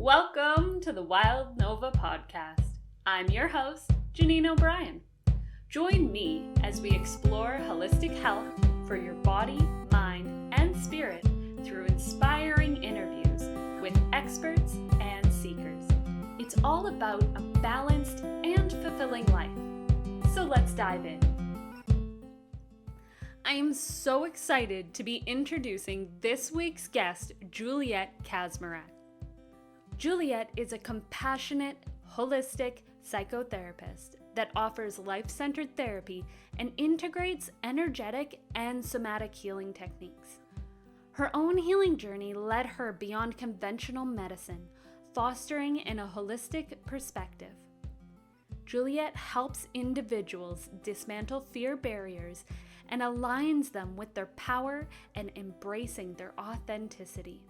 Welcome to the Wild Nova podcast. I'm your host, Janine O'Brien. Join me as we explore holistic health for your body, mind, and spirit through inspiring interviews with experts and seekers. It's all about a balanced and fulfilling life. So let's dive in. I am so excited to be introducing this week's guest, Juliet Kaczmarek. Juliet is a compassionate, holistic psychotherapist that offers life-centered therapy and integrates energetic and somatic healing techniques. Her own healing journey led her beyond conventional medicine, fostering in a holistic perspective. Juliet helps individuals dismantle fear barriers and aligns them with their power and embracing their authenticity.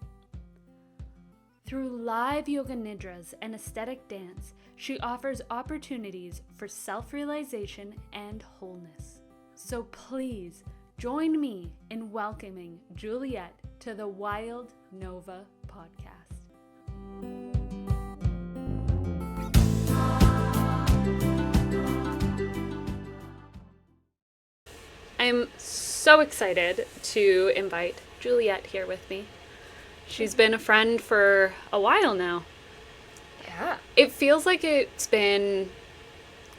Through live yoga nidras and aesthetic dance, she offers opportunities for self-realization and wholeness. So please join me in welcoming Juliet to the Wild Nova podcast. I'm so excited to invite Juliet here with me. She's been a friend for a while now. Yeah. It feels like it's been,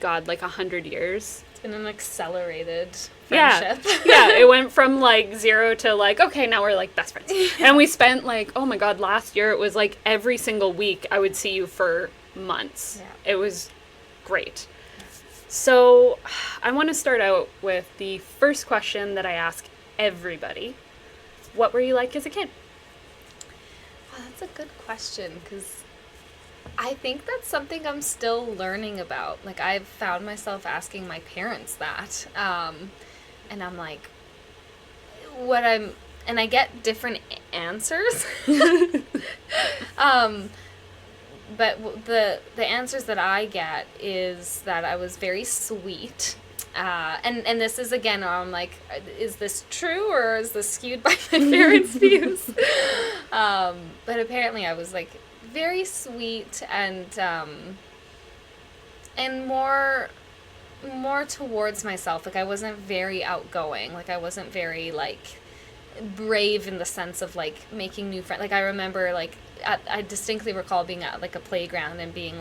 like 100 years. It's been an accelerated friendship. Yeah, it went from 0 to okay, now we're best friends. And we spent oh my God, last year it was every single week I would see you for months. Yeah. It was great. So I want to start out with the first question that I ask everybody. What were you like as a kid? Well, that's a good question because I think that's something I'm still learning about. I've found myself asking my parents that. And I'm and I get different answers. But the answers that I get is that I was very sweet. And this is, again, I'm is this true or is this skewed by my parents' views? But apparently I was, very sweet and more towards myself. I wasn't very outgoing. I wasn't very, brave in the sense of, making new friends. I remember, I distinctly recall being at, a playground and being,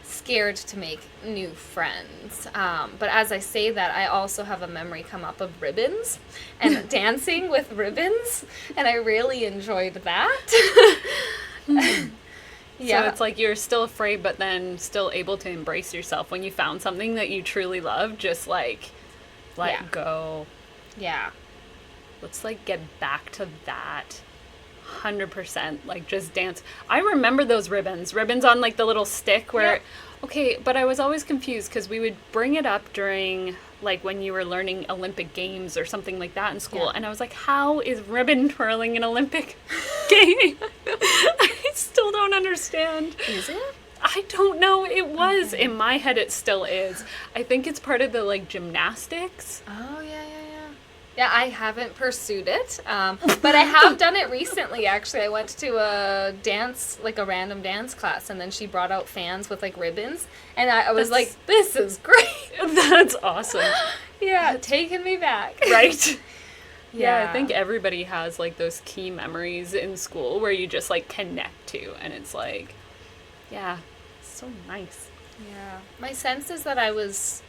scared to make new friends. But as I say that, I also have a memory come up of ribbons and dancing with ribbons, and I really enjoyed that. Yeah. So it's you're still afraid, but then still able to embrace yourself when you found something that you truly love, just let go. Yeah. Let's get back to that. 100%, just dance. I remember those ribbons on the little stick where, okay, but I was always confused because we would bring it up during when you were learning Olympic Games or something like that in school, and I was how is ribbon twirling an Olympic game? I still don't understand. Is it? I don't know. It was. Okay. In my head, it still is. I think it's part of the gymnastics. Oh, yeah. Yeah, I haven't pursued it, but I have done it recently, actually. I went to a dance, a random dance class, and then she brought out fans with, ribbons, and I was this is great. That's awesome. Yeah, taking me back. Right? Yeah, I think everybody has, those key memories in school where you just, connect to, and it's yeah, so nice. Yeah. My sense is that I was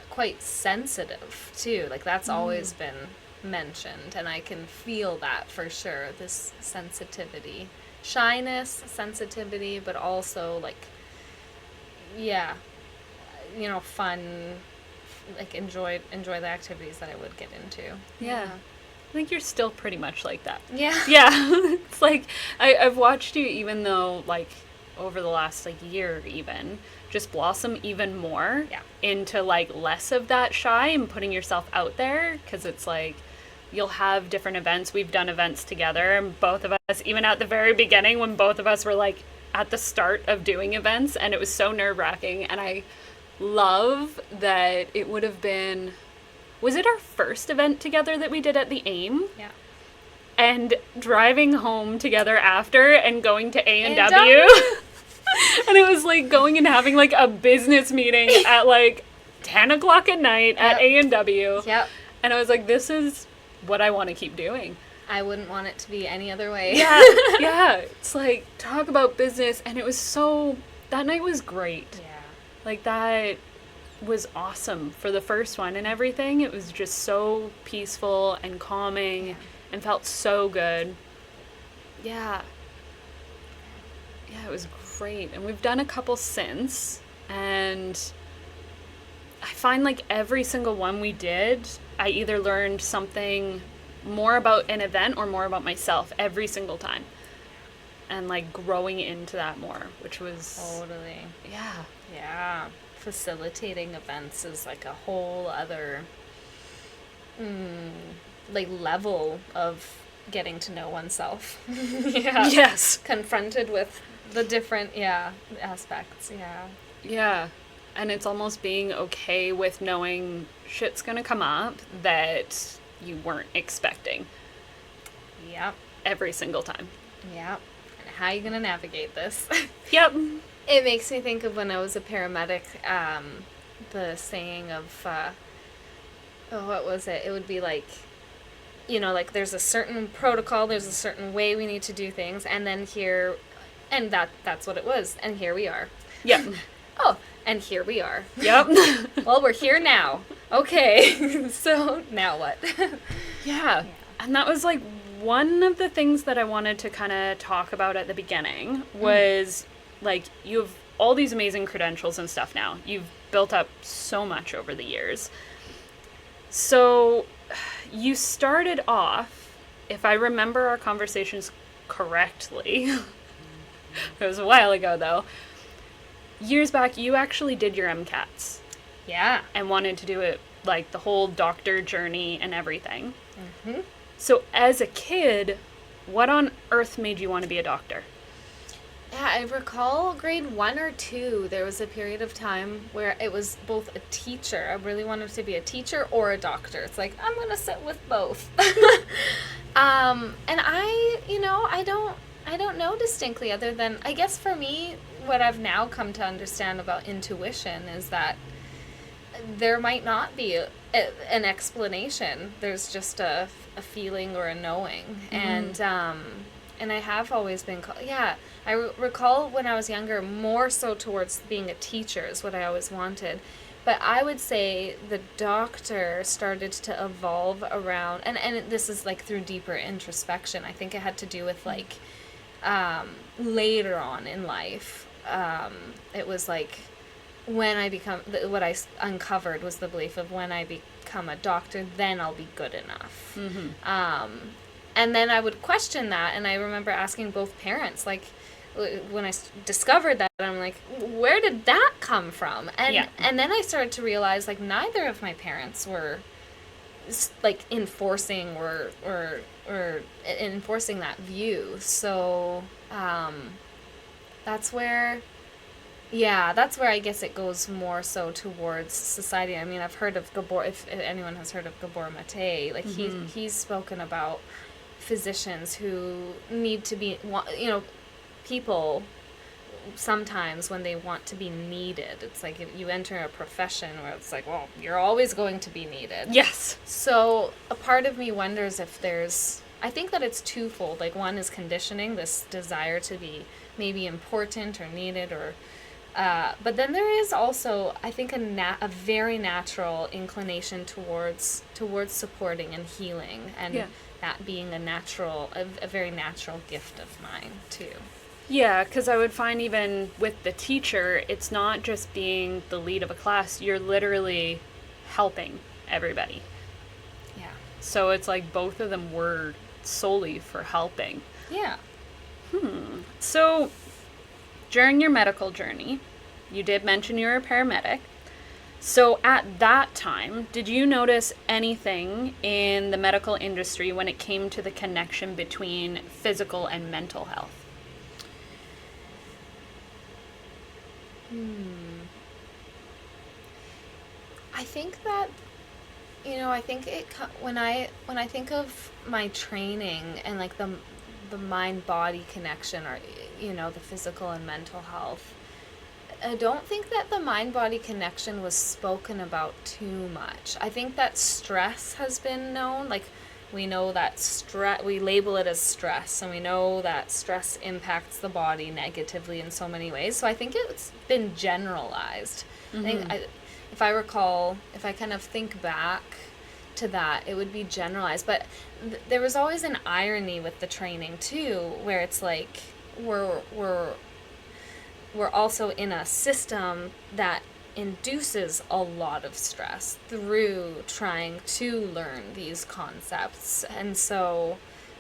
quite sensitive too. That's always been mentioned, and I can feel that for sure, this sensitivity, shyness, sensitivity, but also fun, enjoy the activities that I would get into. Yeah. I think you're still pretty much like that. Yeah. It's I've watched you, even though over the last year even, just blossom even more into less of that shy and putting yourself out there, because it's you'll have different events. We've done events together, and both of us, even at the very beginning when both of us were at the start of doing events, and it was so nerve-wracking, and I love that it would have been, was it our first event together that we did at the AIM? Yeah. and driving home together after and going to A&W. And it was like going and having like a business meeting at like 10 o'clock at night at A&W. Yep. And I was like, this is what I want to keep doing. I wouldn't want it to be any other way. Yeah, yeah. It's like, talk about business. And it was so, that night was great. Yeah. Like, that was awesome for the first one and everything. It was just so peaceful and calming and felt so good. Yeah. Yeah, it was great. And we've done a couple since. And I find like every single one we did, I either learned something more about an event or more about myself every single time. And like growing into that more, which was... Totally. Yeah. Yeah. Facilitating events is like a whole other like level of getting to know oneself. Yeah. Yes. Confronted with the different aspects. Yeah. Yeah. And it's almost being okay with knowing shit's gonna come up that you weren't expecting. Yep. Every single time. Yep. And how are you gonna navigate this? Yep. It makes me think of when I was a paramedic, the saying of, what was it? It would be like, you know, like there's a certain protocol, there's a certain way we need to do things, and then here, and that's what it was, and here we are. Yep. Oh, and here we are. Yep. Well, we're here now. Okay. So now what? Yeah. And that was like one of the things that I wanted to kind of talk about at the beginning was like, you have all these amazing credentials and stuff now. You've built up so much over the years. So you started off, if I remember our conversations correctly, it was a while ago though, years back, you actually did your MCATs. Yeah. And wanted to do it like the whole doctor journey and everything. Mm-hmm. So as a kid, what on earth made you want to be a doctor? Yeah, I recall grade 1 or 2, there was a period of time where it was both a teacher. I really wanted to be a teacher or a doctor. It's like, I'm going to sit with both. And I don't know distinctly other than, I guess for me, what I've now come to understand about intuition is that there might not be an explanation. There's just a feeling or a knowing. Mm-hmm. And I have always been, I recall when I was younger, more so towards being a teacher is what I always wanted. But I would say the doctor started to evolve around, and this is like through deeper introspection. I think it had to do with like later on in life. It was like when I what I uncovered was the belief of when I become a doctor, then I'll be good enough. Mm-hmm. And then I would question that, and I remember asking both parents, like, when I discovered that, I'm like, where did that come from? And then I started to realize, like, neither of my parents were, like, enforcing or enforcing that view. So that's where I guess it goes more so towards society. I mean, I've heard of Gabor, if anyone has heard of Gabor Mate, like, mm-hmm. he's spoken about physicians who need to be, people sometimes when they want to be needed, it's like if you enter a profession where it's like, well, you're always going to be needed. Yes. So a part of me wonders if I think that it's twofold. Like, one is conditioning, this desire to be maybe important or needed, or but then there is also, I think, a very natural inclination towards supporting and healing, and that being a very natural gift of mine too. Yeah, because I would find even with the teacher, it's not just being the lead of a class, you're literally helping everybody. Yeah. So it's like both of them were solely for helping. Yeah. So during your medical journey, you did mention you were a paramedic. So at that time, did you notice anything in the medical industry when it came to the connection between physical and mental health? I think that, I think when I think of my training and like the mind-body connection, or the physical and mental health, I don't think that the mind-body connection was spoken about too much. I think that stress has been known. Like, we know that stress, we label it as stress, and we know that stress impacts the body negatively in so many ways. So I think it's been generalized. Mm-hmm. If I recall, if I kind of think back to that, it would be generalized. But there was always an irony with the training too, where it's like we're also in a system that induces a lot of stress through trying to learn these concepts. And so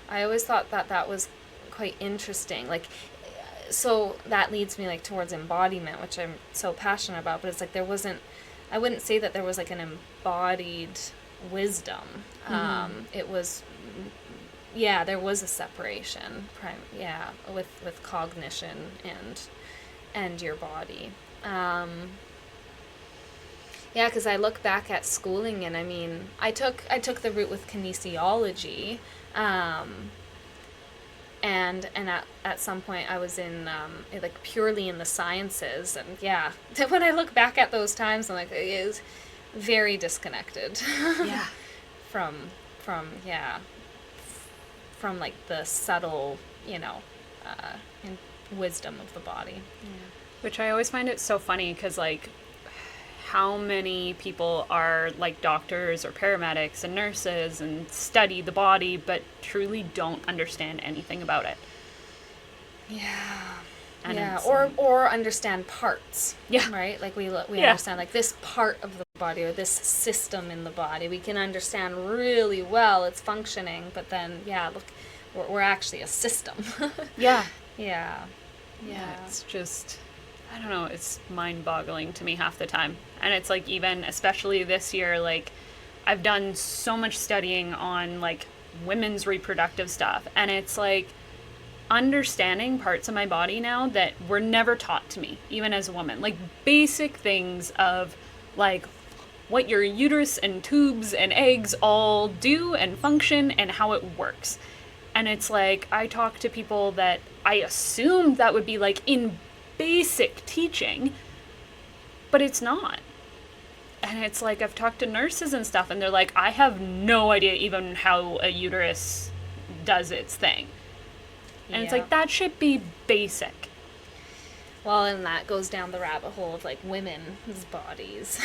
I always thought that that was quite interesting. Like, so that leads me like towards embodiment, which I'm so passionate about, but it's like I wouldn't say that there was like an embodied wisdom. It was, there was a separation, with cognition and your body. Because I look back at schooling, and I mean, I took the route with kinesiology, and at some point I was in like purely in the sciences, and when I look back at those times, I'm like, it is very disconnected. from like the subtle, wisdom of the body. Which I always find it so funny, because like, how many people are like doctors or paramedics and nurses and study the body but truly don't understand anything about it. Or understand parts. Right? Like we understand like this part of the body or this system in the body. We can understand really well its functioning, but then look, we're actually a system. It's just, I don't know, it's mind-boggling to me half the time. And it's like, even especially this year, like, I've done so much studying on like women's reproductive stuff, and it's like understanding parts of my body now that were never taught to me, even as a woman. Like basic things of like what your uterus and tubes and eggs all do and function and how it works. And it's like, I talk to people that I assumed that would be like in basic teaching, but it's not. And it's like, I've talked to nurses and stuff, and they're like, I have no idea even how a uterus does its thing. And it's like, that should be basic. Well, and that goes down the rabbit hole of like women's bodies.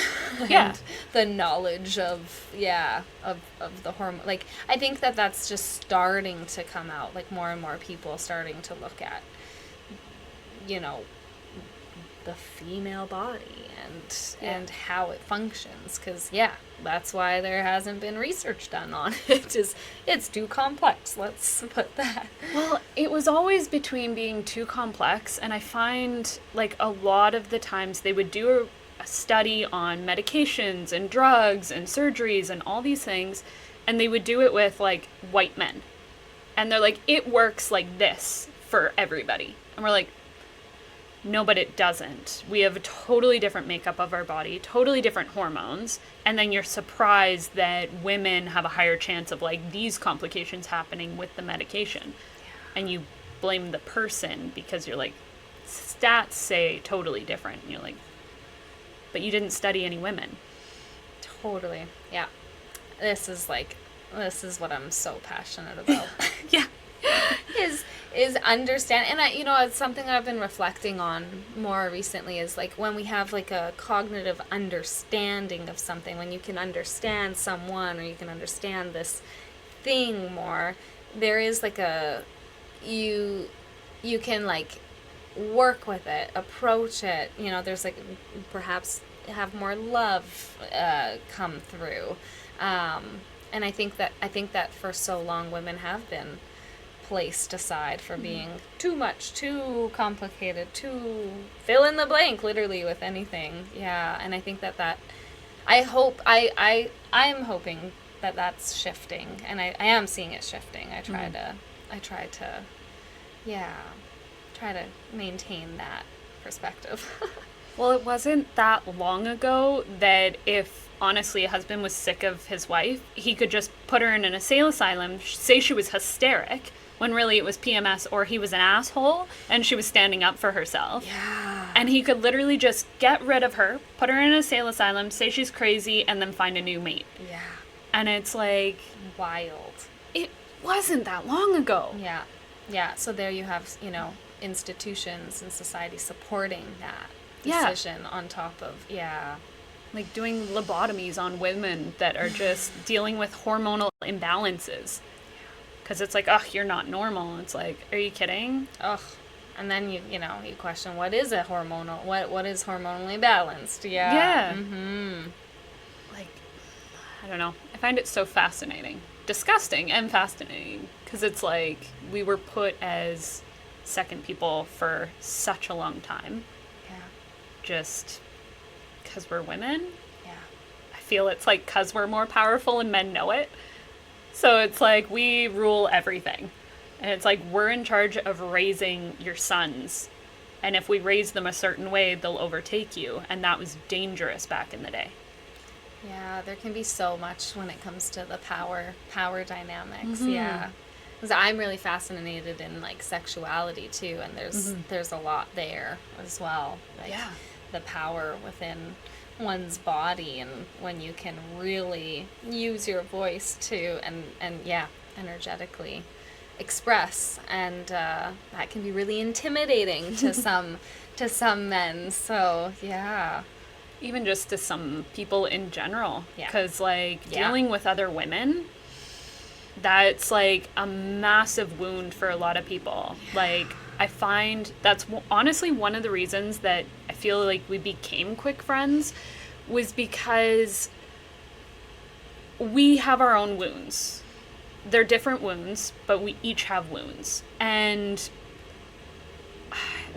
And the knowledge of the hormone. Like, I think that that's just starting to come out, like more and more people starting to look at, the female body and how it functions, because that's why there hasn't been research done on it. It's too complex, let's put that. Well, it was always between being too complex, and I find like a lot of the times they would do a study on medications and drugs and surgeries and all these things, and they would do it with like white men, and they're like, it works like this for everybody, and we're like, no, but it doesn't. We have a totally different makeup of our body, totally different hormones, and then you're surprised that women have a higher chance of like these complications happening with the medication. And you blame the person because you're like, stats say totally different. And you're like, but you didn't study any women. Totally. Yeah. This is what I'm so passionate about. Is understand, and it's something I've been reflecting on more recently, is like when we have like a cognitive understanding of something, when you can understand someone or you can understand this thing more, there is like you can like work with it, approach it, there's like perhaps have more love come through, and I think that for so long women have been placed aside for being too much, too complicated, too fill in the blank, literally, with anything. And I think that I'm hoping that that's shifting, and I am seeing it shifting. I try to maintain that perspective. Well, it wasn't that long ago that if honestly a husband was sick of his wife, he could just put her in an insane asylum, say she was hysteric, when really it was PMS or he was an asshole and she was standing up for herself. Yeah. And he could literally just get rid of her, put her in a sale asylum, say she's crazy, and then find a new mate. Yeah. And it's like... Wild. It wasn't that long ago. Yeah. Yeah. So there you have, you know, institutions and society supporting that decision on top of, like doing lobotomies on women that are just dealing with hormonal imbalances. Because it's like, oh, you're not normal. It's like, are you kidding? Ugh. And then you question, what is a hormonal, what is hormonally balanced? Yeah. Yeah. Mm-hmm. Like, I don't know. I find it so fascinating. Disgusting and fascinating. Because it's like, we were put as second people for such a long time. Yeah. Just because we're women. Yeah. I feel it's like because we're more powerful and men know it. So it's like we rule everything. And it's like we're in charge of raising your sons. And if we raise them a certain way, they'll overtake you. And that was dangerous back in the day. Yeah, there can be so much when it comes to the power dynamics. Mm-hmm. Yeah. Because I'm really fascinated in like sexuality too, and there's a lot there as well. Like the power within one's body, and when you can really use your voice to and energetically express, and that can be really intimidating to some men. So even just to some people in general, Yeah. because like dealing with other women, that's like a massive wound for a lot of people. Like I find that's honestly one of the reasons that I feel like we became quick friends, was because we have our own wounds. They're different wounds, but we each have wounds. And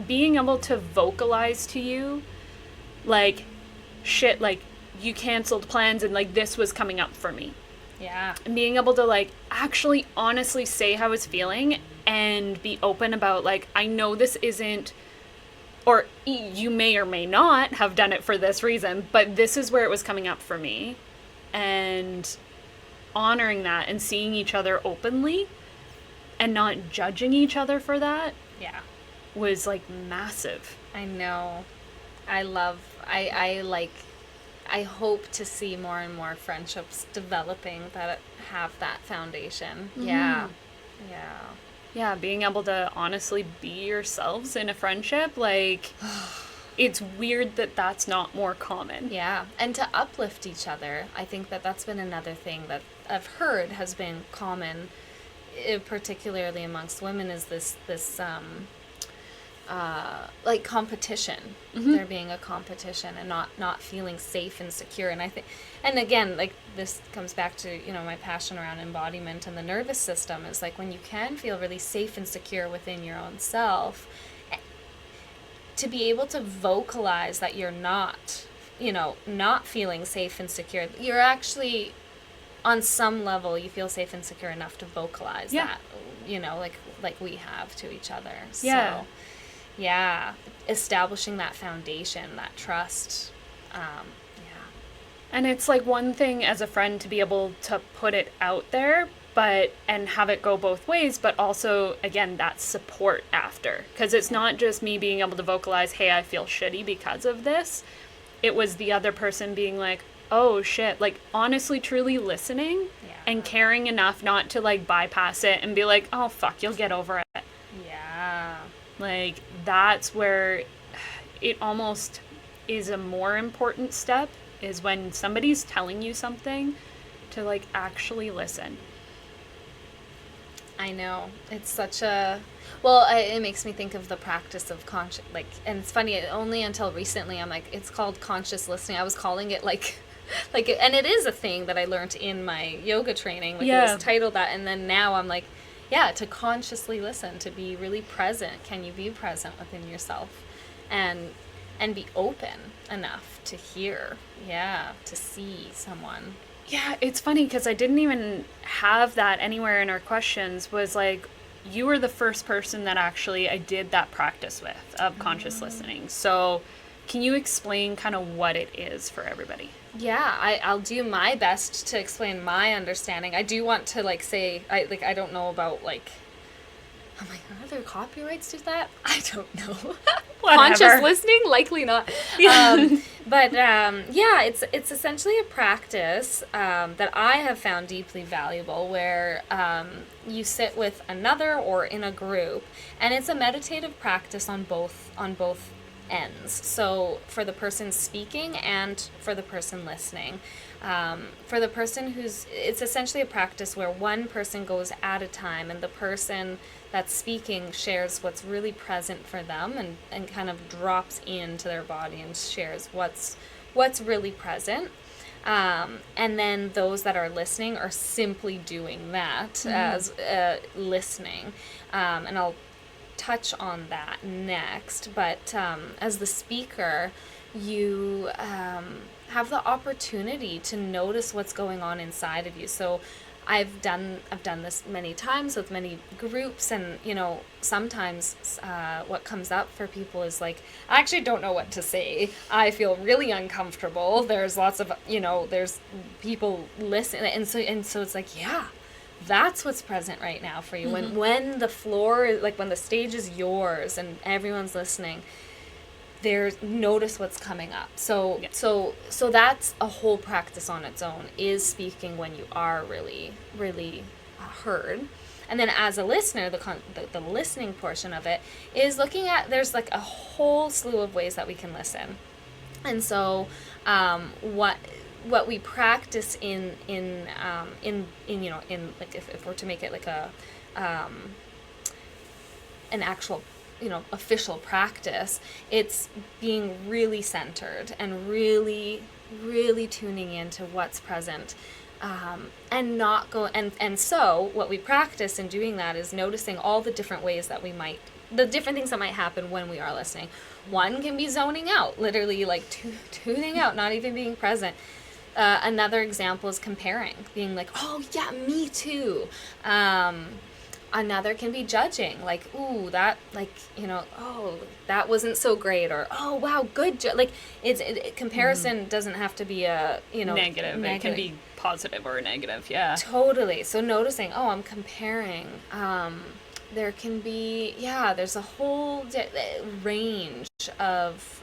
being able to vocalize to you, like, shit, like, you canceled plans and, like, this was coming up for me. Yeah. And being able to, like, actually honestly say how I was feeling and be open about, like, I know this isn't, or you may or may not have done it for this reason, but this is where it was coming up for me. And honoring that and seeing each other openly and not judging each other for that was like massive. I know. I hope to see more and more friendships developing that have that foundation. Mm-hmm. Yeah, being able to honestly be yourselves in a friendship, like it's weird that that's not more common. Yeah, and to uplift each other. I think that that's been another thing that I've heard has been common, particularly amongst women, is this like competition. Mm-hmm. There being a competition and not feeling safe and secure. And I think, and again, like this comes back to, you know, my passion around embodiment and the nervous system, is like when you can feel really safe and secure within your own self, to be able to vocalize that you're not, you know, not feeling safe and secure. You're actually, on some level, you feel safe and secure enough to vocalize that, you know, like we have to each other. Yeah. So, yeah, establishing that foundation, that trust. And it's like one thing as a friend to be able to put it out there, and have it go both ways, but also, again, that support after. Because it's not just me being able to vocalize, hey, I feel shitty because of this. It was the other person being like, oh, shit. Like, honestly, truly listening and caring enough not to, like, bypass it and be like, oh, fuck, you'll get over it. Yeah. Like, that's where it almost is a more important step, is when somebody's telling you something, to, like, actually listen. I know. It's such a... Well, it makes me think of the practice of conscious... Like, and it's funny, only until recently I'm like, it's called conscious listening. I was calling it, like, and it is a thing that I learned in my yoga training. Like, it was titled that, and then now I'm like, to consciously listen, to be really present. Can you be present within yourself? And be open enough to hear, to see someone. Yeah, it's funny because I didn't even have that anywhere in our questions, was like, you were the first person that actually I did that practice with, of conscious listening. So can you explain kind of what it is for everybody? Yeah, I'll do my best to explain my understanding. I do want to, like, say, I don't know about, like, I'm like, are there copyrights to that? I don't know. Whatever. Conscious listening? Likely not. Yeah. Yeah, it's essentially a practice that I have found deeply valuable, where you sit with another or in a group, and it's a meditative practice on both ends. So for the person speaking and for the person listening. For the person it's essentially a practice where one person goes at a time, and the person that's speaking shares what's really present for them, and kind of drops into their body and shares what's really present. And then those that are listening are simply doing that as listening. And I'll touch on that next. But as the speaker, you have the opportunity to notice what's going on inside of you. So I've done this many times with many groups, and sometimes what comes up for people is like, I actually don't know what to say. I feel really uncomfortable. There's lots of there's people listening, and so it's like, yeah, that's what's present right now for you. When the floor, like when the stage is yours and everyone's listening, notice what's coming up. So that's a whole practice on its own, is speaking when you are really, really heard. And then as a listener, the listening portion of it is looking at, there's like a whole slew of ways that we can listen. And so what we practice in like if we're to make it like a an actual official practice, it's being really centered and really, really tuning into what's present, and not go and so what we practice in doing that is noticing all the different ways that the different things that might happen when we are listening. One can be zoning out, literally like tuning out, not even being present. Another example is comparing, being like, oh yeah, me too. Another can be judging, like, ooh, that, like, oh, that wasn't so great, or, oh, wow, good like, comparison doesn't have to be a, negative. It can be positive or negative, yeah. Totally. So noticing, oh, I'm comparing. There can be, there's a whole range of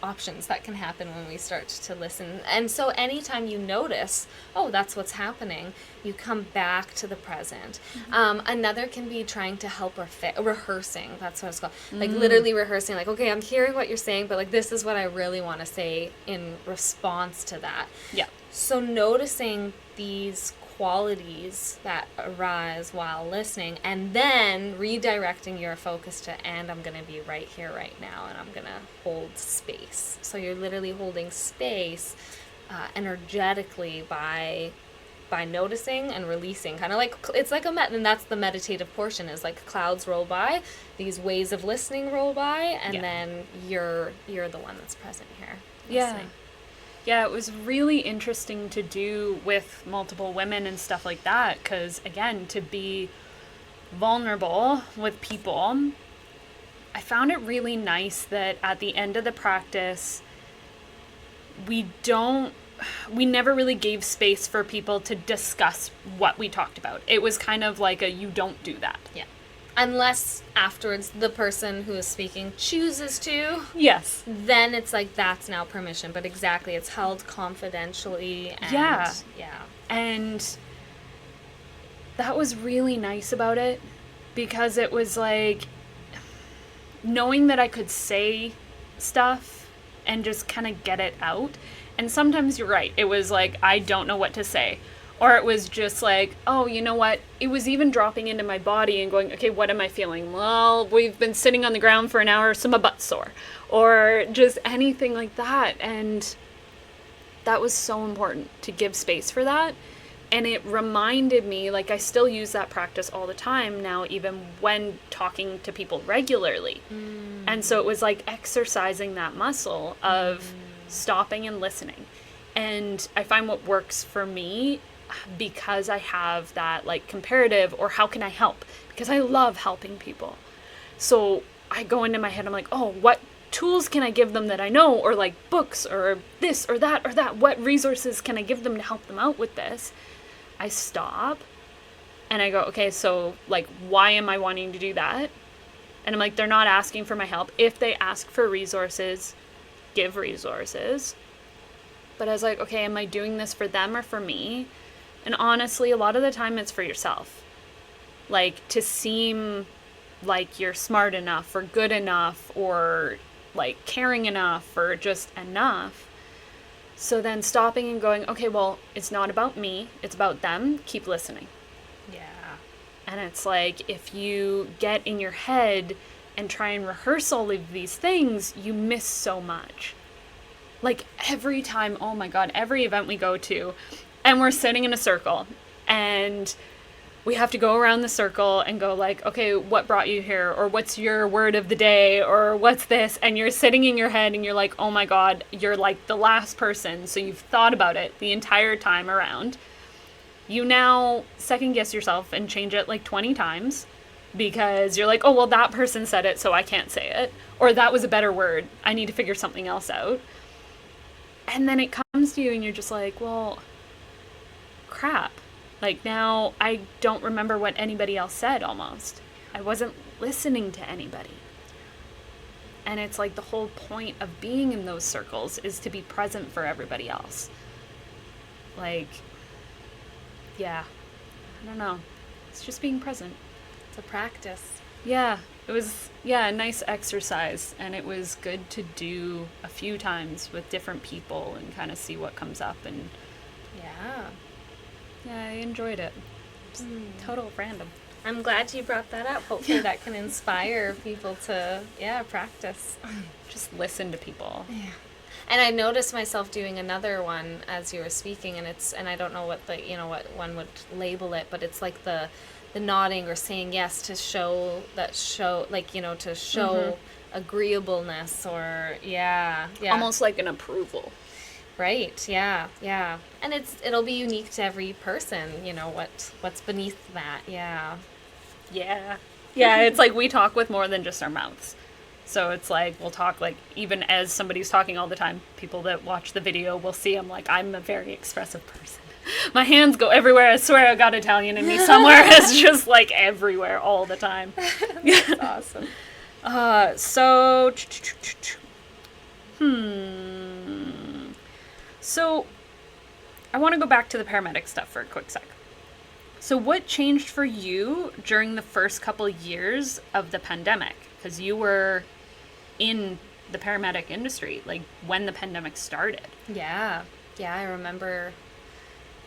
options that can happen when we start to listen. And so anytime you notice, oh, that's what's happening, you come back to the present. Another can be trying to help rehearsing. That's what it's called. Like literally rehearsing, like, okay, I'm hearing what you're saying, but like this is what I really want to say in response to that. Yeah. So noticing these qualities that arise while listening, and then redirecting your focus to, and I'm going to be right here, right now, and I'm going to hold space. So you're literally holding space energetically by noticing and releasing, kind of like, it's like and that's the meditative portion, is like clouds roll by, these ways of listening roll by, and then you're the one that's present here listening. Yeah, it was really interesting to do with multiple women and stuff like that, because, again, to be vulnerable with people, I found it really nice that at the end of the practice, we never really gave space for people to discuss what we talked about. It was kind of like you don't do that. Yeah. Unless afterwards the person who is speaking chooses to. Yes. Then it's like, that's now permission. But exactly, it's held confidentially. And, yeah. Yeah. And that was really nice about it, because it was like knowing that I could say stuff and just kind of get it out. And sometimes you're right. It was like, I don't know what to say. Or it was just like, oh, you know what? It was even dropping into my body and going, okay, what am I feeling? Well, we've been sitting on the ground for an hour, so my butt's sore. Or just anything like that. And that was so important, to give space for that. And it reminded me, like, I still use that practice all the time now, even when talking to people regularly. And so it was like exercising that muscle of stopping and listening. And I find what works for me, because I have that like comparative, or how can I help? Because I love helping people. So I go into my head, I'm like, oh, what tools can I give them that I know? Or like books, or this or that or that. What resources can I give them to help them out with this? I stop And I go, okay, so like, why am I wanting to do that? And I'm like, they're not asking for my help. If they ask for resources, give resources. But I was like, okay, am I doing this for them or for me? And honestly, a lot of the time it's for yourself. Like, to seem like you're smart enough or good enough or like caring enough or just enough. So then stopping and going, okay, well, it's not about me, it's about them. Keep listening. Yeah. And it's like, if you get in your head and try and rehearse all of these things, you miss so much. Like, every time, oh my God, every event we go to, and we're sitting in a circle, and we have to go around the circle and go like, okay, what brought you here? Or what's your word of the day? Or what's this? And you're sitting in your head and you're like, oh my God, you're like the last person. So you've thought about it the entire time around. You now second guess yourself and change it like 20 times because you're like, oh, well, that person said it, so I can't say it. Or that was a better word. I need to figure something else out. And then it comes to you and you're just like, well, crap. Like, now I don't remember what anybody else said almost. I wasn't listening to anybody. And it's like the whole point of being in those circles is to be present for everybody else. Like, yeah, I don't know. It's just being present. It's a practice. Yeah, it was, a nice exercise. And it was good to do a few times with different people and kind of see what comes up. And yeah, I enjoyed it. Just total random. I'm glad you brought that up. Hopefully that can inspire people to, practice. Just listen to people. Yeah. And I noticed myself doing another one as you were speaking, and I don't know what what one would label it, but it's like the nodding or saying yes to show agreeableness or Almost like an approval. Right, yeah. And it'll be unique to every person, what's beneath that, yeah. Yeah, it's like we talk with more than just our mouths. So it's like, we'll talk like, even as somebody's talking all the time, people that watch the video will see I'm a very expressive person. My hands go everywhere. I swear I got Italian in me somewhere. It's just like everywhere all the time. That's awesome. So, I want to go back to the paramedic stuff for a quick sec. So what changed for you during the first couple years of the pandemic? Because you were in the paramedic industry, like when the pandemic started. Yeah, I remember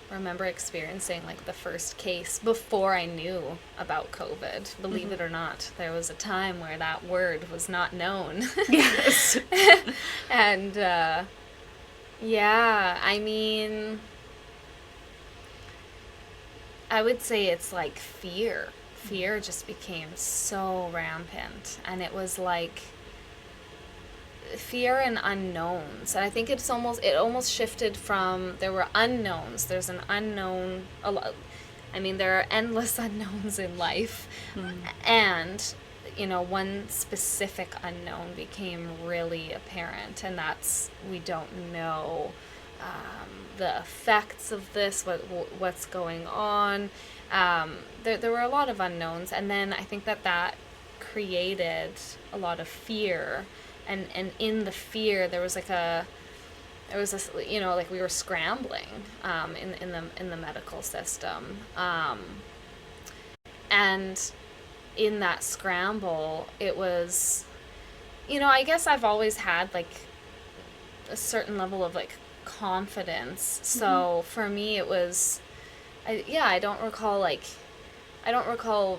experiencing like the first case before I knew about COVID. Believe it or not, there was a time where that word was not known. Yes. And I mean, I would say it's like fear. Fear just became so rampant, and it was like fear and unknowns. And I think it almost shifted from, there were unknowns. There's an unknown, there are endless unknowns in life. And, one specific unknown became really apparent, and that's, we don't know the effects of this, what's going on. There were a lot of unknowns, and then I think that created a lot of fear. And in the fear, there was this, like we were scrambling in the medical system, and in that scramble, it was, I guess I've always had like a certain level of like confidence. So for me, it was, I don't recall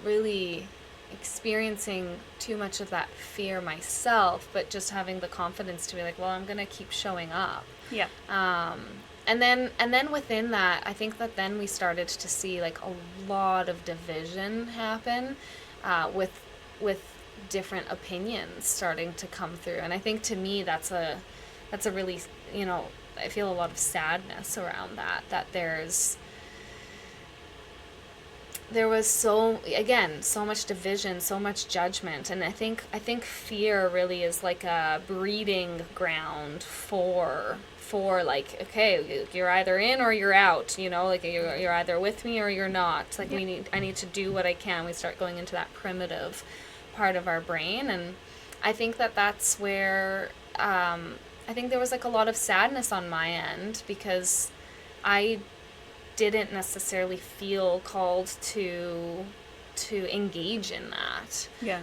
really experiencing too much of that fear myself, but just having the confidence to be like, well, I'm gonna keep showing up. Yeah. And then within that, I think that then we started to see like a lot of division happen, with different opinions starting to come through. And I think to me that's a really, I feel a lot of sadness around that there's there was so much division, so much judgment, and I think fear really is like a breeding ground for like, okay, you're either in or you're out, you know, like you're either with me or you're not. Like I need to do what I can. We start going into that primitive part of our brain, and I think that's where I think there was like a lot of sadness on my end, because I didn't necessarily feel called to engage in that. Yeah.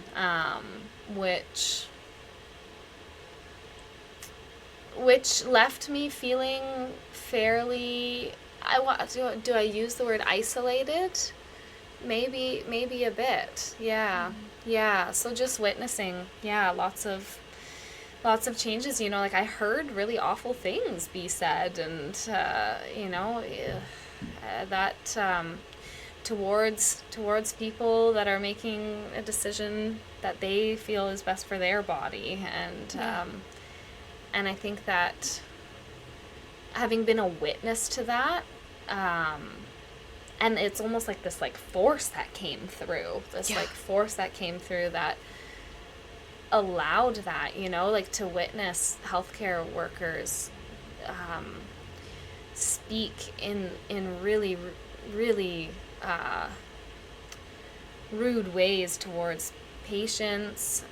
Which left me feeling fairly, do I use the word isolated? Maybe a bit. Yeah. Mm-hmm. Yeah. So just witnessing, lots of changes, you know, like I heard really awful things be said, and you know, that towards people that are making a decision that they feel is best for their body, and I think that having been a witness to that, and it's almost like this like force that came through, that allowed that, you know, like to witness healthcare workers speak in really rude ways towards patients,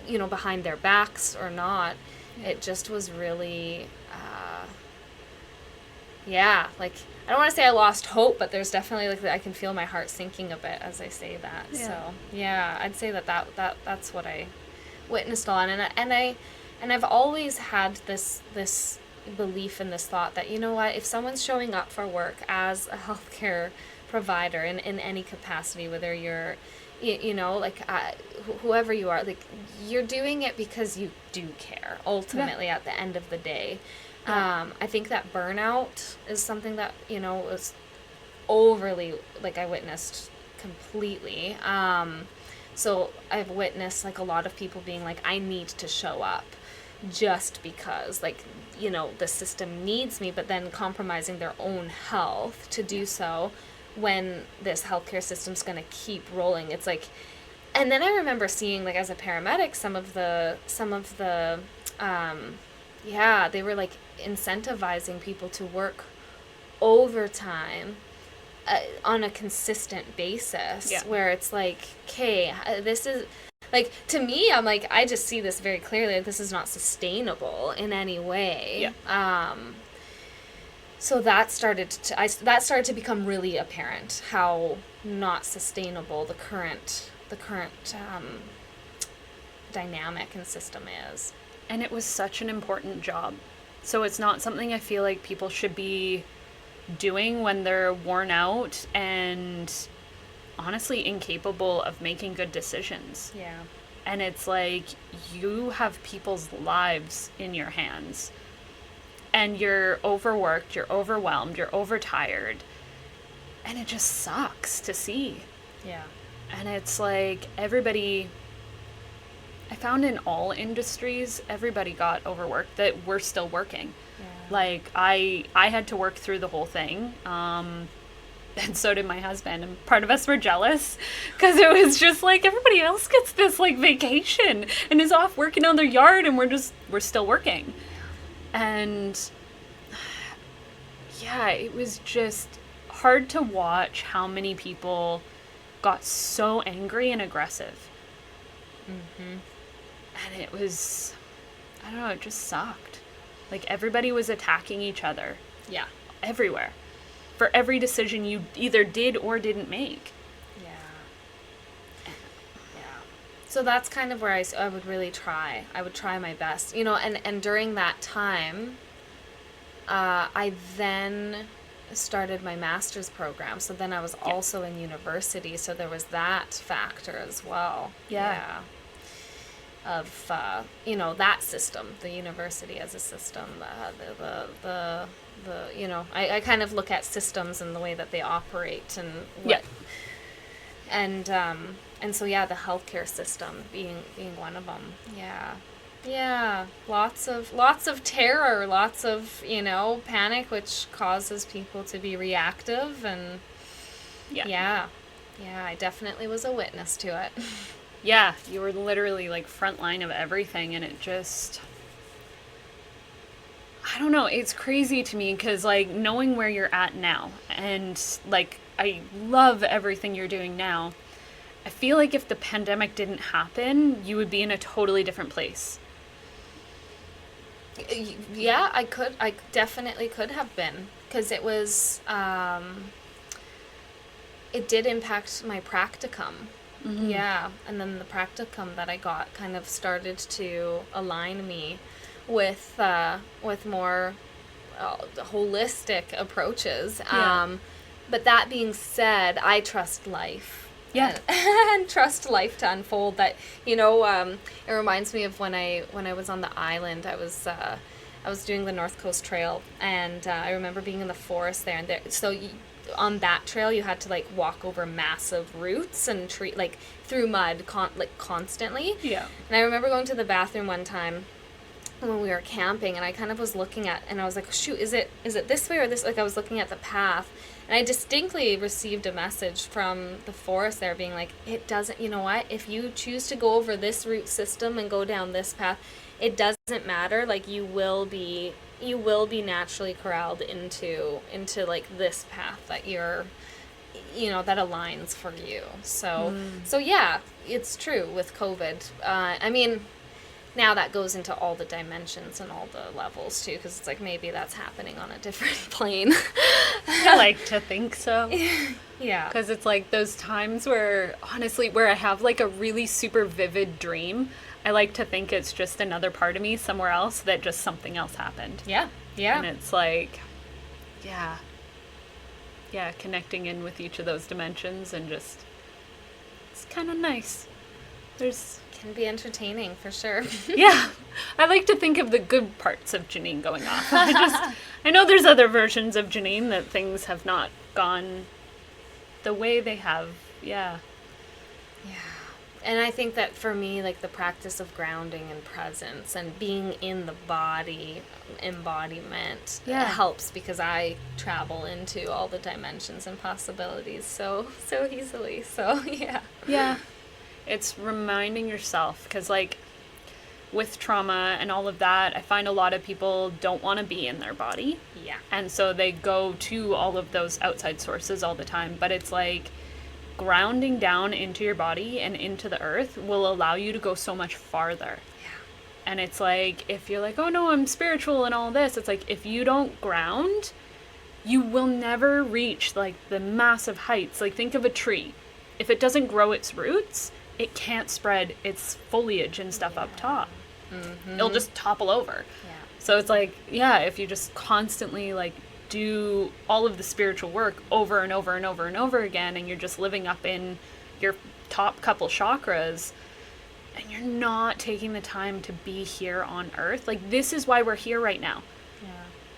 you know, behind their backs or not. It just was really like, I don't want to say I lost hope, but there's definitely like I can feel my heart sinking a bit as I say that. So I'd say that's what I witnessed on, and I've always had this belief and this thought that, you know what, if someone's showing up for work as a healthcare provider in any capacity, whether you're, you know, like whoever you are, like you're doing it because you do care ultimately at the end of the day. I think that burnout is something that, you know, was overly, like I witnessed completely. So I've witnessed like a lot of people being like, I need to show up just because, like, you know, the system needs me, but then compromising their own health to do so when this healthcare system's going to keep rolling. It's like, and then I remember seeing, like, as a paramedic, some of the they were like incentivizing people to work overtime on a consistent basis, where it's like, okay, this is like, to me, I'm like, I just see this very clearly, like, this is not sustainable in any way. So that started to become really apparent, how not sustainable the current dynamic and system is. And it was such an important job. So it's not something I feel like people should be doing when they're worn out and honestly incapable of making good decisions. Yeah. And it's like, you have people's lives in your hands. And you're overworked, you're overwhelmed, you're overtired. And it just sucks to see. Yeah. And it's like, everybody, I found in all industries, everybody got overworked that we're still working. Yeah. Like, I had to work through the whole thing. And so did my husband. And part of us were jealous because it was just like, everybody else gets this like vacation and is off working on their yard, and we're still working. And it was just hard to watch how many people got so angry and aggressive. Mm-hmm. And it was, I don't know, it just sucked. Like, everybody was attacking each other. Yeah. Everywhere. For every decision you either did or didn't make. Yeah. So that's kind of where I would really try. I would try my best. You know, and during that time, I then started my master's program. So then I was also in university. So there was that factor as well. Yeah. Of, you know, that system, the university as a system, the you know, I kind of look at systems and the way that they operate and what, and so the healthcare system being one of them. Lots of terror, lots of, you know, panic, which causes people to be reactive, and Yeah. Yeah. Yeah, I definitely was a witness to it. Yeah, you were literally like front line of everything, and it just, I don't know, it's crazy to me because like knowing where you're at now, and like I love everything you're doing now. I feel like if the pandemic didn't happen, you would be in a totally different place. Yeah, I definitely could have been, because it was, it did impact my practicum. Mm-hmm. Yeah, and then the practicum that I got kind of started to align me with more holistic approaches. Yeah. But that being said, I trust life. Yeah. And trust life to unfold. That it reminds me of when I was on the island. I was doing the North Coast Trail, and I remember being in the forest there. And on that trail, you had to like walk over massive roots and like through mud, constantly. Yeah. And I remember going to the bathroom one time when we were camping, and I kind of was looking at, and I was like, shoot, is it this way or this? Like, I was looking at the path, and I distinctly received a message from the forest there being like, it doesn't, you know what, if you choose to go over this root system and go down this path, it doesn't matter. Like, you will be naturally corralled into like this path that you're, that aligns for you. So yeah, it's true with COVID. I mean, now that goes into all the dimensions and all the levels too, because it's like maybe that's happening on a different plane. I like to think so. Yeah. Because it's like those times where, honestly, where I have like a really super vivid dream, I like to think it's just another part of me somewhere else that just something else happened. Yeah. Yeah. And it's like, yeah. Yeah, connecting in with each of those dimensions, and just, it's kind of nice. Can be entertaining for sure. Yeah, I like to think of the good parts of Janine going off. I know there's other versions of Janine that things have not gone the way they have. Yeah. Yeah. And I think that for me, like the practice of grounding and presence and being in the body, embodiment, helps, because I travel into all the dimensions and possibilities so easily. So yeah. Yeah. It's reminding yourself, because like with trauma and all of that, I find a lot of people don't want to be in their body. Yeah. And so they go to all of those outside sources all the time. But it's like grounding down into your body and into the earth will allow you to go so much farther. Yeah. And it's like, if you're like, oh no, I'm spiritual and all this, it's like, if you don't ground, you will never reach like the massive heights. Like, think of a tree. If it doesn't grow its roots, it can't spread its foliage and stuff up top. Mm-hmm. It'll just topple over. Yeah. So it's like, yeah, if you just constantly like do all of the spiritual work over and over and over and over again, and you're just living up in your top couple chakras, and you're not taking the time to be here on earth, like, this is why we're here right now. Yeah.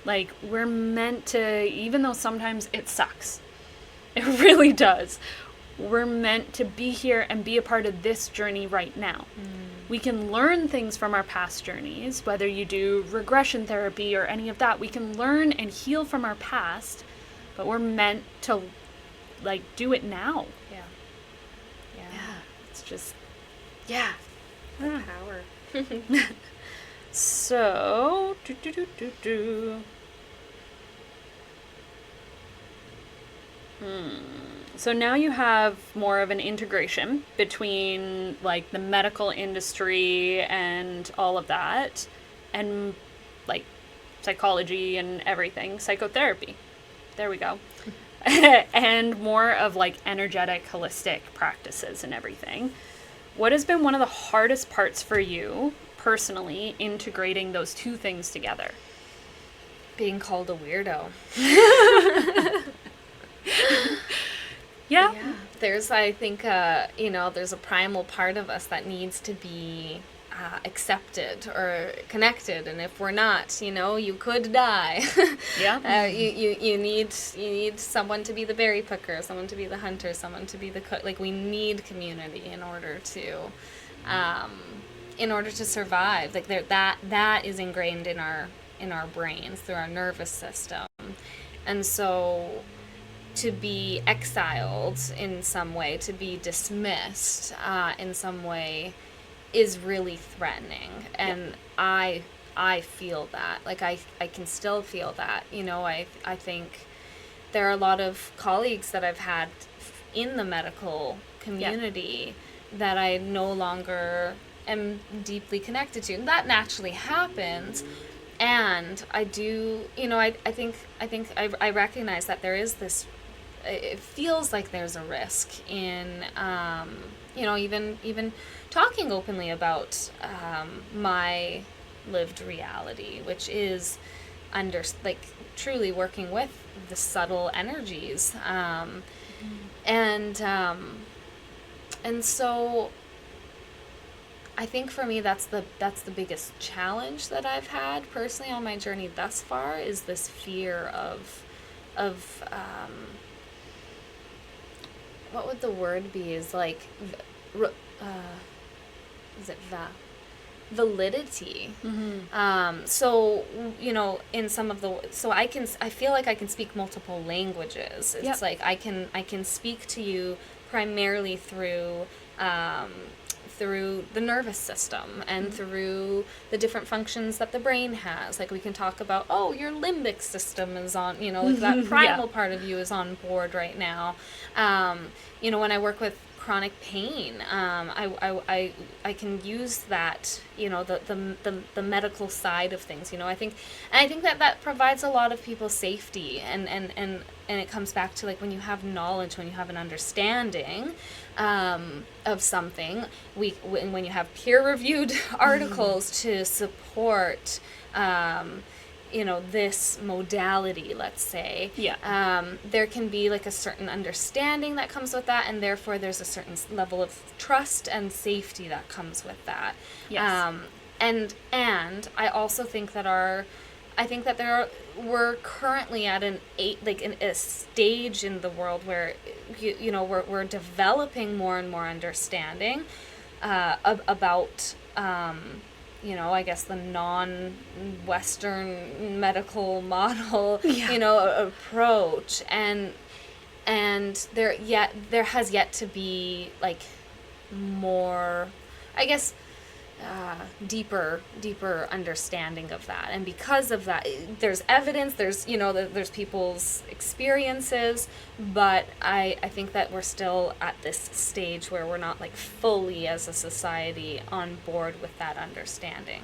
Like, we're meant to, even though sometimes it sucks, it really does, we're meant to be here and be a part of this journey right now. We can learn things from our past journeys, whether you do regression therapy or any of that. We can learn and heal from our past, but we're meant to like do it now. Yeah. Yeah. It's just, yeah. Power. So, So now you have more of an integration between like the medical industry and all of that, and like psychology and everything, psychotherapy. There we go. And more of like energetic, holistic practices and everything. What has been one of the hardest parts for you personally integrating those two things together? Being called a weirdo. Yeah. There's, I think, there's a primal part of us that needs to be accepted or connected, and if we're not, you could die. Yeah. You need someone to be the berry picker, someone to be the hunter, someone to be the cook. Like, we need community in order to survive. Like, that is ingrained in our brains through our nervous system, and so to be exiled in some way, to be dismissed in some way, is really threatening. And I feel that. Like, I can still feel that. You know, I think there are a lot of colleagues that I've had in the medical community that I no longer am deeply connected to. And that naturally happens. And I do, you know, I think I recognize that there is this, it feels like there's a risk in, you know, even talking openly about my lived reality, which is truly working with the subtle energies. And so I think for me that's the biggest challenge that I've had personally on my journey thus far, is this fear of what would the word be, is like is it validity. So, you know, in some of the, so I feel like I can speak multiple languages. It's like I can speak to you primarily through the nervous system and through the different functions that the brain has. Like, we can talk about, oh, your limbic system is on, you know, like that primal part of you is on board right now. You know, when I work with chronic pain, I can use that, you know, the medical side of things, you know. I think that provides a lot of people safety, and it comes back to, like, when you have knowledge, when you have an understanding of something, when you have peer-reviewed articles to support you know, this modality, let's say, there can be like a certain understanding that comes with that, and therefore there's a certain level of trust and safety that comes with that. And I also think that we're currently at a stage in the world where you know, we're developing more and more understanding about you know, I guess the non-Western medical model, you know, approach, and there has yet to be, like, more, I guess, deeper understanding of that. And because of that, there's evidence, there's, you know, there's people's experiences, but I think that we're still at this stage where we're not, like, fully as a society on board with that understanding.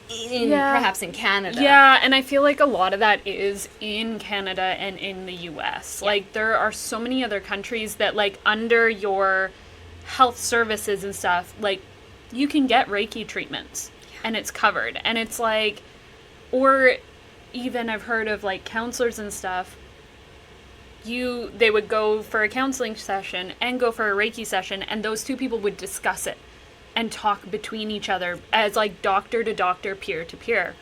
Perhaps in Canada. Yeah, and I feel like a lot of that is in Canada and in the US. Like, there are so many other countries that, like, under your health services and stuff, like, you can get Reiki treatments and it's covered. And it's like, or even I've heard of, like, counselors and stuff, they would go for a counseling session and go for a Reiki session, and those two people would discuss it and talk between each other as, like, doctor to doctor, peer to peer.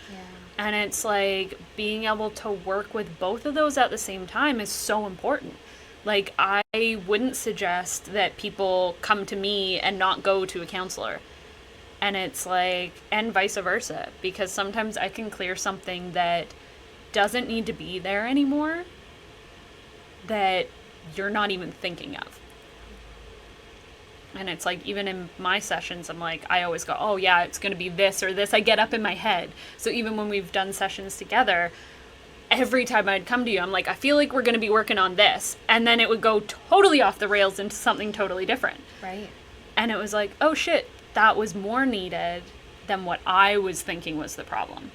And it's like, being able to work with both of those at the same time is so important. Like, I wouldn't suggest that people come to me and not go to a counselor. And it's like, and vice versa, because sometimes I can clear something that doesn't need to be there anymore, that you're not even thinking of. And it's like, even in my sessions, I'm like, I always go, oh yeah, it's going to be this or this. I get up in my head. So even when we've done sessions together, every time I'd come to you, I'm like, I feel like we're going to be working on this. And then it would go totally off the rails into something totally different. Right. And it was like, oh shit, that was more needed than what I was thinking was the problem.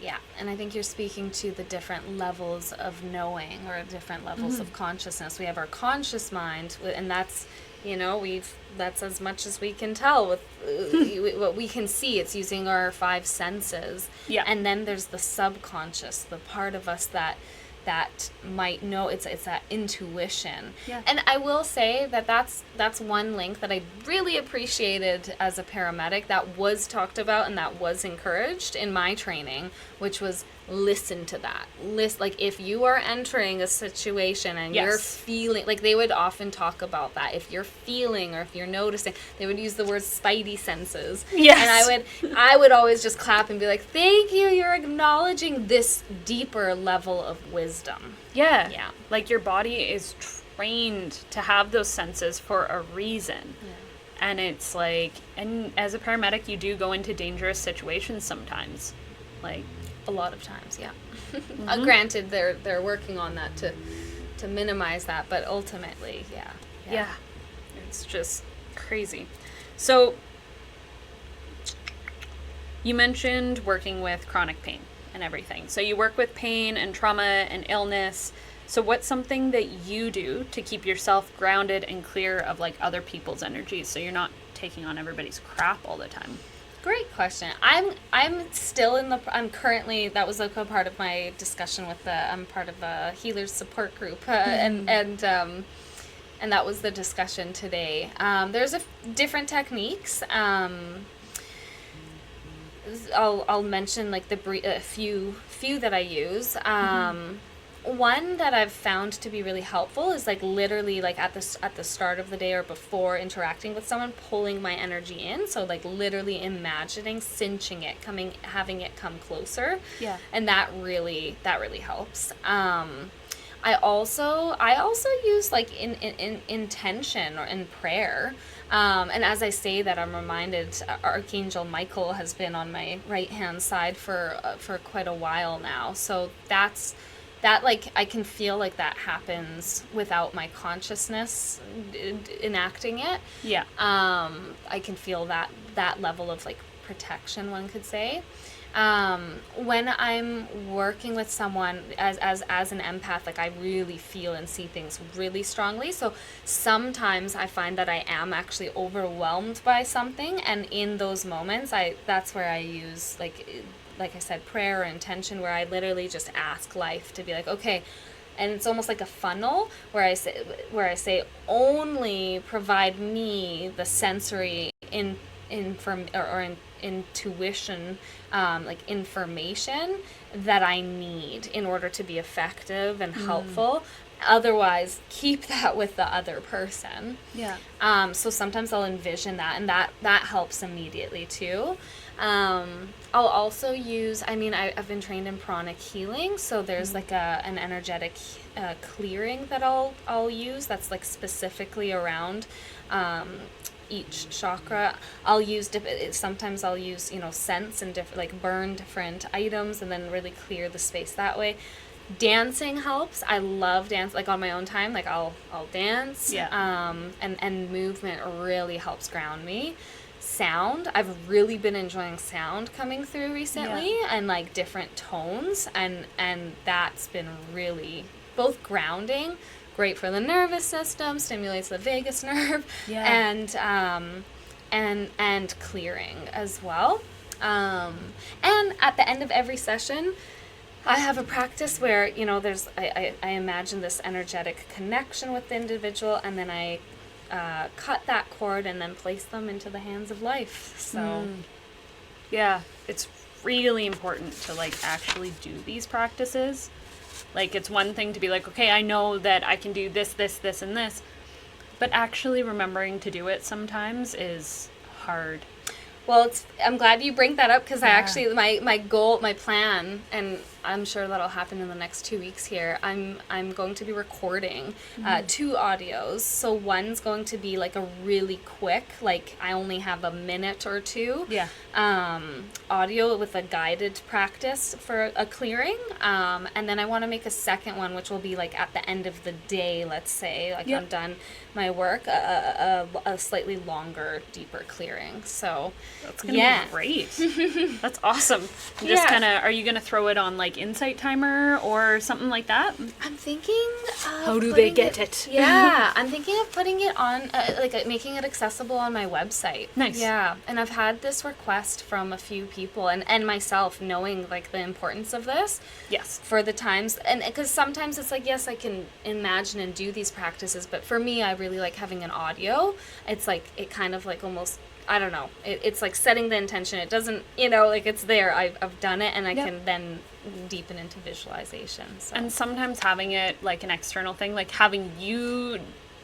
Yeah, and I think you're speaking to the different levels of knowing, or different levels of consciousness. We have our conscious mind, and that's, you know, that's as much as we can tell with what we can see. It's using our 5 senses. Yeah. And then there's the subconscious, the part of us that might know. It's that intuition. Yeah. And I will say that's one link that I really appreciated as a paramedic, that was talked about and that was encouraged in my training, which was listen to that. Like if you are entering a situation and Yes. you're feeling, like they would often talk about that. If you're feeling or if you're noticing, they would use the word spidey senses. Yes. And I would always just clap and be like, thank you, you're acknowledging this deeper level of wisdom. Yeah. Yeah. Like your body is trained to have those senses for a reason. Yeah. And it's like, and as a paramedic, you do go into dangerous situations sometimes. Like, A lot of times, yeah. Granted, they're working on that to minimize that, but ultimately, yeah. It's just crazy. So, you mentioned working with chronic pain and everything. So you work with pain and trauma and illness. So what's something that you do to keep yourself grounded and clear of like other people's energies so you're not taking on everybody's crap all the time? Great question. I'm still I'm currently, that was like a part of my discussion with I'm part of a healers support group, and that was the discussion today. There's different techniques. I'll mention like a few that I use. One that I've found to be really helpful is like literally like at the start of the day or before interacting with someone, pulling my energy in. So like literally imagining, cinching it, having it come closer. Yeah. And that really helps. I also use like in intention or in prayer. And as I say that, I'm reminded Archangel Michael has been on my right hand side for quite a while now. So that like I can feel like that happens without my consciousness enacting it. Yeah. I can feel that level of like protection, one could say. When I'm working with someone as an empath, like I really feel and see things really strongly. So sometimes I find that I am actually overwhelmed by something, and in those moments, that's where I use like I said, prayer or intention, where I literally just ask life to be like, okay, and it's almost like a funnel where I say only provide me the sensory intuition, like information that I need in order to be effective and helpful. Otherwise, keep that with the other person. Yeah. So sometimes I'll envision that, and that helps immediately too. I'll also use, I've been trained in pranic healing, so there's like an energetic clearing that I'll use that's like specifically around each chakra. Sometimes I'll use, scents and like burn different items and then really clear the space that way. Dancing helps. I love dance, like on my own time, like I'll dance. Yeah. And movement really helps ground me. Sound, I've really been enjoying sound coming through recently, and like different tones, and that's been really both grounding, great for the nervous system, stimulates the vagus nerve, and clearing as well. And at the end of every session, I have a practice where, there's I imagine this energetic connection with the individual, and then I cut that cord and then place them into the hands of life. So yeah, it's really important to like actually do these practices. Like, it's one thing to be like, okay, I know that I can do this, and this, but actually remembering to do it sometimes is hard. Well, I'm glad you bring that up, because I actually, my goal, my plan, and I'm sure that'll happen in the next 2 weeks here, I'm going to be recording 2 audios. So one's going to be like a really quick, like I only have a minute or two audio with a guided practice for a clearing. And then I want to make a second one, which will be like at the end of the day, let's say, like I'm done my work, a slightly longer, deeper clearing. So that's gonna be great. That's awesome. Just kind of, are you gonna throw it on like Insight Timer or something like that? I'm thinking of how do they get it? Yeah, I'm thinking of putting it on, making it accessible on my website. Nice. Yeah, and I've had this request from a few people, and myself, knowing like the importance of this. Yes. For the times, and because sometimes it's like, yes, I can imagine and do these practices, but for me, I really like having an audio. It's like, it kind of like almost, I don't know, it's like setting the intention. It doesn't, like it's there. I've done it, and I can then deepen into visualization. So. And sometimes having it like an external thing, like having you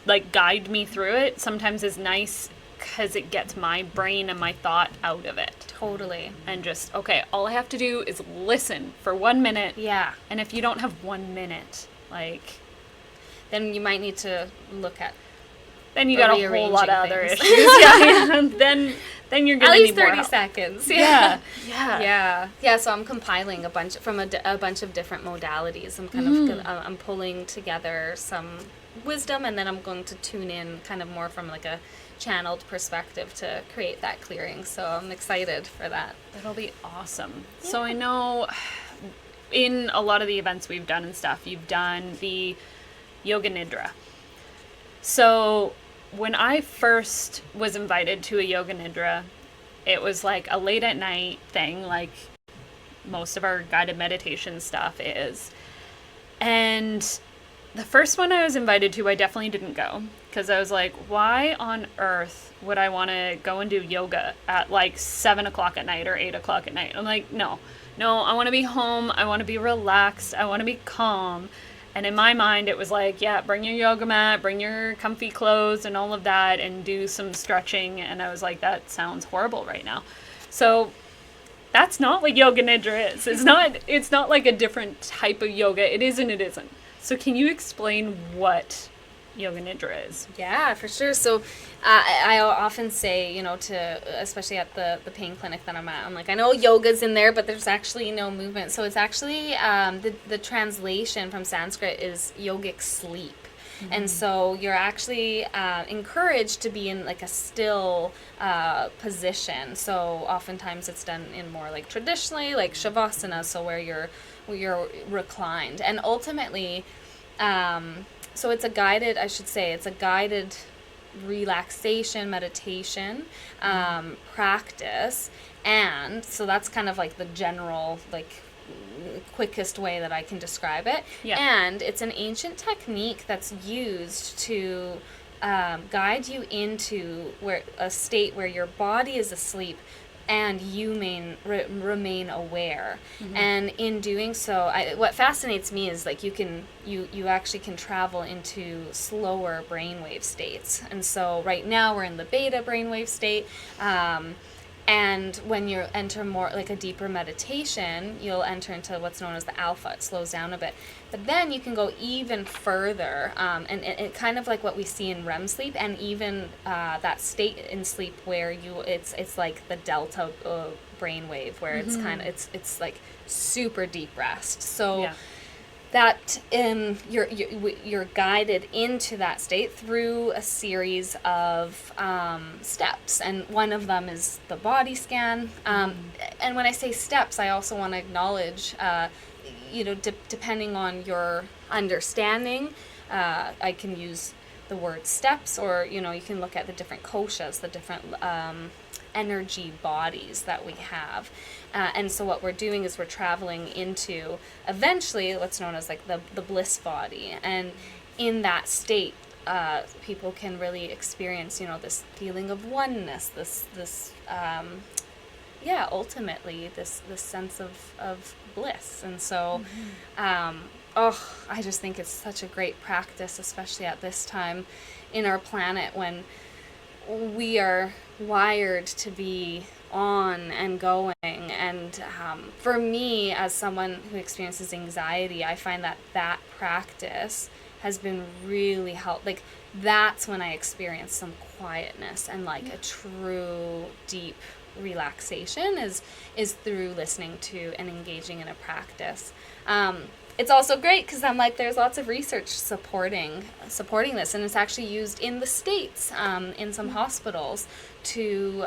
like guide me through it, sometimes is nice because it gets my brain and my thought out of it. Totally. And just, okay, all I have to do is listen for 1 minute. Yeah. And if you don't have 1 minute, like... then you might need to look at... then you got a whole lot of other things. issues. Yeah. Then you're going to need more at help. least 30 seconds. Yeah, so I'm compiling a bunch from a bunch of different modalities. I'm kind of I'm pulling together some wisdom, and then I'm going to tune in kind of more from like a channeled perspective to create that clearing. So I'm excited for that. That'll be awesome. Yeah. So I know in a lot of the events we've done and stuff, you've done the Yoga Nidra. So when I first was invited to a Yoga Nidra, it was like a late at night thing, like most of our guided meditation stuff is. And the first one I was invited to, I definitely didn't go, because I was like, why on earth would I want to go and do yoga at like 7 o'clock at night or 8 o'clock at night? I'm like, no, I want to be home. I want to be relaxed. I want to be calm. And in my mind, it was like, yeah, bring your yoga mat, bring your comfy clothes and all of that, and do some stretching. And I was like, that sounds horrible right now. So that's not what Yoga Nidra is. It's not like a different type of yoga. It is and it isn't. So can you explain what Yoga Nidra is? Yeah, for sure. So I often say, especially at the pain clinic that I'm at, I'm like, I know yoga's in there, but there's actually no movement. So it's actually, the translation from Sanskrit is yogic sleep. Mm-hmm. And so you're actually encouraged to be in like a still position. So oftentimes it's done in more like traditionally, like Shavasana, so where you're reclined. And ultimately, so it's a guided relaxation, meditation practice. And so that's kind of like the general, like, quickest way that I can describe it. Yeah. And it's an ancient technique that's used to guide you into a state where your body is asleep and you remain aware. Mm-hmm. And in doing so, what fascinates me is like you actually can travel into slower brainwave states. And so right now we're in the beta brainwave state. And when you enter more like a deeper meditation, you'll enter into what's known as the alpha. It slows down a bit. But then you can go even further, and it kind of like what we see in REM sleep, and even that state in sleep where it's like the delta brainwave, where it's kind of it's like super deep rest. So. Yeah. That you're guided into that state through a series of steps, and one of them is the body scan. And when I say steps, I also want to acknowledge, depending on your understanding, I can use the word steps, or you can look at the different koshas, the different energy bodies that we have. And so what we're doing is we're traveling into eventually what's known as like the bliss body. And in that state, people can really experience, this feeling of oneness, ultimately this sense of bliss. And so, I just think it's such a great practice, especially at this time in our planet when we are wired to be on and going. And for me, as someone who experiences anxiety, I find that practice has been really helpful. Like, that's when I experience some quietness and like a true deep relaxation is through listening to and engaging in a practice. It's also great because I'm like, there's lots of research supporting this, and it's actually used in the States in some hospitals to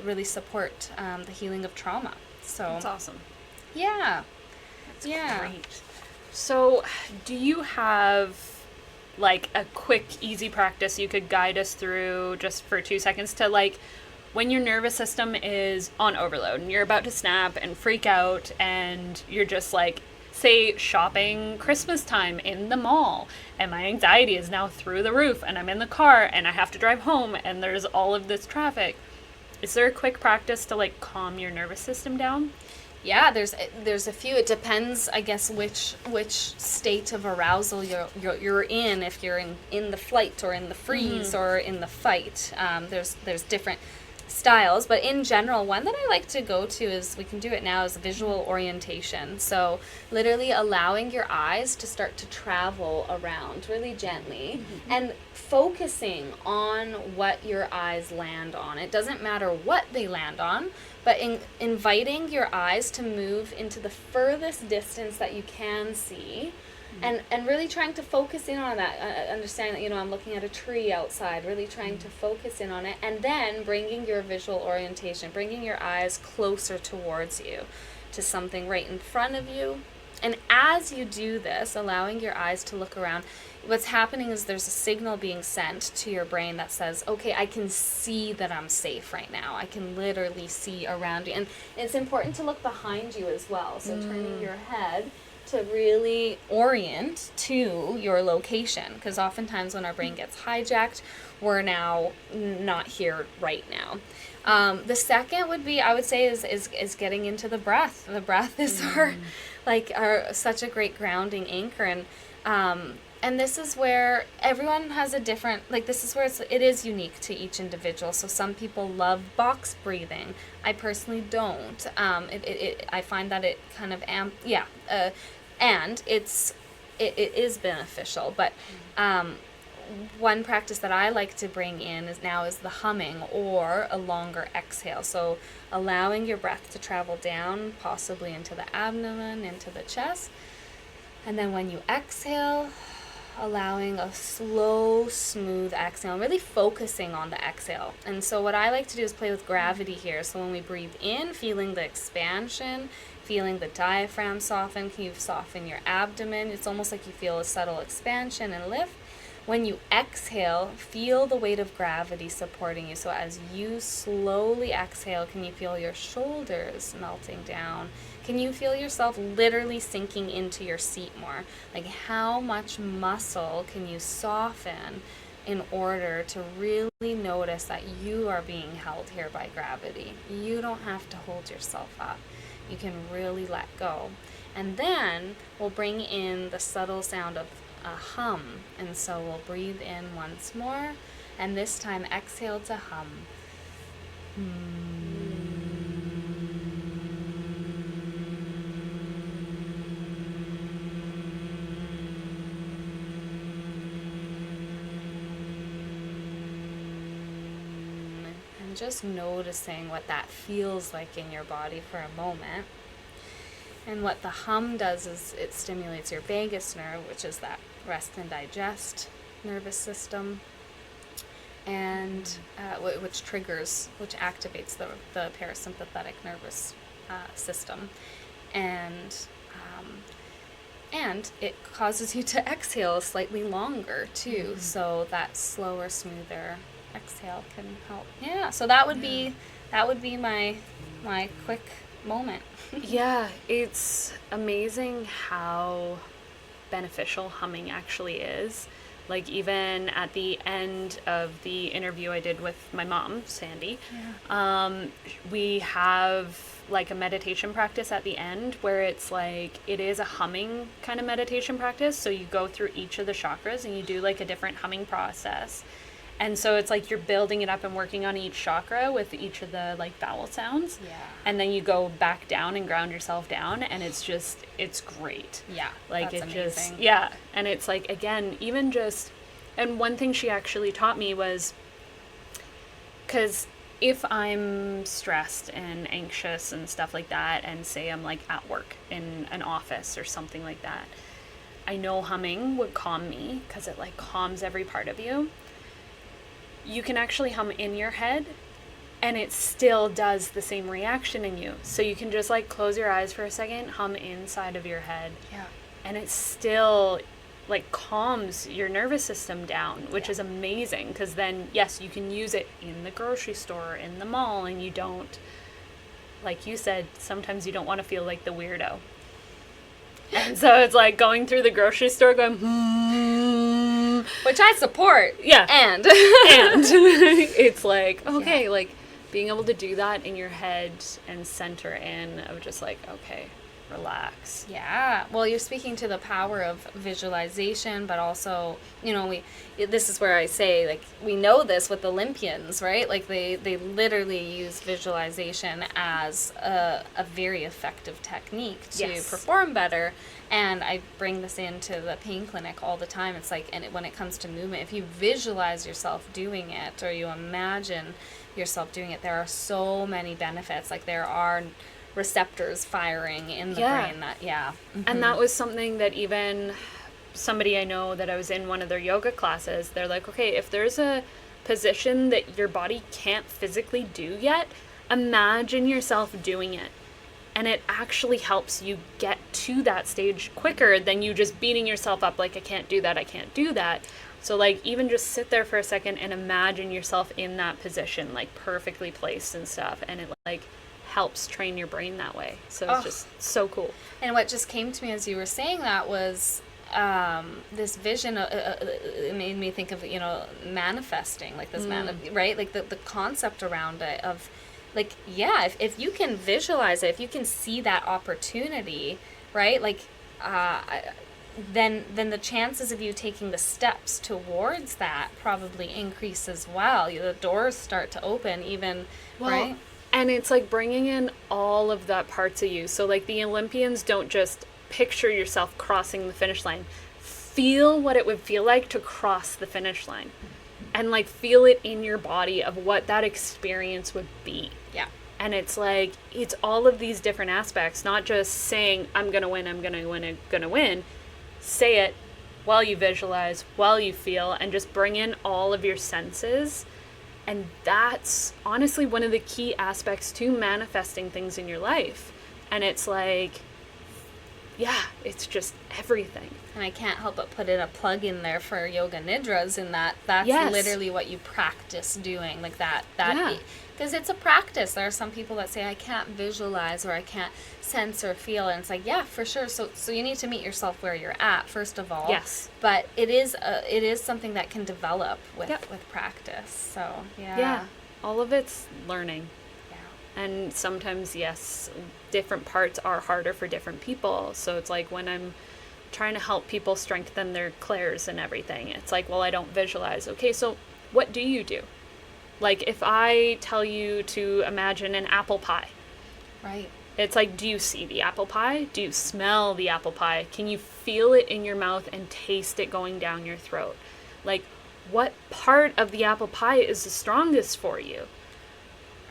really support the healing of trauma. So that's awesome. Yeah. That's great. So do you have like a quick, easy practice you could guide us through just for 2 seconds to like when your nervous system is on overload and you're about to snap and freak out and you're just like, say, shopping Christmas time in the mall, and my anxiety is now through the roof, and I'm in the car, and I have to drive home, and there's all of this traffic. Is there a quick practice to, like, calm your nervous system down? Yeah, there's a few. It depends, I guess, which state of arousal you're in. If you're in the flight or in the freeze or in the fight, there's different styles. But in general, one that I like to go to is, we can do it now, is visual orientation. So literally allowing your eyes to start to travel around really gently and focusing on what your eyes land on. It doesn't matter what they land on, but inviting your eyes to move into the furthest distance that you can see, and really trying to focus in on that, understanding that, you know, I'm looking at a tree outside, really trying to focus in on it, and then bringing your visual orientation, bringing your eyes closer towards you, to something right in front of you. And as you do this, allowing your eyes to look around, what's happening is there's a signal being sent to your brain that says, okay, I can see that I'm safe right now. I can literally see around you. And it's important to look behind you as well. So turning your head to really orient to your location. Because oftentimes when our brain gets hijacked, we're now not here right now. The second would be, I would say, is getting into the breath. The breath is our such a great grounding anchor. And this is where everyone has a different, this is where it is unique to each individual. So some people love box breathing. I personally don't. I find that it kind of and it is beneficial. But one practice that I like to bring in is the humming or a longer exhale. So allowing your breath to travel down, possibly into the abdomen, into the chest. And then when you exhale, allowing a slow, smooth exhale, really focusing on the exhale. And so what I like to do is play with gravity here. So when we breathe in, feeling the expansion, feeling the diaphragm soften, can you soften your abdomen? It's almost like you feel a subtle expansion and lift. When you exhale, feel the weight of gravity supporting you. So as you slowly exhale, can you feel your shoulders melting down? Can you feel yourself literally sinking into your seat more? Like, how much muscle can you soften in order to really notice that you are being held here by gravity? You don't have to hold yourself up. You can really let go. And then we'll bring in the subtle sound of a hum. And so we'll breathe in once more, and this time exhale to hum. And just noticing what that feels like in your body for a moment. And what the hum does is it stimulates your vagus nerve, which is that rest and digest nervous system, and which activates the parasympathetic nervous system, and it causes you to exhale slightly longer too. So that slower, smoother exhale can help. Yeah. So that would be my quick moment. Yeah, it's amazing how beneficial humming actually is. Like, even at the end of the interview I did with my mom, Sandy, we have like a meditation practice at the end where it's like, it is a humming kind of meditation practice. So you go through each of the chakras and you do like a different humming process. And so it's like you're building it up and working on each chakra with each of the like vowel sounds. Yeah. And then you go back down and ground yourself down, and it's great. Yeah. Like, that's amazing. And it's like, again, even just, and one thing she actually taught me was, because if I'm stressed and anxious and stuff like that, and say I'm like at work in an office or something like that, I know humming would calm me because it like calms every part of you. You can actually hum in your head, and it still does the same reaction in you. So you can just like close your eyes for a second, hum inside of your head. Yeah. And it still like calms your nervous system down, which is amazing, because then, yes, you can use it in the grocery store, in the mall, and you don't, like you said, sometimes you don't want to feel like the weirdo. And so it's like going through the grocery store going, which I support. Yeah. And it's like, okay, like, being able to do that in your head and center in of just like, okay, relax. Yeah. Well, you're speaking to the power of visualization, but also, this is where I say, like, we know this with Olympians, right? Like, they literally use visualization as a very effective technique to perform better. And I bring this into the pain clinic all the time. It's like, and when it comes to movement, if you visualize yourself doing it, or you imagine yourself doing it, there are so many benefits. Like, there are receptors firing in the brain that and that was something that even somebody I know that I was in one of their yoga classes, they're like, okay, if there's a position that your body can't physically do yet, imagine yourself doing it, and it actually helps you get to that stage quicker than you just beating yourself up like, I can't do that. So like, even just sit there for a second and imagine yourself in that position, like perfectly placed and stuff, and it like helps train your brain that way. So it's just so cool. And what just came to me as you were saying that was this vision. It made me think of manifesting, like this right, like the concept around it of like, if you can visualize it, if you can see that opportunity, right, like then the chances of you taking the steps towards that probably increase as well. The doors start to open even, right? And it's like bringing in all of that parts of you. So like the Olympians don't just picture yourself crossing the finish line. Feel what it would feel like to cross the finish line. And like feel it in your body of what that experience would be. Yeah. And it's like, it's all of these different aspects, not just saying, I'm going to win, I'm going to win, I'm going to win. Say it while you visualize, while you feel, and just bring in all of your senses. And that's honestly one of the key aspects to manifesting things in your life. And it's like, it's just everything. And I can't help but put in a plug in there for yoga nidras, in that's literally what you practice doing, like that because it's a practice. There are some people that say, I can't visualize, or I can't sense or feel, and it's like, for sure. So you need to meet yourself where you're at, first of all. Yes. But it is something that can develop with practice. So all of it's learning. And sometimes, different parts are harder for different people. So it's like when I'm trying to help people strengthen their clairs and everything, it's like, well, I don't visualize. Okay, so what do you do? Like if I tell you to imagine an apple pie. Right. It's like, do you see the apple pie? Do you smell the apple pie? Can you feel it in your mouth and taste it going down your throat? Like, what part of the apple pie is the strongest for you?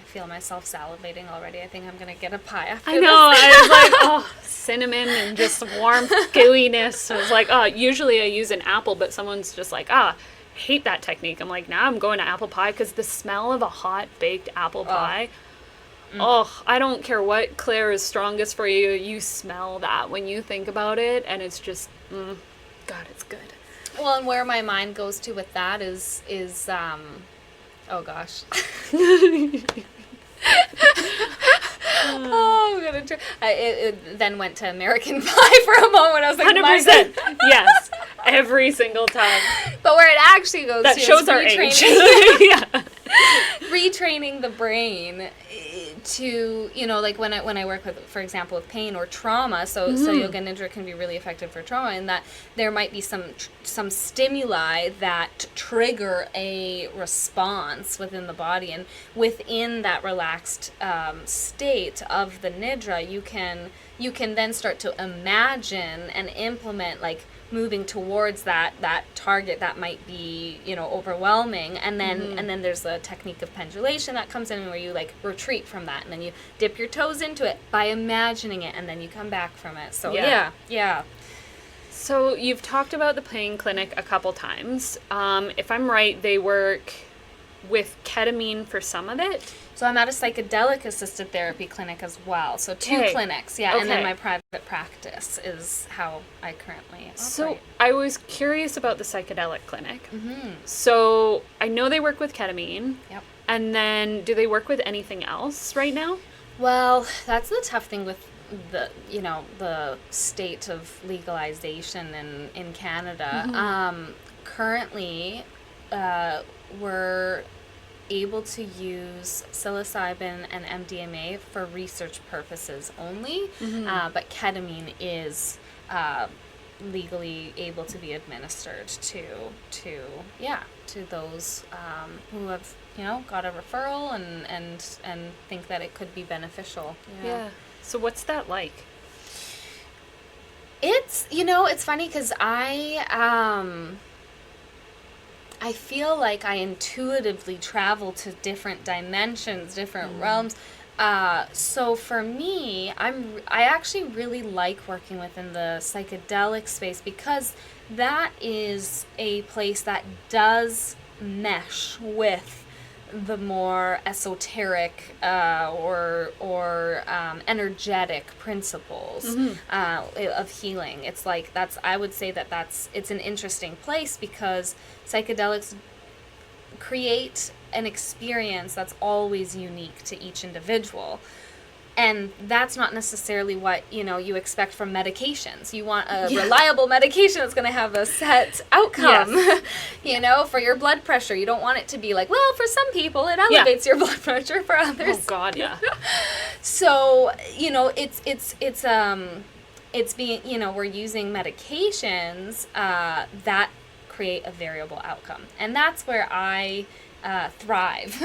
Feel myself salivating already. I think I'm gonna get a pie after I know. I was like, cinnamon and just warm gooiness. I was like, usually I use an apple, but someone's just like, hate that technique. I'm like, now I'm going to apple pie because the smell of a hot baked apple pie. I don't care what clair is strongest for you. You smell that when you think about it, and it's just, God, it's good. Well, and where my mind goes to with that is oh gosh. I'm gonna try. It then went to American Pie for a moment. I was like, 100%. Yes, every single time. But where it actually goes that to shows is our age. retraining the brain to, like when I work with, for example, with pain or trauma, so Yoga Nidra can be really effective for trauma, in that there might be some stimuli that trigger a response within the body, and within that relaxed state of the Nidra, you can then start to imagine and implement, like, moving towards that target that might be, overwhelming, and then there's the technique of pendulation that comes in, where you like retreat from that, and then you dip your toes into it by imagining it, and then you come back from it. So yeah. So you've talked about the pain clinic a couple times. If I'm right, they work with ketamine for some of it. So I'm at a psychedelic assisted therapy clinic as well. So two clinics, and then my private practice is how I currently operate. So I was curious about the psychedelic clinic. So I know they work with ketamine. Yep. And then do they work with anything else right now? Well, that's the tough thing with the state of legalization in Canada. Currently, we're able to use psilocybin and MDMA for research purposes only, but ketamine is legally able to be administered to those who have got a referral and think that it could be beneficial. Yeah. So what's that like? It's it's funny because I feel like I intuitively travel to different dimensions, different realms. So for me, I actually really like working within the psychedelic space because that is a place that does mesh with the more esoteric or energetic principles of healing. It's like I would say it's an interesting place because psychedelics create an experience that's always unique to each individual. And that's not necessarily what, you expect from medications. You want a reliable medication that's going to have a set outcome, for your blood pressure. You don't want it to be like, well, for some people it elevates your blood pressure, for others. Oh God, yeah. So, it's being, we're using medications that create a variable outcome. And that's where I thrive.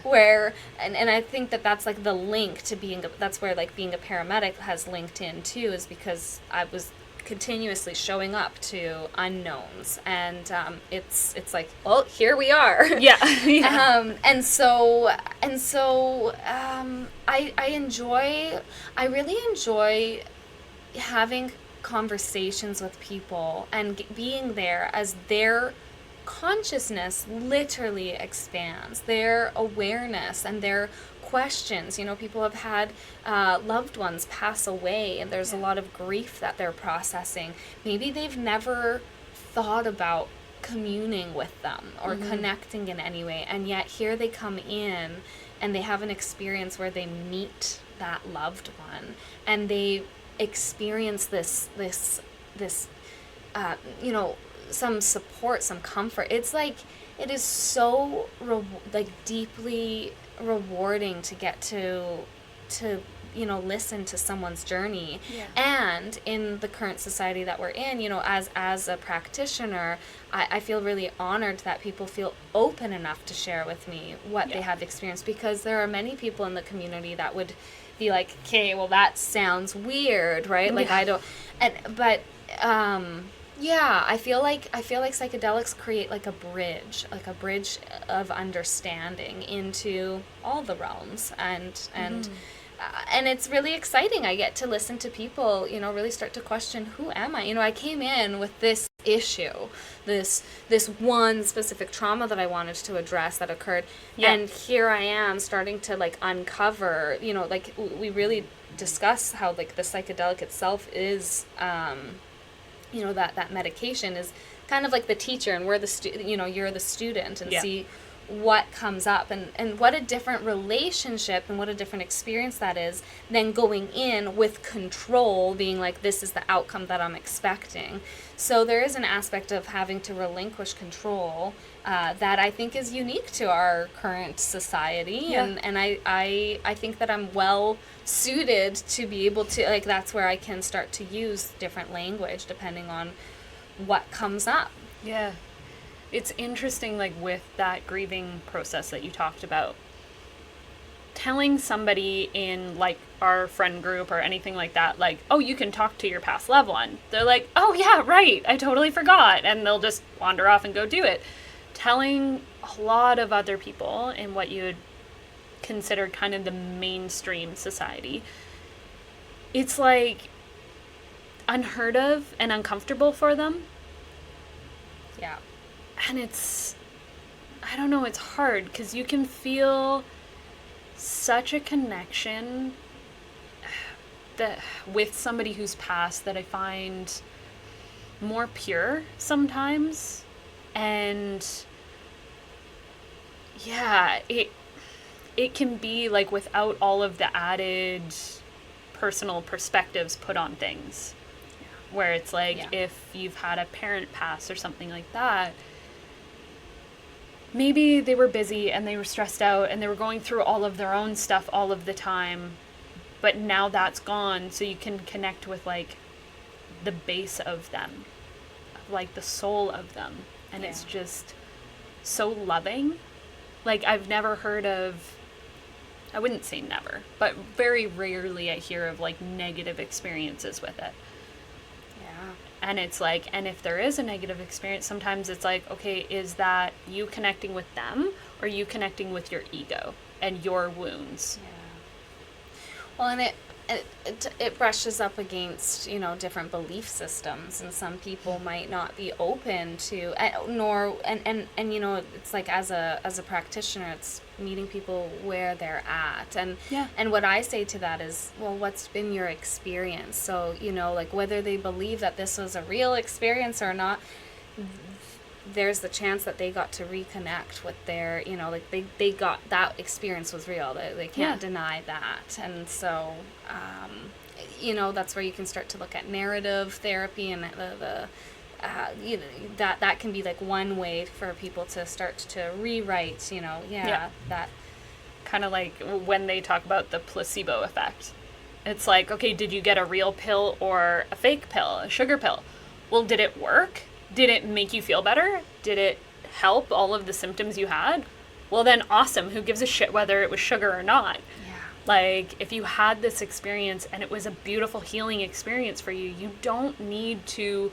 Where and I think that's like the link to that's where like being a paramedic has linked in too, is because I was continuously showing up to unknowns, and it's like, well, here we are. And so I really enjoy having conversations with people and being there as their consciousness literally expands, their awareness and their questions. People have had loved ones pass away, and there's a lot of grief that they're processing. Maybe they've never thought about communing with them or connecting in any way, and yet here they come in and they have an experience where they meet that loved one and they experience this some support, some comfort. It's like, it is so deeply rewarding to get to listen to someone's journey. And in the current society that we're in, as a practitioner, I feel really honored that people feel open enough to share with me what they have experienced, because there are many people in the community that would be like, okay, well, that sounds weird, right? Like, I don't, I feel like psychedelics create like a bridge of understanding into all the realms, and it's really exciting. I get to listen to people, really start to question, who am I? I came in with this issue, this one specific trauma that I wanted to address that occurred, and here I am starting to like uncover, we really discuss how like the psychedelic itself is that medication is kind of like the teacher, and we're the you're the student, and see what comes up, and what a different relationship and what a different experience that is than going in with control, being like, this is the outcome that I'm expecting. So there is an aspect of having to relinquish control that I think is unique to our current society, and I think that I'm well suited to be able to, like, that's where I can start to use different language depending on what comes up. Yeah. It's interesting, like, with that grieving process that you talked about, telling somebody in, like, our friend group or anything like that, like, oh, you can talk to your past loved one. They're like, oh, yeah, right, I totally forgot. And they'll just wander off and go do it. Telling a lot of other people in what you would consider kind of the mainstream society, it's, like, unheard of and uncomfortable for them. Yeah. And it's, I don't know, it's hard because you can feel such a connection that with somebody who's passed that I find more pure sometimes. And yeah, it can be like without all of the added personal perspectives put on things. Where it's like, if you've had a parent pass or something like that, maybe they were busy and they were stressed out and they were going through all of their own stuff all of the time, but now that's gone, so you can connect with like the base of them, like the soul of them, and it's just so loving. Like, I've never heard of, I wouldn't say never, but very rarely I hear of like negative experiences with it. And it's like, and if there is a negative experience, sometimes it's like, okay, is that you connecting with them or you connecting with your ego and your wounds? Yeah. Well, and it brushes up against, you know, different belief systems, and some people might not be open to, and you know, it's like as a practitioner, it's meeting people where they're at, and what I say to that is, well, what's been your experience? So, you know, like whether they believe that this was a real experience or not, there's the chance that they got to reconnect with their, you know, like they got, that experience was real. They can't deny that. And so, you know, that's where you can start to look at narrative therapy, and you know, that can be like one way for people to start to rewrite, you know, that kind of like when they talk about the placebo effect. It's like, okay, did you get a real pill or a fake pill, a sugar pill? Well, did it work? Did it make you feel better? Did it help all of the symptoms you had? Well, then awesome. Who gives a shit whether it was sugar or not? Yeah. Like, if you had this experience and it was a beautiful healing experience for you, you don't need to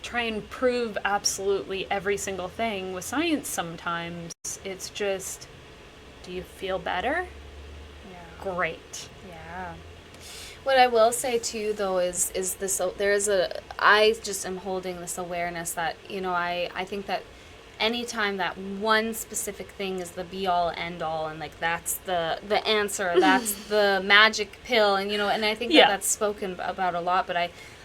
try and prove absolutely every single thing with science sometimes. It's just, do you feel better? Yeah. Great. Yeah. What I will say too, though, is this, I just am holding this awareness that, you know, I think that anytime that one specific thing is the be all end all, and like that's the answer, that's the magic pill, and you know, and I think that that's spoken about a lot, but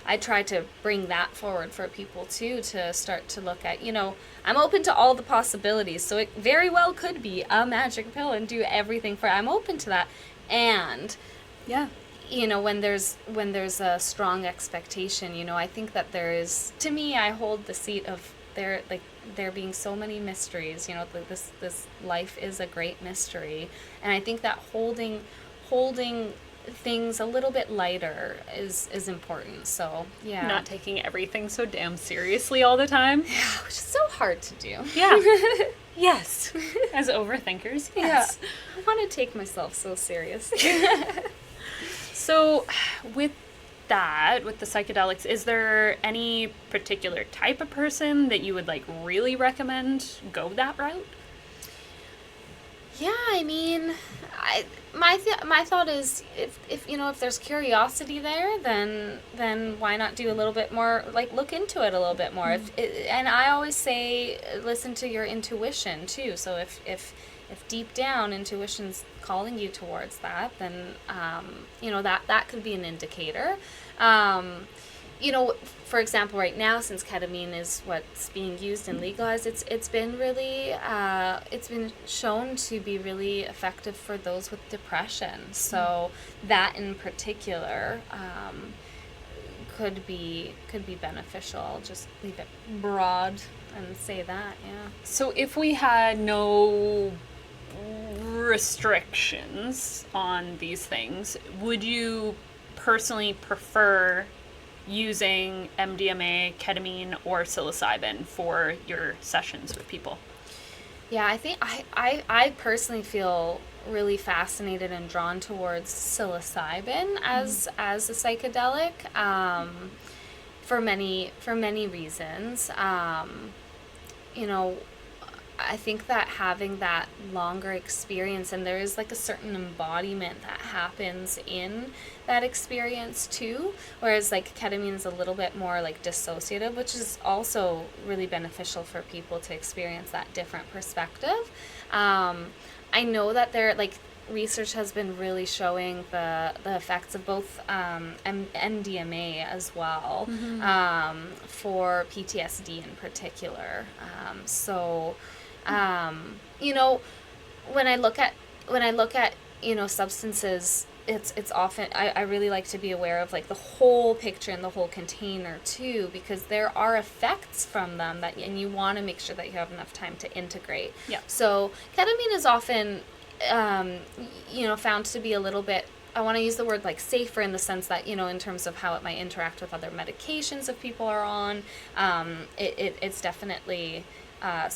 I try to bring that forward for people too, to start to look at, you know, I'm open to all the possibilities, so it very well could be a magic pill and do everything for it. I'm open to that. And you know, when there's a strong expectation, you know, I think that there is, to me, I hold the seat of there being so many mysteries, you know, this life is a great mystery, and I think that holding things a little bit lighter is important. So not taking everything so damn seriously all the time, which is so hard to do. Yes, as overthinkers, yes. I want to take myself so serious. So with the psychedelics, is there any particular type of person that you would like really recommend go that route? Yeah, I mean, my thought is, if you know, if there's curiosity there, then why not do a little bit more, like look into it a little bit more. And I always say, listen to your intuition too. So if deep down intuition's calling you towards that, then you know, that could be an indicator. You know, for example, right now, since ketamine is what's being used and legalized, it's been really it's been shown to be really effective for those with depression. So that in particular could be beneficial. I'll just leave it broad and say that. So if we had no restrictions on these things, would you personally prefer using MDMA, ketamine, or psilocybin for your sessions with people? Yeah, I think I personally feel really fascinated and drawn towards psilocybin as a psychedelic, for many reasons. You know, I think that having that longer experience, and there is like a certain embodiment that happens in that experience too, whereas like ketamine is a little bit more like dissociative, which is also really beneficial for people to experience that different perspective. I know that there, like, research has been really showing the effects of both MDMA as well, for PTSD in particular. You know, when I look at you know, substances it's often, I really like to be aware of like the whole picture and the whole container too, because there are effects from them and you want to make sure that you have enough time to integrate. Yeah. So ketamine is often, found to be a little bit, I want to use the word like safer in the sense that, in terms of how it might interact with other medications if people are on, it's definitely, I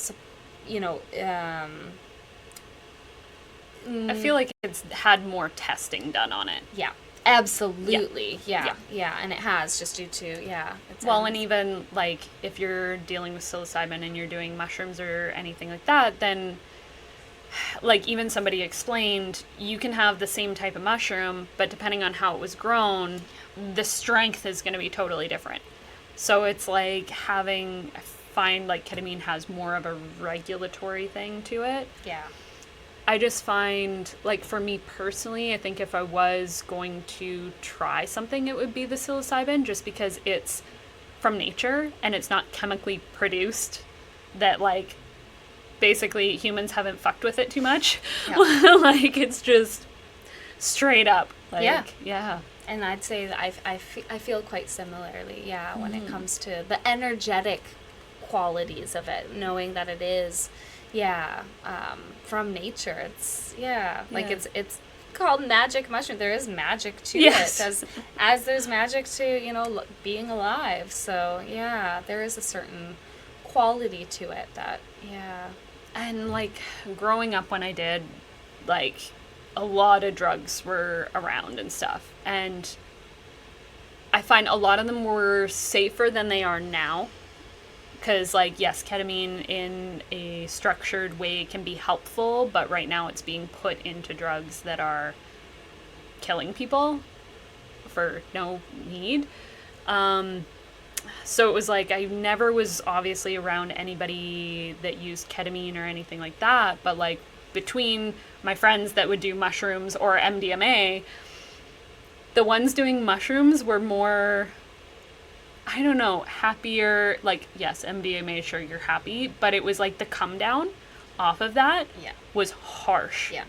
feel like it's had more testing done on it. Yeah, absolutely. Yeah. And it has, just due to, And even like if you're dealing with psilocybin and you're doing mushrooms or anything like that, then like even somebody explained, you can have the same type of mushroom, but depending on how it was grown, the strength is going to be totally different. So it's like I find like ketamine has more of a regulatory thing to it. Yeah. I just find, like, for me personally, I think if I was going to try something, it would be the psilocybin, just because it's from nature and it's not chemically produced, that, like, basically humans haven't fucked with it too much. Yeah. Like, it's just straight up. Like, yeah. And I'd say that I feel quite similarly, when it comes to the energetic qualities of it, knowing that it is... from nature. It's it's called magic mushroom. There is magic to it, as there's magic to being alive. So there is a certain quality to it that and like growing up when I did, like a lot of drugs were around and stuff, and I find a lot of them were safer than they are now. Because, like, yes, ketamine in a structured way can be helpful, but right now it's being put into drugs that are killing people for no need. So it was like I never was obviously around anybody that used ketamine or anything like that, but, like, between my friends that would do mushrooms or MDMA, the ones doing mushrooms were more... I don't know, happier, like, yes, MDMA, sure, you're happy, but it was like the come down off of that was harsh. Yeah.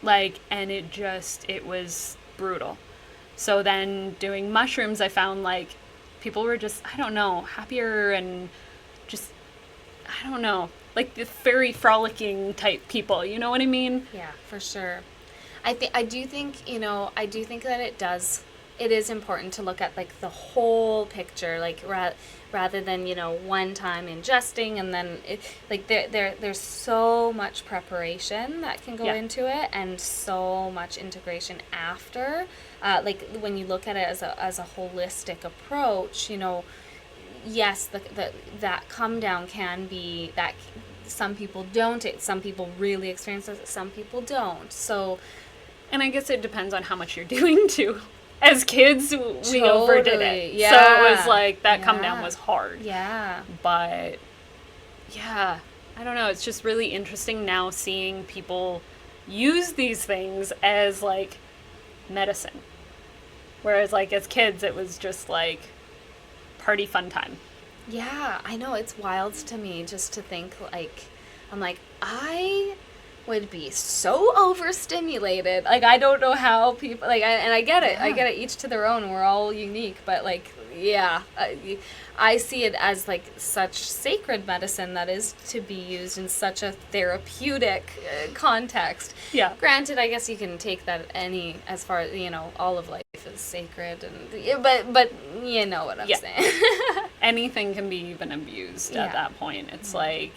Like, and it was brutal. So then doing mushrooms, I found, like, people were just, I don't know, happier and just, I don't know, like the fairy frolicking type people, you know what I mean? Yeah, for sure. I do think that it is important to look at like the whole picture, like rather than one time ingesting and then there's so much preparation that can go into it and so much integration after. Like when you look at it as a holistic approach, yes, that come down can be that. Some people don't. Some people really experience it. Some people don't. So, and I guess it depends on how much you're doing too. As kids, we overdid it. Yeah. So it was like, that come down was hard. Yeah. But, I don't know. It's just really interesting now seeing people use these things as, like, medicine. Whereas, like, as kids, it was just, like, party fun time. Yeah, I know. It's wild to me just to think, like, I'm like, I would be so overstimulated. Like, I don't know how people, like, I get it. I get it, each to their own. We're all unique. But, like, I see it as, like, such sacred medicine that is to be used in such a therapeutic context. Yeah. Granted, I guess you can take that as far as, all of life is sacred. But you know what I'm saying. Anything can be even abused at that point. It's like,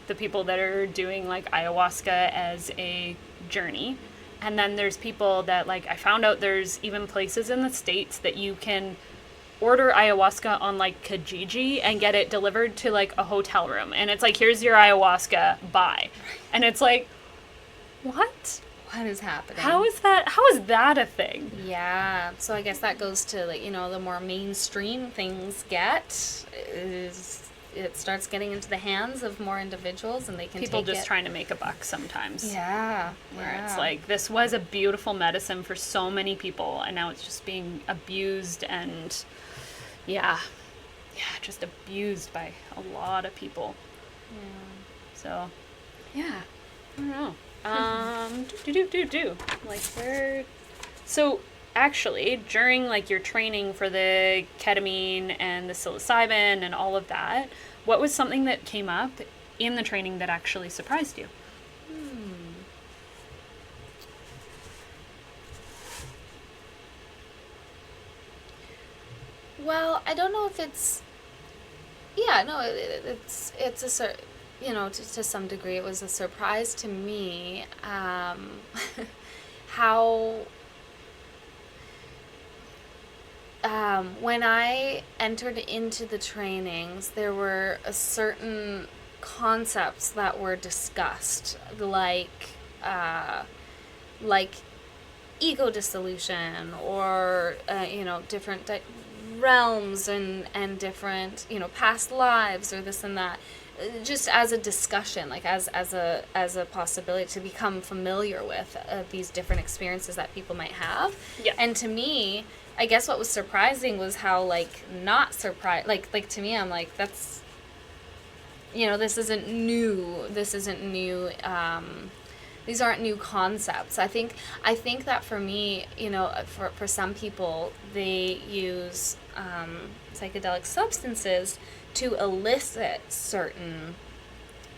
the people that are doing like ayahuasca as a journey, and then there's people that, like, I found out there's even places in the States that you can order ayahuasca on like Kijiji and get it delivered to like a hotel room, and it's like, here's your ayahuasca, bye. And it's like, what is happening? How is that a thing? Yeah, so I guess that goes to, like, the more mainstream things it starts getting into the hands of more individuals, and they can people take just trying to make a buck sometimes. Where it's like, this was a beautiful medicine for so many people, and now it's just being abused and just abused by a lot of people. Yeah. So, I don't know. Like where? So actually, during like your training for the ketamine and the psilocybin and all of that, what was something that came up in the training that actually surprised you? Well, I don't know if it's, yeah, no, it's a to some degree, it was a surprise to me, how, when I entered into the trainings, there were a certain concepts that were discussed, like ego dissolution, or different realms, and different past lives, or this and that, just as a discussion, like as a possibility to become familiar with these different experiences that people might have. Yeah. And to me, I guess what was surprising was how, like, not surprised, like to me, I'm like, that's, this isn't new, these aren't new concepts. I think that for me, for some people, they use psychedelic substances to elicit certain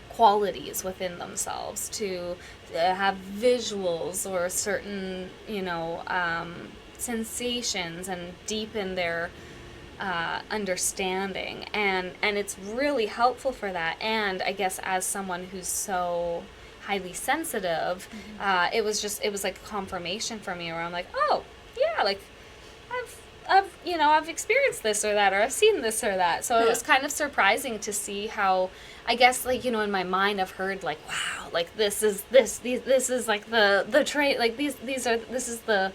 qualities within themselves, to have visuals or certain, sensations, and deepen their understanding, and it's really helpful for that. And I guess as someone who's so highly sensitive, it was like confirmation for me, where I'm like, oh yeah, like I've experienced this or that, or I've seen this or that. So it was kind of surprising to see how, I guess, like, in my mind, I've heard, like, wow, like this is like the trait, like this is the,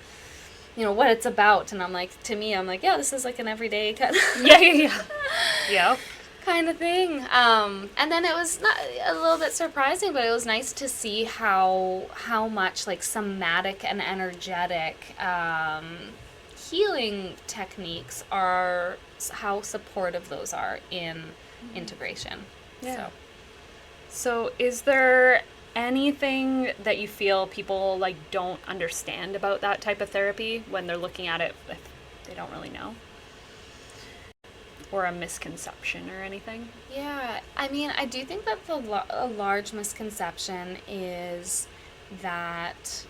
what it's about. And I'm like, to me, I'm like, yeah, this is like an everyday kind of Yeah. kind of thing. And then it was not a little bit surprising, but it was nice to see how much, like, somatic and energetic healing techniques are, how supportive those are in integration. Yeah. So is there anything that you feel people, like, don't understand about that type of therapy when they're looking at it, if they don't really know? Or a misconception or anything? Yeah, I mean, I do think that a large misconception is that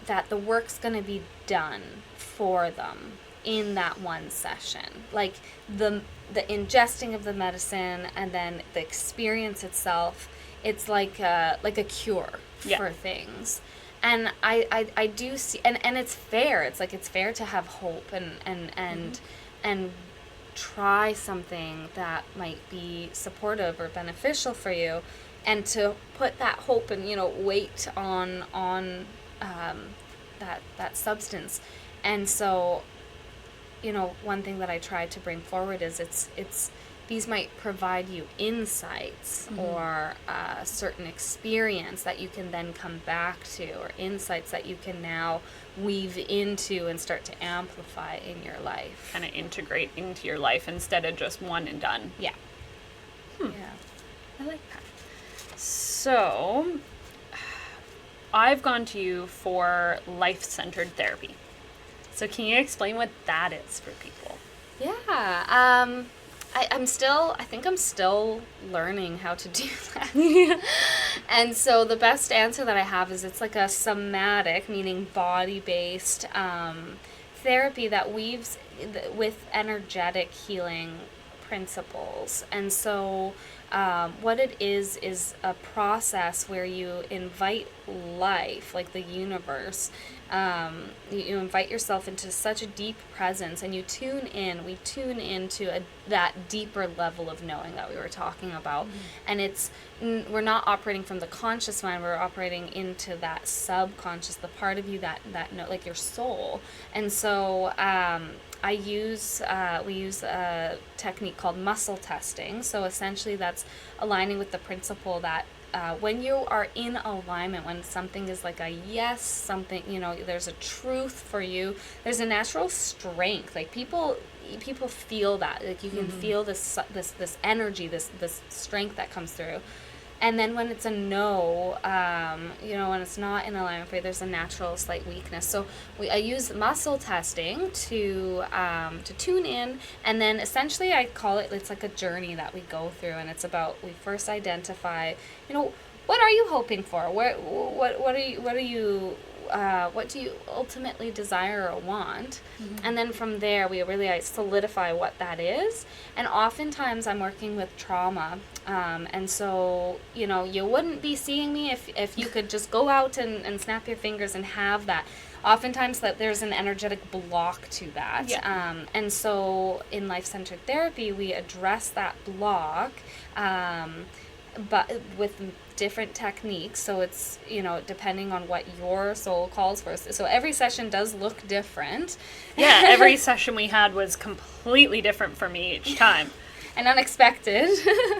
that the work's going to be done for them in that one session. Like the ingesting of the medicine, and then the experience itself, it's like a cure for things. And I do see, and it's fair. It's like, it's fair to have hope and try something that might be supportive or beneficial for you, and to put that hope and weight on that substance. And so, one thing that I try to bring forward is it's these might provide you insights, or a certain experience that you can then come back to, or insights that you can now weave into and start to amplify in your life. Kind of integrate into your life instead of just one and done. Yeah. Yeah. I like that. So, I've gone to you for life-centered therapy. So can you explain what that is for people? Yeah. I think I'm still learning how to do that. And so the best answer that I have is, it's like a somatic, meaning body-based therapy that weaves with energetic healing principles. And so what it is a process where you invite life, like the universe. You invite yourself into such a deep presence, and we tune into that deeper level of knowing that we were talking about. And we're not operating from the conscious mind, we're operating into that subconscious, the part of you that know, like your soul. And so we use a technique called muscle testing. So essentially that's aligning with the principle that when you are in alignment, when something is like a yes, something, there's a truth for you, there's a natural strength. Like people, people feel that, like you can feel this energy, this strength that comes through. And then when it's a no, when it's not in alignment for you, there's a natural slight weakness. So I use muscle testing to tune in, and then essentially I call it, it's like a journey that we go through, and it's about, we first identify, what are you hoping for? What do you ultimately desire or want? And then from there, we really solidify what that is. And oftentimes I'm working with trauma. And so, you wouldn't be seeing me if you could just go out and snap your fingers and have that. Oftentimes that there's an energetic block to that. Yeah. And so in life-centered therapy, we address that block, but with different techniques. So it's, depending on what your soul calls for. So every session does look different. Yeah, every session we had was completely different for me each time. And unexpected.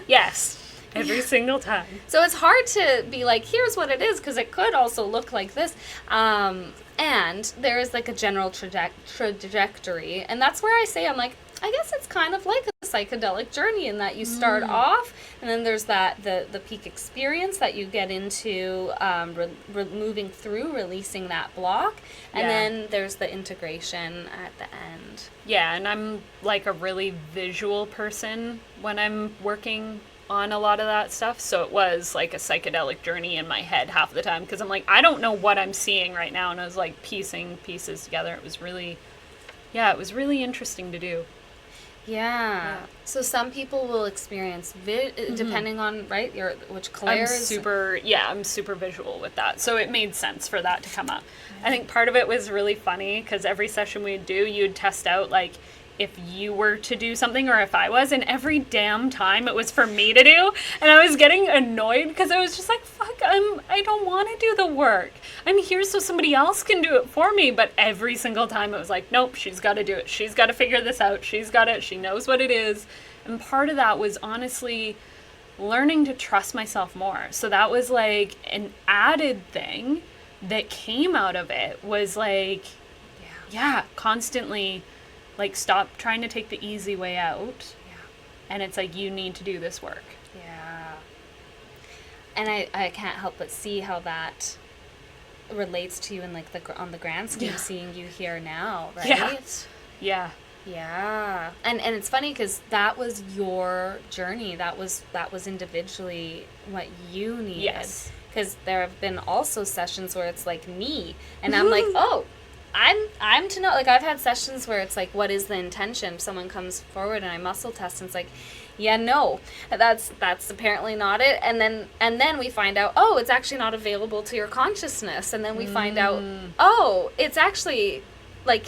Yes, every single time. So it's hard to be like, here's what it is, because it could also look like this. And there is like a general trajectory. And that's where I say, I'm like, I guess it's kind of like a psychedelic journey in that you start off, and then there's the peak experience that you get into, moving through, releasing that block, and then there's the integration at the end. Yeah, and I'm like a really visual person when I'm working on a lot of that stuff, so it was like a psychedelic journey in my head half the time, because I'm like, I don't know what I'm seeing right now, and I was like piecing pieces together. It was really interesting to do. Yeah. So some people will experience depending on which Claire is. I'm super visual with that. So it made sense for that to come up. I think part of it was really funny because every session we'd do, you'd test out like if you were to do something or if I was, and every damn time it was for me to do, and I was getting annoyed because I was just like, fuck, I don't want to do the work. I'm here so somebody else can do it for me. But every single time it was like, nope, she's got to do it. She's got to figure this out. She knows what it is. And part of that was honestly learning to trust myself more. So that was like an added thing that came out of it, was like, constantly like, stop trying to take the easy way out. Yeah. And it's like, you need to do this work. Yeah. And I can't help but see how that relates to you in like on the grand scheme, seeing you here now, right? Yeah. And it's funny because that was your journey. That was individually what you needed. Yes. Because there have been also sessions where it's like me, and I'm like, oh, I'm to know. Like, I've had sessions where it's like, what is the intention? Someone comes forward and I muscle test, and it's like, yeah, no, that's apparently not it. And then we find out, oh, it's actually not available to your consciousness. And then we find out, oh, it's actually like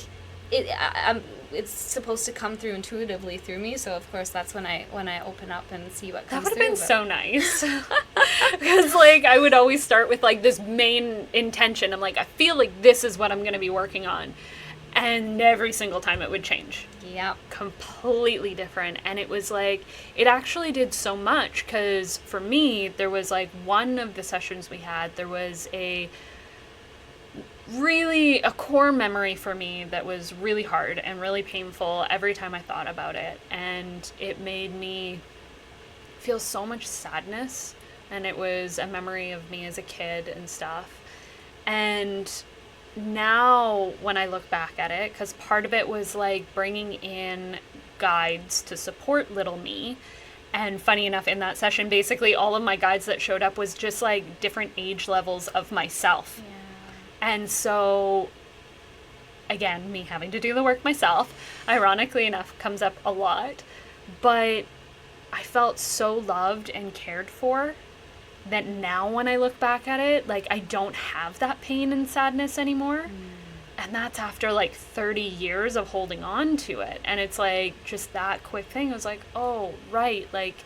it's supposed to come through intuitively through me. So of course that's when I open up and see what comes through. That would have been so nice. Because like I would always start with like this main intention. I'm like, I feel like this is what I'm going to be working on. And every single time it would change. Yep. Completely different. And it was like, it actually did so much, because for me, there was like one of the sessions we had, there was a core memory for me that was really hard and really painful every time I thought about it. And it made me feel so much sadness. And it was a memory of me as a kid and stuff. And now when I look back at it, because part of it was like bringing in guides to support little me, and funny enough, in that session, basically all of my guides that showed up was just like different age levels of myself. And so again, me having to do the work myself, ironically enough, comes up a lot, but I felt so loved and cared for that now when I look back at it, like, I don't have that pain and sadness anymore. And that's after like 30 years of holding on to it. And it's like, just that quick thing, I was like, oh, right. Like,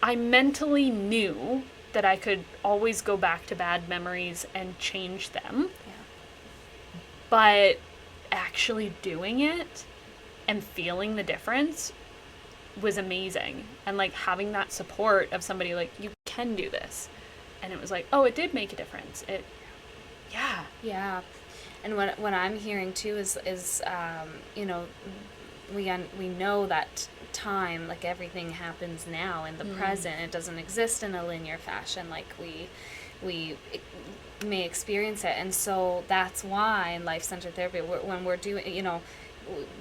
I mentally knew that I could always go back to bad memories and change them. But actually doing it and feeling the difference was amazing. And like having that support of somebody like, you can do this. And it was like, oh, it did make a difference. Yeah. And what I'm hearing too is we know that time, like everything happens now in the present. It doesn't exist in a linear fashion like we may experience it. And so that's why in life-centered therapy, when we're doing,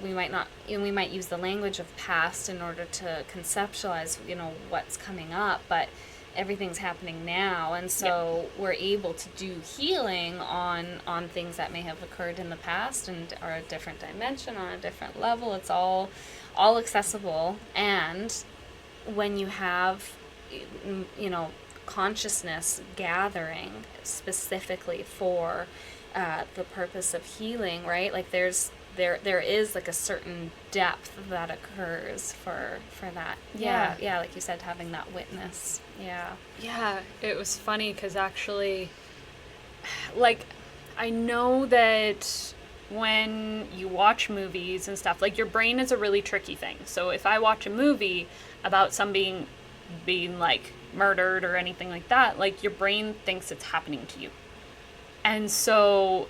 we might use the language of past in order to conceptualize, what's coming up, but everything's happening now, and so we're able to do healing on things that may have occurred in the past and are a different dimension, on a different level. It's all accessible. And when you have consciousness gathering specifically for the purpose of healing, right? Like there is like a certain depth that occurs for that. Yeah, like you said, having that witness. Yeah, it was funny because actually, like, I know that when you watch movies and stuff, like, your brain is a really tricky thing. So if I watch a movie about somebody being like murdered or anything like that, like, your brain thinks it's happening to you. And so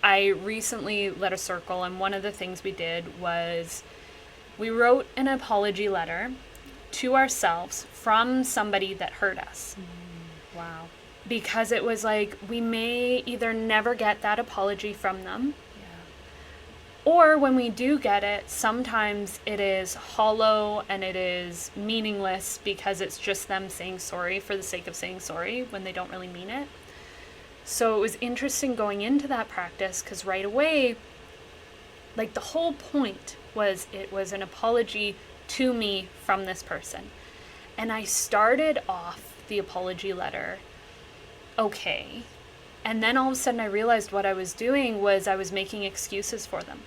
I recently led a circle, and one of the things we did was we wrote an apology letter to ourselves from somebody that hurt us. Wow. Because it was like, we may either never get that apology from them, or when we do get it, sometimes it is hollow and it is meaningless because it's just them saying sorry for the sake of saying sorry when they don't really mean it. So it was interesting going into that practice because right away, like, the whole point was it was an apology to me from this person. And I started off the apology letter okay. And then all of a sudden I realized what I was doing was I was making excuses for them.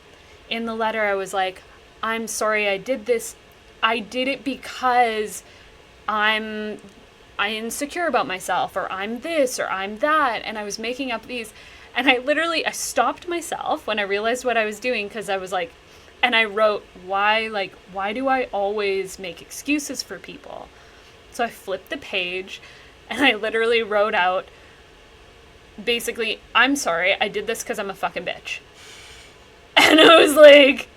In the letter I was like, I'm sorry I did this. I did it because I'm insecure about myself, or I'm this, or I'm that. And I was making up these. And I stopped myself when I realized what I was doing, because I was like, and I wrote, why do I always make excuses for people? So I flipped the page and I literally wrote out, basically, I'm sorry, I did this because I'm a fucking bitch. And I was like,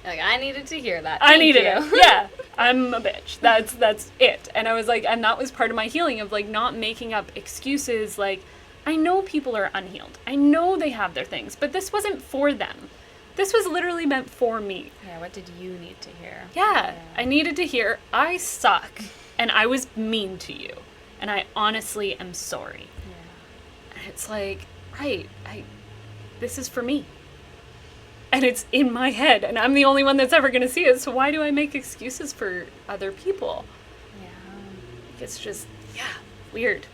I needed to hear that. I needed it. Yeah, I'm a bitch. That's it. And I was like, and that was part of my healing of, like, not making up excuses. Like, I know people are unhealed. I know they have their things, but this wasn't for them. This was literally meant for me. Yeah, what did you need to hear? Yeah, I needed to hear, I suck, and I was mean to you, and I honestly am sorry. Yeah. And it's like, right, this is for me. And it's in my head, and I'm the only one that's ever going to see it, so why do I make excuses for other people? Yeah. It's just, weird.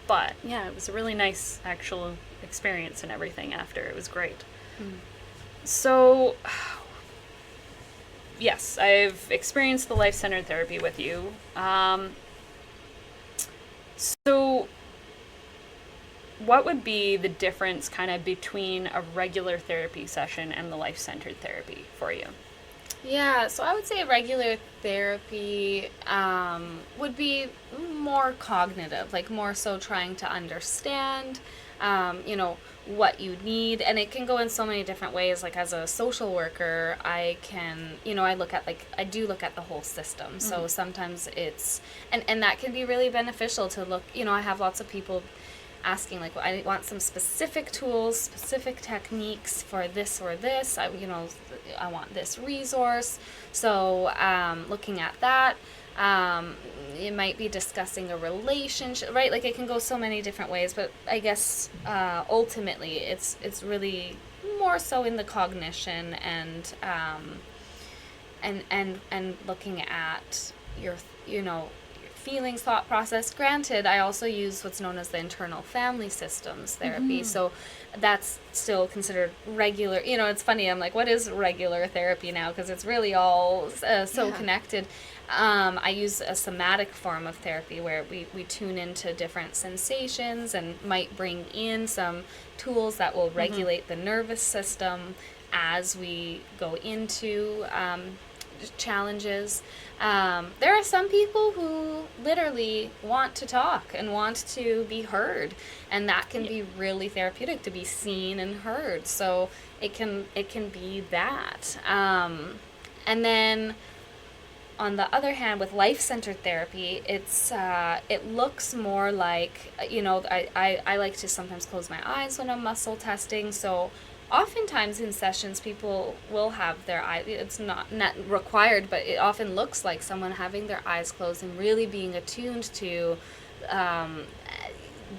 But, yeah, it was a really nice actual experience and everything after. It was great. So, yes, I've experienced the life-centered therapy with you. So, what would be the difference kind of between a regular therapy session and the life-centered therapy for you? Yeah, so I would say regular therapy would be more cognitive, like more so trying to understand, what you need. And it can go in so many different ways. Like, as a social worker, I can, I do look at the whole system. Mm-hmm. So sometimes it's, and that can be really beneficial to look, I have lots of people asking, like, I want some specific tools, specific techniques for this or this. I want this resource. So looking at that, it might be discussing a relationship, right? Like, it can go so many different ways, but I guess ultimately it's really more so in the cognition and looking at your feelings, thought process. Granted, I also use what's known as the internal family systems therapy. Mm-hmm. So that's still considered regular. It's funny. I'm like, what is regular therapy now? Because it's really all connected. I use a somatic form of therapy where we tune into different sensations and might bring in some tools that will regulate the nervous system as we go into challenges. There are some people who literally want to talk and want to be heard, and that can be really therapeutic, to be seen and heard. So it can be that. And then on the other hand, with life-centered therapy, it looks more like, I like to sometimes close my eyes when I'm muscle testing. So oftentimes in sessions, people will have their eyes, it's not required, but it often looks like someone having their eyes closed and really being attuned to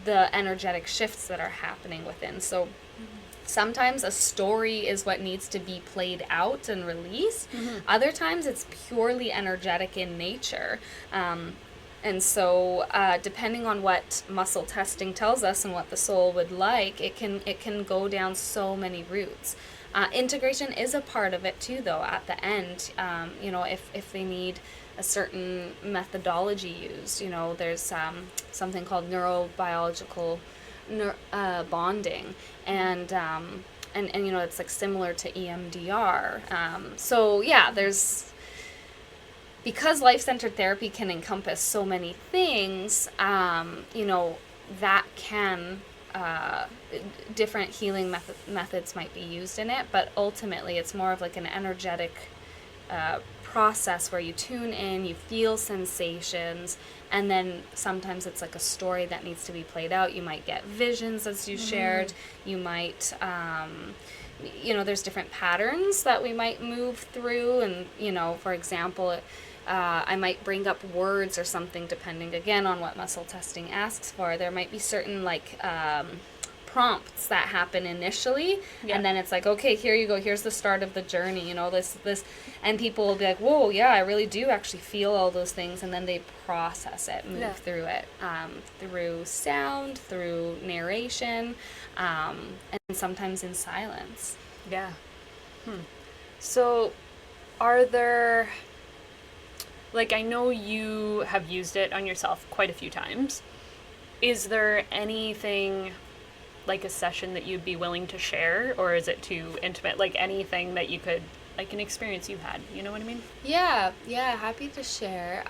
the energetic shifts that are happening within. So sometimes a story is what needs to be played out and released. Other times it's purely energetic in nature. And so depending on what muscle testing tells us and what the soul would like, it can go down so many routes. Integration is a part of it too, though, at the end. If they need a certain methodology used, there's something called neurobiological bonding, and it's like similar to EMDR. So yeah, because life-centered therapy can encompass so many things, that can, different healing methods might be used in it, but ultimately it's more of like an energetic process where you tune in, you feel sensations, and then sometimes it's like a story that needs to be played out. You might get visions, as you shared. You might, there's different patterns that we might move through, and, for example, I might bring up words or something depending, again, on what muscle testing asks for. There might be certain, prompts that happen initially, and then it's like, okay, here you go, here's the start of the journey, this, and people will be like, whoa, yeah, I really do actually feel all those things, and then they process it, move through it, through sound, through narration, and sometimes in silence. Yeah. So, are there, I know you have used it on yourself quite a few times. Is there anything, like a session that you'd be willing to share, or is it too intimate? Anything that you could, an experience you had, you know what I mean? Yeah, happy to share.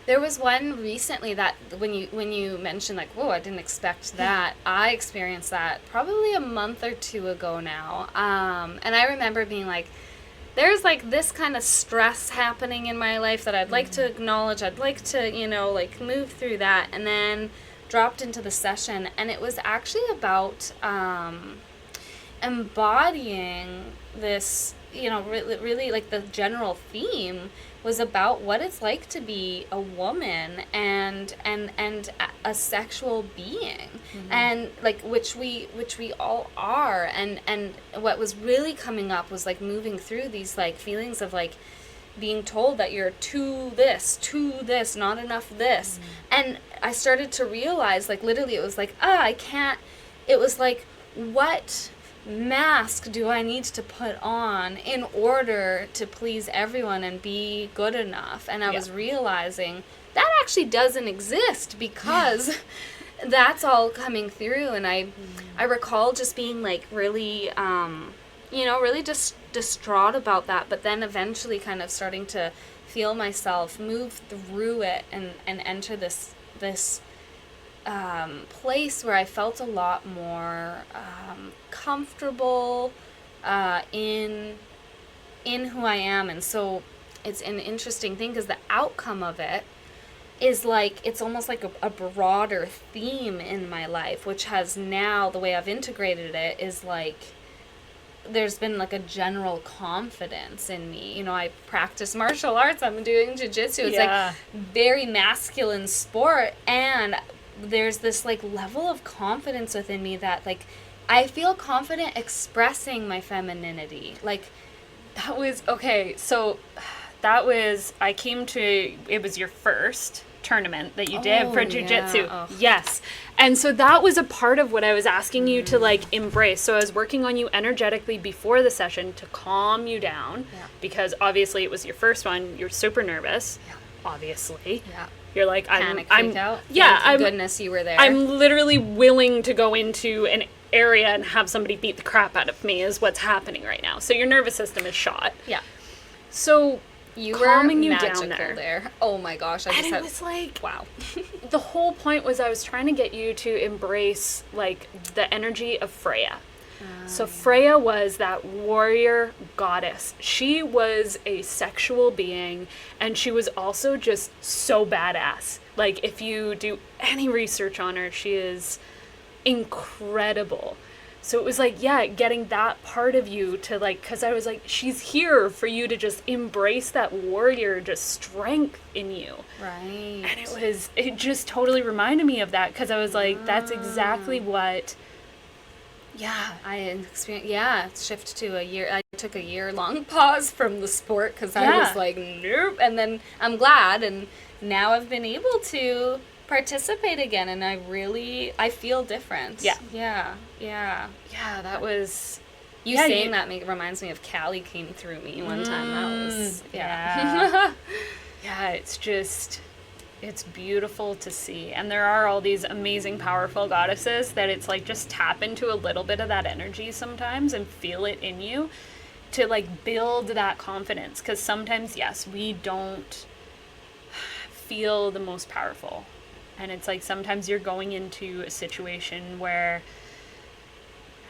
There was one recently that when you mentioned whoa, I didn't expect that, I experienced that probably a month or two ago now. And I remember being there's this kind of stress happening in my life that I'd like to acknowledge. I'd like to, move through that, and then dropped into the session, and it was actually about embodying this, really the general theme was about what it's like to be a woman and a sexual being, and which we all are, and what was really coming up was moving through these feelings of being told that you're too this, not enough this. And I started to realize, literally, it was I can't, it was what mask do I need to put on in order to please everyone and be good enough? And I was realizing that actually doesn't exist, because that's all coming through. And I recall just being really, really just distraught about that, but then eventually kind of starting to feel myself move through it and enter this place where I felt a lot more comfortable in who I am. And so it's an interesting thing, because the outcome of it is it's almost like a broader theme in my life, which has now, the way I've integrated it is there's been a general confidence in me. I practice martial arts, I'm doing jiu-jitsu. It's very masculine sport, and there's this level of confidence within me that I feel confident expressing my femininity. That was, okay, so that was, I came to, it was your first tournament that you did for jiu-jitsu. Yeah. Oh. Yes. And so that was a part of what I was asking you to embrace. So I was working on you energetically before the session to calm you down, because obviously it was your first one. You're super nervous, obviously. Yeah. You're Panic, I'm freak out. Yeah. Thank goodness you were there. I'm literally willing to go into an area and have somebody beat the crap out of me is what's happening right now. So your nervous system is shot. Yeah. So You calming were you magical down there. Oh my gosh, I And just it had, was like, wow. the whole point was I was trying to get you to embrace like the energy of Freya. So Freya was that warrior goddess. She was a sexual being, and she was also just so badass. Like, if you do any research on her, she is incredible. So it was like, yeah, getting that part of you to like, because I was like, she's here for you to just embrace that warrior, just strength in you. Right. And it just totally reminded me of that, because I was like, that's exactly what. Yeah, I experienced, shift to a year. I took a year-long pause from the sport because I was like, nope. And then I'm glad, and now I've been able to participate again, and I feel different. Yeah. Yeah, yeah. Yeah, that was. You saying that reminds me of Callie came through me one time. That was, yeah. Yeah, it's just. It's beautiful to see. And there are all these amazing, powerful goddesses that it's like just tap into a little bit of that energy sometimes and feel it in you to like build that confidence. Because sometimes, yes, we don't feel the most powerful. And it's like sometimes you're going into a situation where,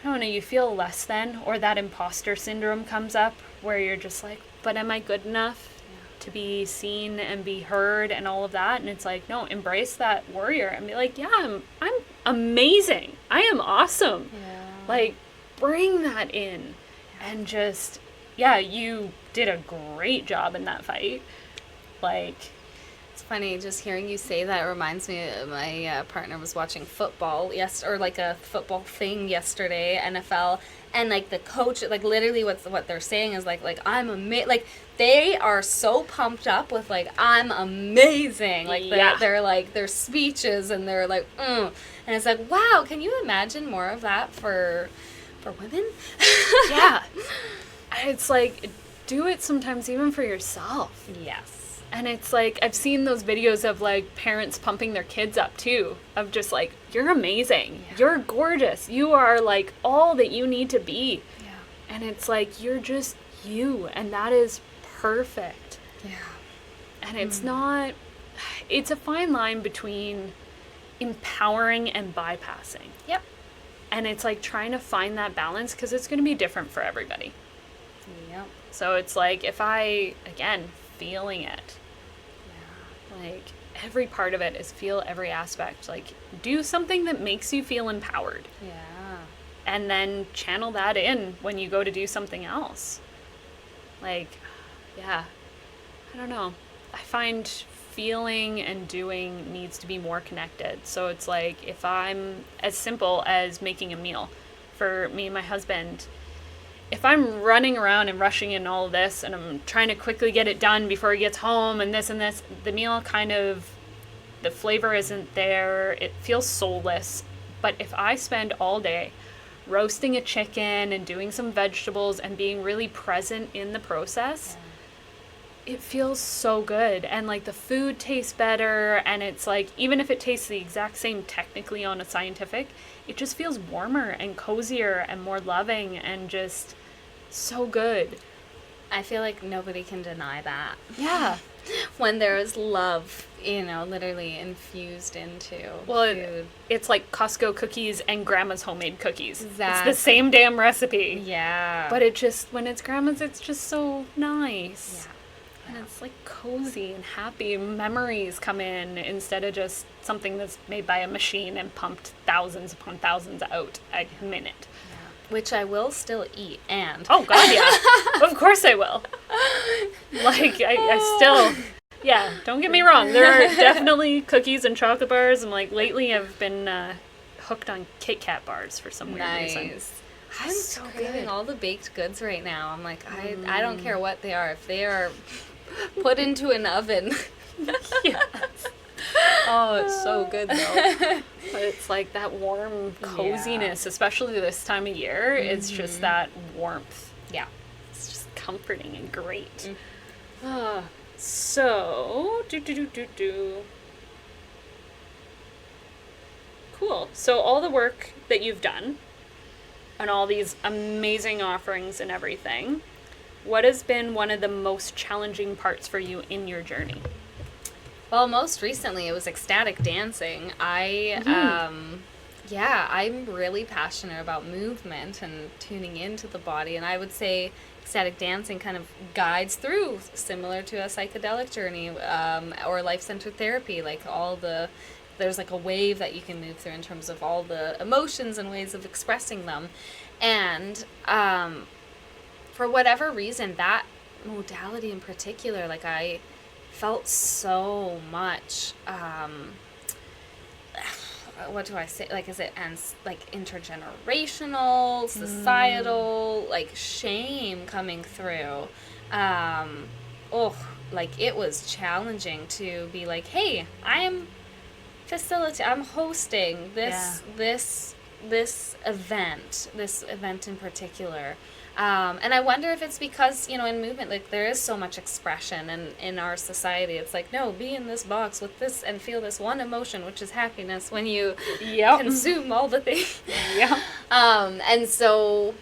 I don't know, you feel less than, or that imposter syndrome comes up where you're just like, but am I good enough to be seen and be heard and all of that? And it's like, no, embrace that warrior and be like, yeah, I'm amazing. I am awesome. Yeah. Like, bring that in. And just, yeah, you did a great job in that fight. Like, it's funny just hearing you say that. Reminds me of my partner was watching football or like a football thing yesterday, NFL, and like the coach, like literally what they're saying is like I'm amazing. Like they are so pumped up with like I'm amazing. Like they're like their speeches and they're like and it's like, wow, can you imagine more of that for women? Yeah. It's like, do it sometimes even for yourself. Yes. And it's like, I've seen those videos of like parents pumping their kids up too, of just like, you're amazing. Yeah. You're gorgeous. You are like all that you need to be. Yeah. And it's like, you're just you. And that is perfect. Yeah. And it's not, it's a fine line between empowering and bypassing. Yep. And it's like trying to find that balance, because it's going to be different for everybody. Yep. So it's like, if I, again, feeling it. Yeah. Like, every part of it is feel every aspect. Like, do something that makes you feel empowered. Yeah. And then channel that in when you go to do something else. Like, yeah. I don't know. I find feeling and doing needs to be more connected. So it's like, if I'm as simple as making a meal for me and my husband, if I'm running around and rushing in all of this and I'm trying to quickly get it done before he gets home and this, the meal kind of, the flavor isn't there. It feels soulless. But if I spend all day roasting a chicken and doing some vegetables and being really present in the process, it feels so good. And like the food tastes better, and it's like, even if it tastes the exact same technically on a scientific, it just feels warmer and cozier and more loving and just so good. I feel like nobody can deny that. Yeah. When there is love, literally infused into food. It's like Costco cookies and grandma's homemade cookies. Exactly. It's the same damn recipe. Yeah. But it just, when it's grandma's, it's just so nice. Yeah. And it's like cozy and happy. Memories come in instead of just something that's made by a machine and pumped thousands upon thousands out a minute. Which I will still eat, and... Oh, God, yeah. Of course I will. Like, I still... Yeah, don't get me wrong. There are definitely cookies and chocolate bars, and, like, lately I've been hooked on Kit Kat bars for some weird reason. I'm so craving all the baked goods right now. I'm like, I don't care what they are. If they are put into an oven... Yes. Oh, it's so good, though. But it's like that warm coziness, especially this time of year. It's just that warmth. Yeah. It's just comforting and great. So, Cool. So all the work that you've done and all these amazing offerings and everything, what has been one of the most challenging parts for you in your journey? Well, most recently it was ecstatic dancing. I'm really passionate about movement and tuning into the body, and I would say ecstatic dancing kind of guides through, similar to a psychedelic journey, or life-centered therapy. Like there's like a wave that you can move through in terms of all the emotions and ways of expressing them, and for whatever reason, that modality in particular, like I felt so much what do I say, like, is it like intergenerational, societal, like shame coming through. Like it was challenging to be like, hey, I'm hosting this event in particular. And I wonder if it's because, in movement, like, there is so much expression, and in our society, it's like, no, be in this box with this and feel this one emotion, which is happiness, when you consume all the things. Yeah. And so,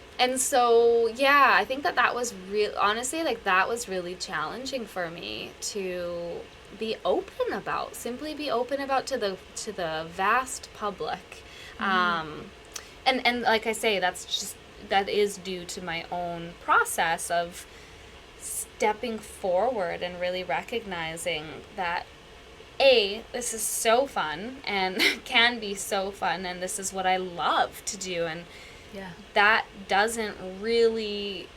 yeah, I think that was honestly, like, that was really challenging for me to be open about to the vast public. And like I say, that is due to my own process of stepping forward and really recognizing that this is so fun and can be so fun, and this is what I love to do, and that doesn't really,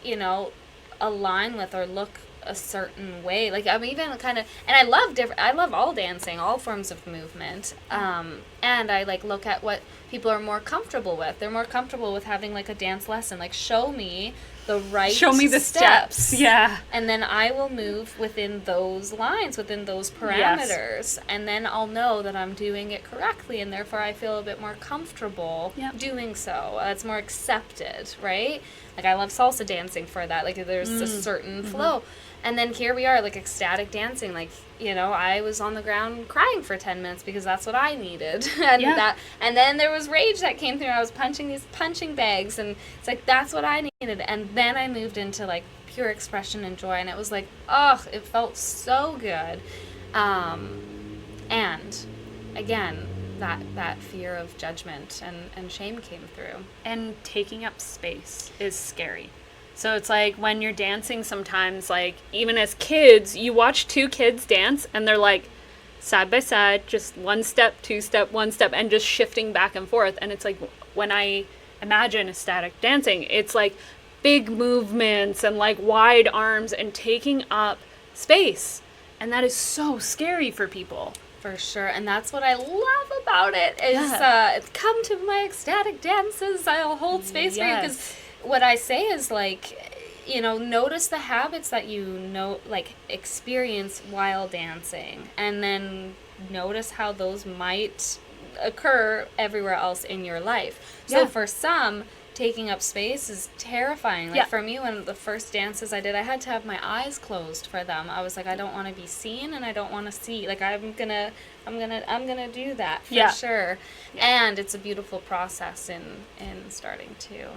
align with or look a certain way. Like, I'm even kind of, and I love all dancing, all forms of movement, and I like look at what people are more comfortable with. They're more comfortable with having like a dance lesson, like show me the steps, and then I will move within those lines, within those parameters, and then I'll know that I'm doing it correctly, and therefore I feel a bit more comfortable doing so. It's more accepted, right? Like, I love salsa dancing for that. Like, there's a certain flow. And then here we are, like, ecstatic dancing. Like, I was on the ground crying for 10 minutes because that's what I needed. And then there was rage that came through. I was punching these punching bags, and it's like, that's what I needed. And then I moved into, like, pure expression and joy, and it was like, it felt so good. And again, that fear of judgment and shame came through. And taking up space is scary. So it's like when you're dancing sometimes, like, even as kids, you watch two kids dance and they're like side by side, just one step, two step, one step, and just shifting back and forth. And it's like, when I imagine ecstatic dancing, it's like big movements and like wide arms and taking up space. And that is so scary for people. For sure, and that's what I love about it, is come to my ecstatic dances, I'll hold space for you, because what I say is, like, notice the habits that like, experience while dancing, and then notice how those might occur everywhere else in your life. So for some, taking up space is terrifying. Like, for me, when the first dances I did, I had to have my eyes closed for them. I was like, I don't want to be seen, and I don't want to see. Like, I'm gonna do that for sure. And it's a beautiful process in starting to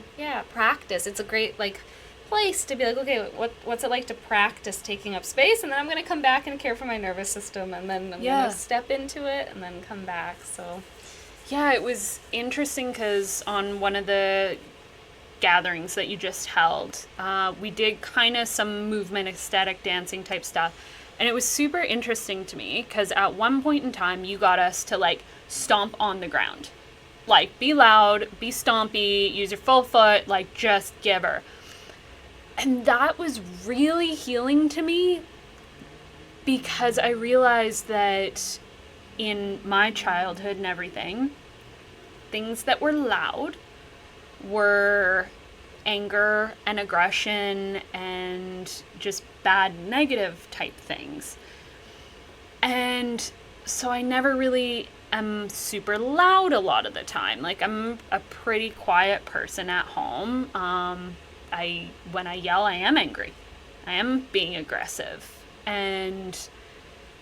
practice. It's a great, like, place to be like, okay, what's it like to practice taking up space, and then I'm gonna come back and care for my nervous system, and then I'm gonna step into it and then come back. So it was interesting because on one of the gatherings that you just held, we did kind of some movement, ecstatic dancing type stuff, and it was super interesting to me because at one point in time you got us to, like, stomp on the ground, like, be loud, be stompy, use your full foot, like, just give her. And that was really healing to me because I realized that in my childhood and everything, things that were loud were anger and aggression and just bad negative type things. And so I never really am super loud a lot of the time. Like, I'm a pretty quiet person at home. When I yell, I am angry. I am being aggressive. And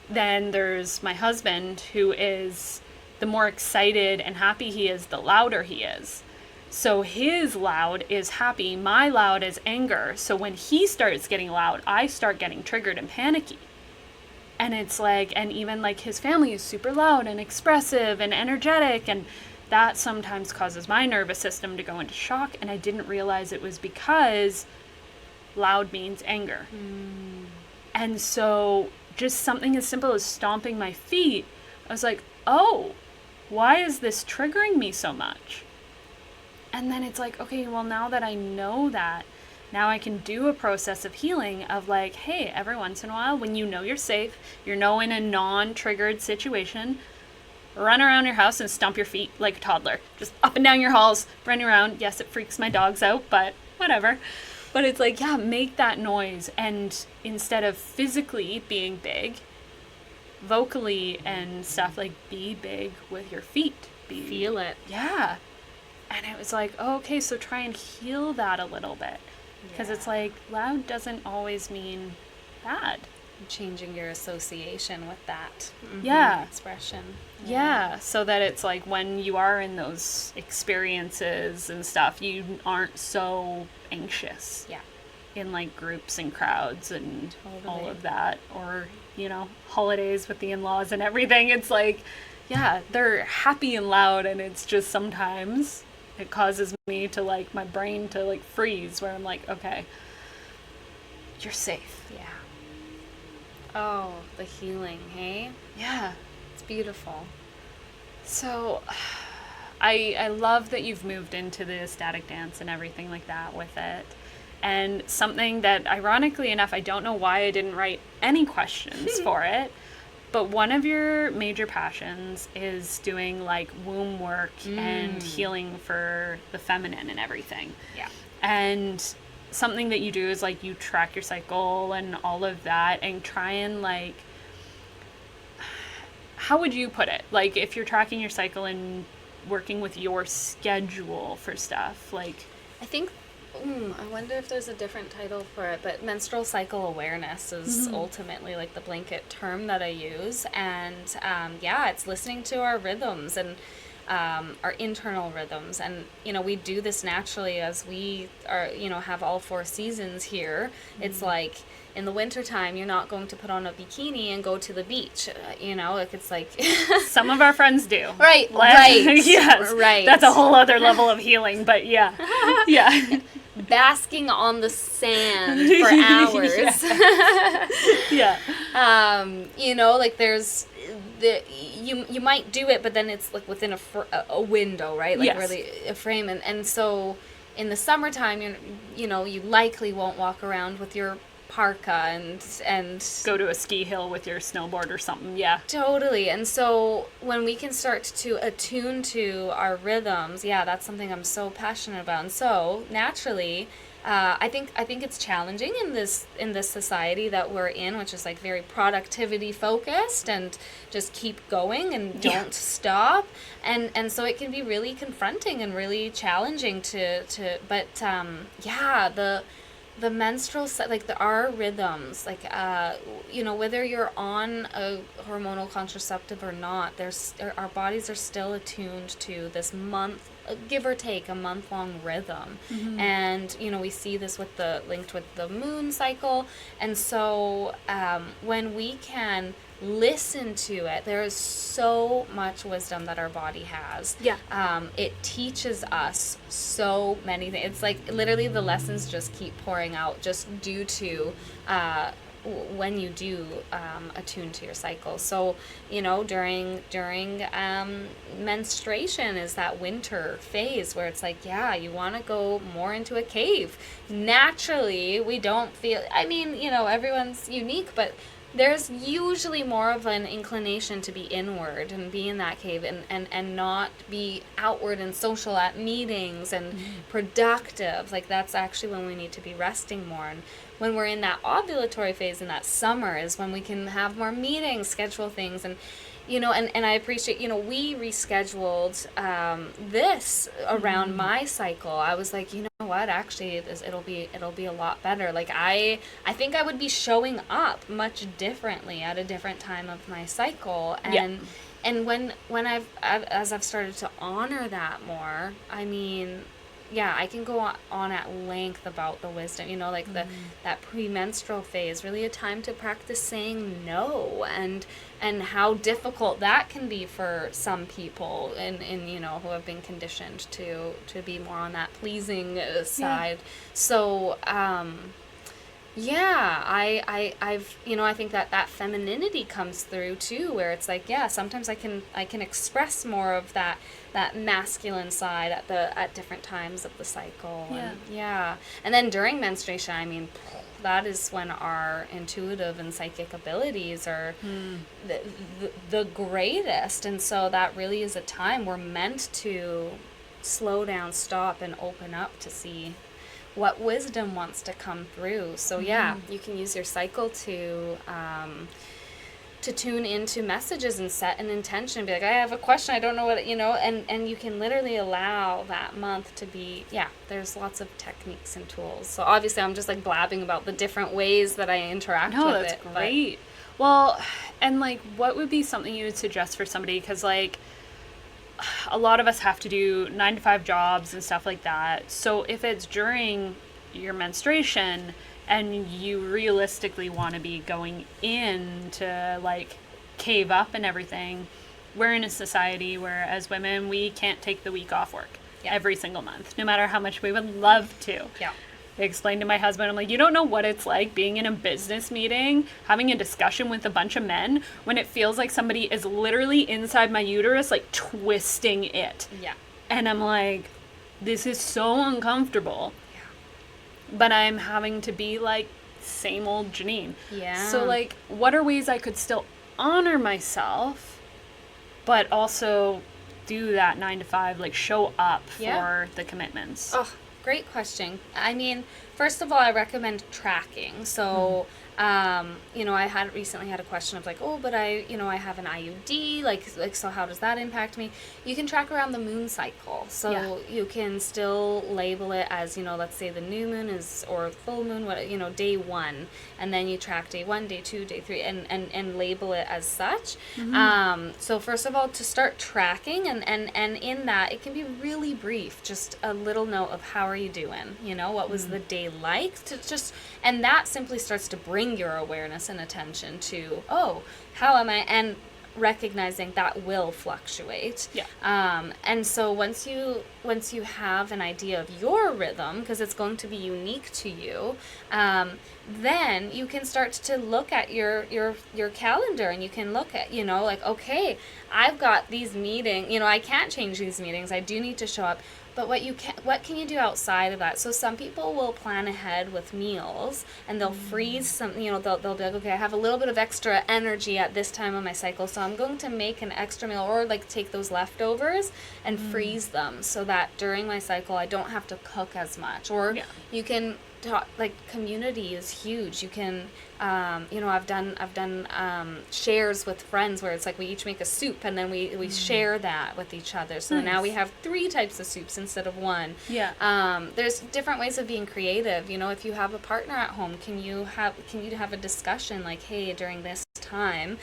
then there's my husband, who is, the more excited and happy he is, the louder he is. So his loud is happy, my loud is anger. So when he starts getting loud, I start getting triggered and panicky. And it's like, and even like his family is super loud and expressive and energetic, and that sometimes causes my nervous system to go into shock. And I didn't realize it was because loud means anger. And so just something as simple as stomping my feet, I was like, oh, why is this triggering me so much? And then it's like, okay, well, now that I know that, now I can do a process of healing of like, hey, every once in a while, when you know you're safe, you're in a non-triggered situation, run around your house and stomp your feet like a toddler. Just up and down your halls, running around. Yes, it freaks my dogs out, but whatever. But it's like, yeah, make that noise. And instead of physically being big, vocally and stuff, like be big with your feet. Feel it. Yeah. And it was like, oh, okay, so try and heal that a little bit. Because it's like, loud doesn't always mean bad. Changing your association with that expression. Yeah, so that it's like when you are in those experiences and stuff, you aren't so anxious. Yeah. In like groups and crowds and all of that. Or, holidays with the in-laws and everything. It's like, yeah, they're happy and loud, and it's just sometimes it causes me to like, my brain to like freeze, where I'm like, okay, you're safe. Yeah. Oh, the healing, hey? Yeah. It's beautiful. So I love that you've moved into the ecstatic dance and everything like that with it. And something that, ironically enough, I don't know why I didn't write any questions for it, but one of your major passions is doing like womb work and healing for the feminine and everything. Yeah. And something that you do is like you track your cycle and all of that, and try and like, how would you put it? Like if you're tracking your cycle and working with your schedule for stuff, like, I think I wonder if there's a different title for it, but menstrual cycle awareness is ultimately like the blanket term that I use. And it's listening to our rhythms and our internal rhythms. And, we do this naturally as we are, have all 4 seasons here. It's like in the wintertime, you're not going to put on a bikini and go to the beach. Like it's like some of our friends do. Right. Yes. Right. That's a whole other level of healing, but yeah. Yeah. Basking on the sand for hours. Yeah. Like there's you might do it, but then it's like within a window, right? Like really a frame, and so in the summertime, you likely won't walk around with your parka and go to a ski hill with your snowboard or something. Yeah, totally. And so when we can start to attune to our rhythms, that's something I'm so passionate about. And so naturally, I think it's challenging in this society that we're in, which is like very productivity focused and just keep going and don't stop, and so it can be really confronting and really challenging but the menstrual our rhythms, whether you're on a hormonal contraceptive or not, our bodies are still attuned to this give or take a month-long rhythm. And we see this linked with the moon cycle. And so when we can listen to it, there is so much wisdom that our body has. It teaches us so many things. It's like literally the lessons just keep pouring out just due to when you do attune to your cycle. So during menstruation is that winter phase where it's like, you want to go more into a cave. Naturally, we don't feel, everyone's unique, but there's usually more of an inclination to be inward and be in that cave and not be outward and social at meetings and productive. Like that's actually when we need to be resting more. And when we're in that ovulatory phase in that summer is when we can have more meetings, schedule things. And and I appreciate, we rescheduled this around my cycle. I was like, what, actually it'll be a lot better. Like I think I would be showing up much differently at a different time of my cycle. And when I've started to honor that more, I can go on at length about the wisdom, like that premenstrual phase, really a time to practice saying no, and how difficult that can be for some people in who have been conditioned to be more on that pleasing side. So I think that femininity comes through too, where it's like, sometimes I can express more of that masculine side at different times of the cycle. And then during menstruation, I mean, that is when our intuitive and psychic abilities are the greatest, and so that really is a time we're meant to slow down, stop, and open up to see what wisdom wants to come through. So you can use your cycle to tune into messages and set an intention. Be like, I have a question, I don't know what and you can literally allow that month to be. There's lots of techniques and tools. So obviously I'm just like blabbing about the different ways that I interact with it. No, that's great. Well, and like, what would be something you would suggest for somebody? Because like, a lot of us have to do 9-to-5 jobs and stuff like that. So if it's during your menstruation and you realistically want to be going in to like cave up and everything, we're in a society where as women, we can't take the week off work every single month, no matter how much we would love to. I explained to my husband, I'm like, you don't know what it's like being in a business meeting, having a discussion with a bunch of men, when it feels like somebody is literally inside my uterus, like twisting it. And I'm like, this is so uncomfortable. But I'm having to be like, same old Janine. So like, what are ways I could still honor myself, but also do that 9-to-5, like show up for the commitments? Oh, great question. I mean, first of all, I recommend tracking. So, I recently had a question of like, oh, but I have an IUD, like, so how does that impact me? You can track around the moon cycle. So you can still label it as, let's say the new moon is, or full moon, day 1. And then you track day 1, day 2, day 3, and label it as such. So first of all, to start tracking, and in that, it can be really brief, just a little note of how are you doing? What was the day like? And that simply starts to bring your awareness and attention to, how am I? And recognizing that will fluctuate. And so once you have an idea of your rhythm, because it's going to be unique to you, then you can start to look at your calendar, and you can look at, like, okay, I've got these meetings, I can't change these meetings, I do need to show up. But what can you do outside of that? So some people will plan ahead with meals, and they'll freeze some, they'll be like, okay, I have a little bit of extra energy at this time of my cycle, so I'm going to make an extra meal, or like take those leftovers and freeze them, so that during my cycle I don't have to cook as much. Or you can talk, like, community is huge. You can I've done shares with friends where it's like we each make a soup, and then we share that with each other. So now we have 3 types of soups instead of 1. There's different ways of being creative. If you have a partner at home, can you have a discussion like, hey, during this time,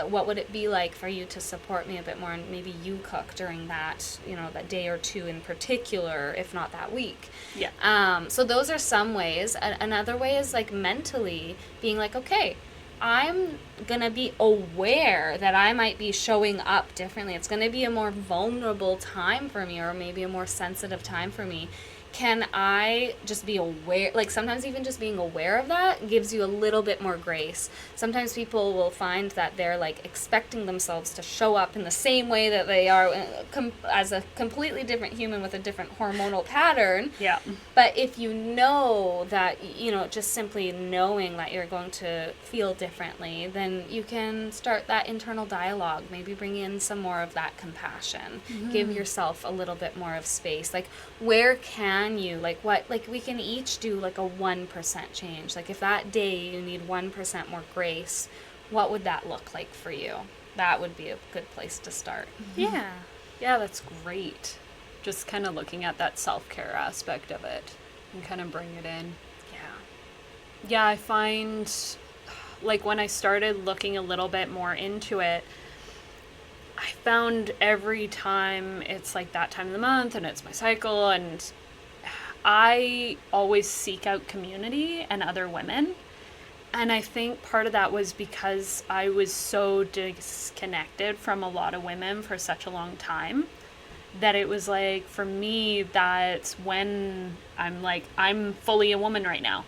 what would it be like for you to support me a bit more, and maybe you cook during that, that day or 2 in particular, if not that week. So those are some ways. Another way is like mentally being like, okay, I'm gonna be aware that I might be showing up differently. It's gonna be a more vulnerable time for me, or maybe a more sensitive time for me. Can I just be aware? Like, sometimes even just being aware of that gives you a little bit more grace. Sometimes people will find that they're like expecting themselves to show up in the same way that they are as a completely different human with a different hormonal pattern. But if you know that, just simply knowing that you're going to feel differently, then you can start that internal dialogue. Maybe bring in some more of that compassion. Give yourself a little bit more of space. Like, where can you, like, we can each do like a 1% change. Like, if that day you need 1% more grace, what would that look like for you? That would be a good place to start. Yeah, that's great. Just kind of looking at that self-care aspect of it and kind of bring it in. Yeah, I find, like, when I started looking a little bit more into it, I found every time it's like that time of the month and it's my cycle, and I always seek out community and other women. And I think part of that was because I was so disconnected from a lot of women for such a long time, that it was like, for me, that's when I'm like, I'm fully a woman right now.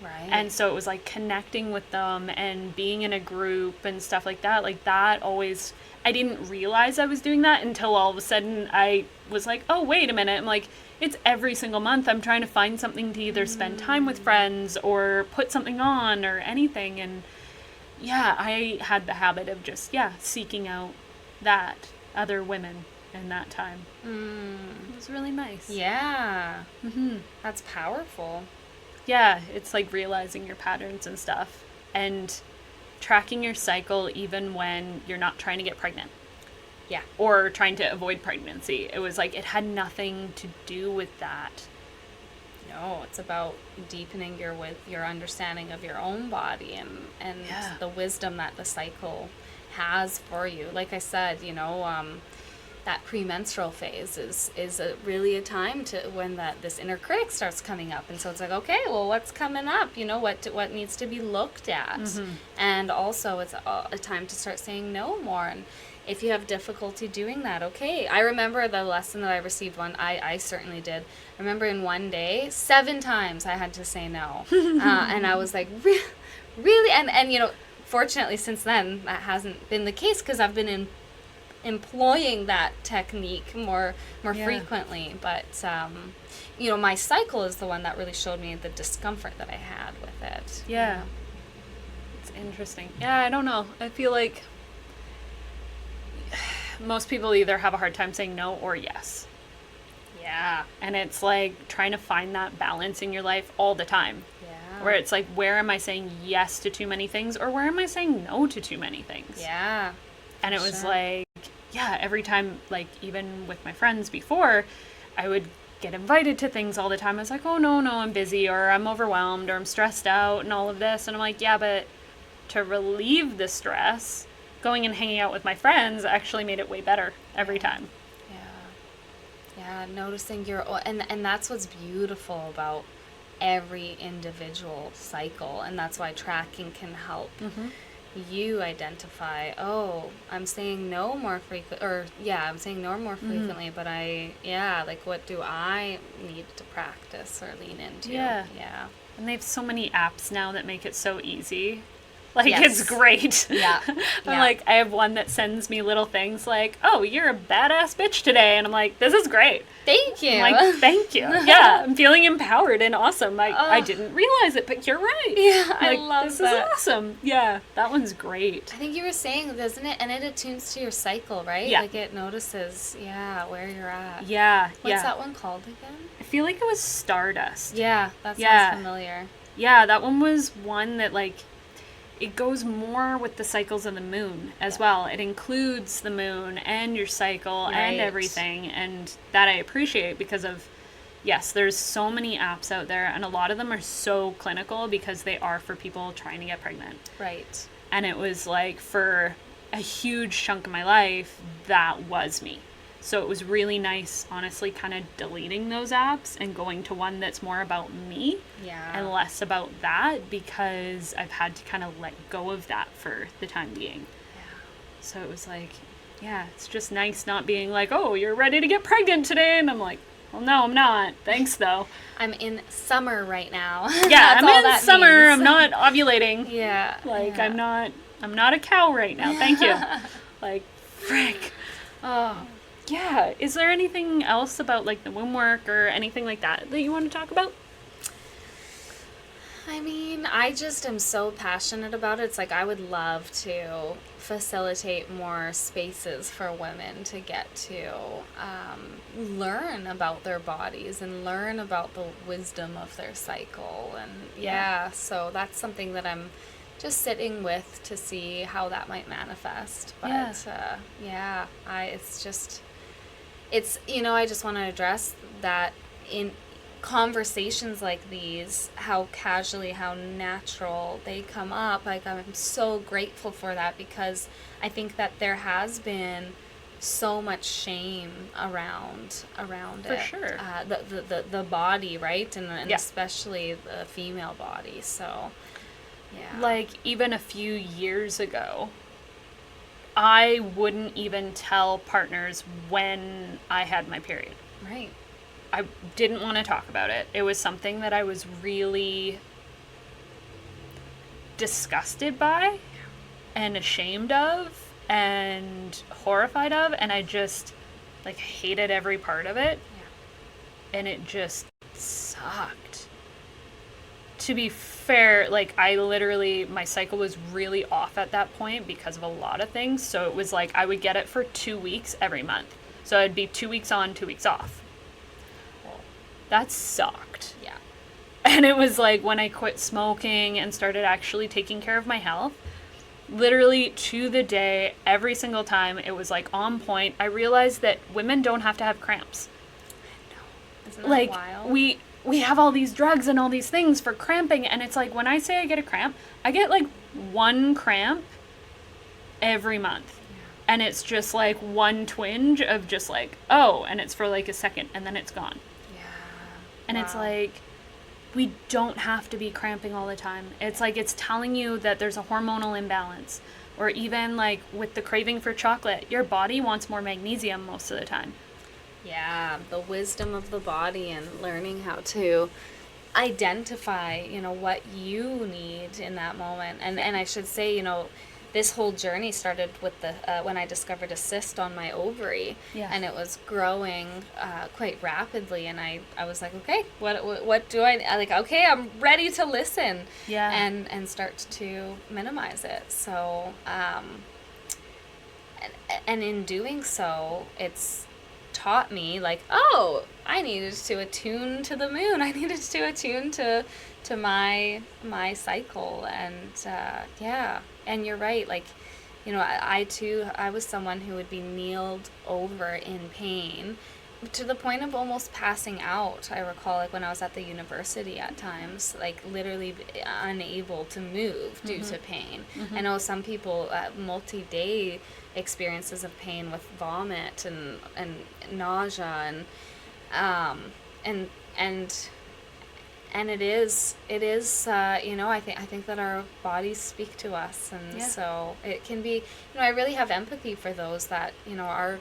Right. And so it was like connecting with them and being in a group and stuff like that. Like that always, I didn't realize I was doing that until all of a sudden I was like, oh, wait a minute. I'm like, it's every single month I'm trying to find something to either spend time with friends or put something on or anything. And yeah, I had the habit of just, seeking out that, other women in that time. It was really nice. Yeah. Mm-hmm. That's powerful. Yeah, it's like realizing your patterns and stuff and tracking your cycle even when you're not trying to get pregnant. Yeah. Or trying to avoid pregnancy. It was like, it had nothing to do with that. No, it's about deepening your understanding of your own body and the wisdom that the cycle has for you. Like I said, that premenstrual phase is really a time to when this inner critic starts coming up, and so it's like, okay, well, what's coming up? What needs to be looked at, and also it's a time to start saying no more. And if you have difficulty doing that, okay. I remember the lesson that I received I certainly did. I remember in one day, 7 times I had to say no, and I was like, really, and fortunately since then that hasn't been the case because I've been employing that technique more frequently, but my cycle is the one that really showed me the discomfort that I had with it. It's interesting. I don't know, I feel like most people either have a hard time saying no or yes. And it's like trying to find that balance in your life all the time, where it's like, where am I saying yes to too many things, or where am I saying no to too many things? And it was like, every time, like even with my friends before, I would get invited to things all the time. I was like, oh, no, I'm busy, or I'm overwhelmed, or I'm stressed out and all of this. And I'm like, but to relieve the stress, going and hanging out with my friends actually made it way better every time. Noticing and that's what's beautiful about every individual cycle, and that's why tracking can help you identify, I'm saying no more frequently, but what do I need to practice or lean into? And they have so many apps now that make it so easy. Like, it's great. I'm like, I have one that sends me little things like, oh, you're a badass bitch today. And I'm like, this is great. Thank you. I'm like, thank you. I'm feeling empowered and awesome. I didn't realize it, but you're right. I love this that. This is awesome. That one's great. I think you were saying, doesn't it? And it attunes to your cycle, right? Like, it notices, where you're at. What's that one called again? I feel like it was Stardust. That sounds familiar. That one was one that, like, it goes more with the cycles of the moon as well. It includes the moon and your cycle and everything. And that I appreciate because of, there's so many apps out there, and a lot of them are so clinical because they are for people trying to get pregnant. Right. And it was like, for a huge chunk of my life, that was me. So it was really nice, honestly, kind of deleting those apps and going to one that's more about me and less about that, because I've had to kind of let go of that for the time being. So it was like, it's just nice not being like, oh, you're ready to get pregnant today. And I'm like, well, no, I'm not. Thanks, though. I'm in summer right now. I'm in summer. Means. I'm not ovulating. I'm not a cow right now. Thank you. Like, frick. Oh. Is there anything else about, like, the womb work or anything like that you want to talk about? I mean, I just am so passionate about it. It's like, I would love to facilitate more spaces for women to get to learn about their bodies and learn about the wisdom of their cycle. And so that's something that I'm just sitting with to see how that might manifest. But I just want to address that in conversations like these, how casually, how natural they come up. Like, I'm so grateful for that, because I think that there has been so much shame around For it. sure. The body, right? And Yeah. especially the female body. So, yeah. Like, even a few years ago, I wouldn't even tell partners when I had my period. Right. I didn't want to talk about it. It was something that I was really disgusted by and ashamed of and horrified of, and I just like hated every part of it. Yeah. And it just sucked. To be fair, like I literally, my cycle was really off at that point because of a lot of things. So it was like I would get it for 2 weeks every month. So I'd be 2 weeks on, 2 weeks off. That sucked. Yeah. And it was like when I quit smoking and started actually taking care of my health, literally to the day, every single time, it was like on point. I realized that women don't have to have cramps. Isn't that Like wild? we have all these drugs and all these things for cramping, and it's like when I say I get a cramp, I get like one cramp every month. And it's just like one twinge of just like, oh, and it's for like a second and then it's gone. Yeah. And it's Wow. like, we don't have to be cramping all the time. It's like it's telling you that there's a hormonal imbalance. Or even like with the craving for chocolate, your body wants more magnesium most of the time. Yeah, the wisdom of the body and learning how to identify, what you need in that moment. And I should say, this whole journey started with the when I discovered a cyst on my ovary, Yeah. and it was growing quite rapidly. And I was like, okay, what do I like? Okay, I'm ready to listen, Yeah. and start to minimize it. So, and in doing so, it's taught me like, oh, I needed to attune to the moon. I needed to attune to my cycle, and yeah. And you're right, like, I too, I was someone who would be kneeled over in pain to the point of almost passing out. I recall, like, when I was at the university at times, like, literally unable to move due to pain. I know some people, multi-day experiences of pain with vomit and nausea and it is I think that our bodies speak to us, and Yeah. so it can be, I really have empathy for those that are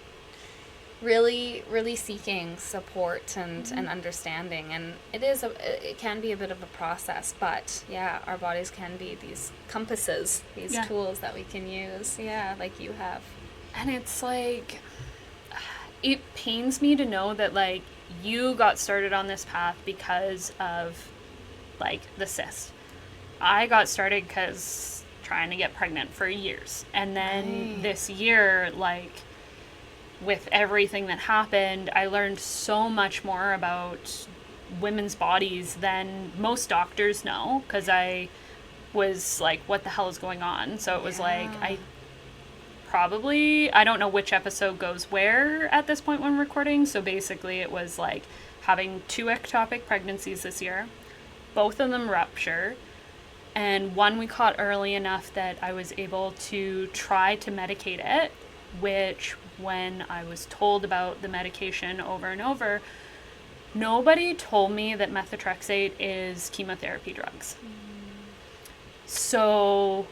really, really seeking support and understanding, and it can be a bit of a process, but yeah, our bodies can be these compasses, these Yeah. tools that we can use, like you have. And it's like, it pains me to know that like you got started on this path because of like the cyst. I got started because trying to get pregnant for years. And then Right. this year, like with everything that happened, I learned so much more about women's bodies than most doctors know, because I was like, what the hell is going on? So it was like, I don't know which episode goes where at this point when recording. So basically it was like having 2 ectopic pregnancies this year, both of them rupture, and one we caught early enough that I was able to try to medicate it, which when I was told about the medication over and over, nobody told me that methotrexate is chemotherapy drugs. So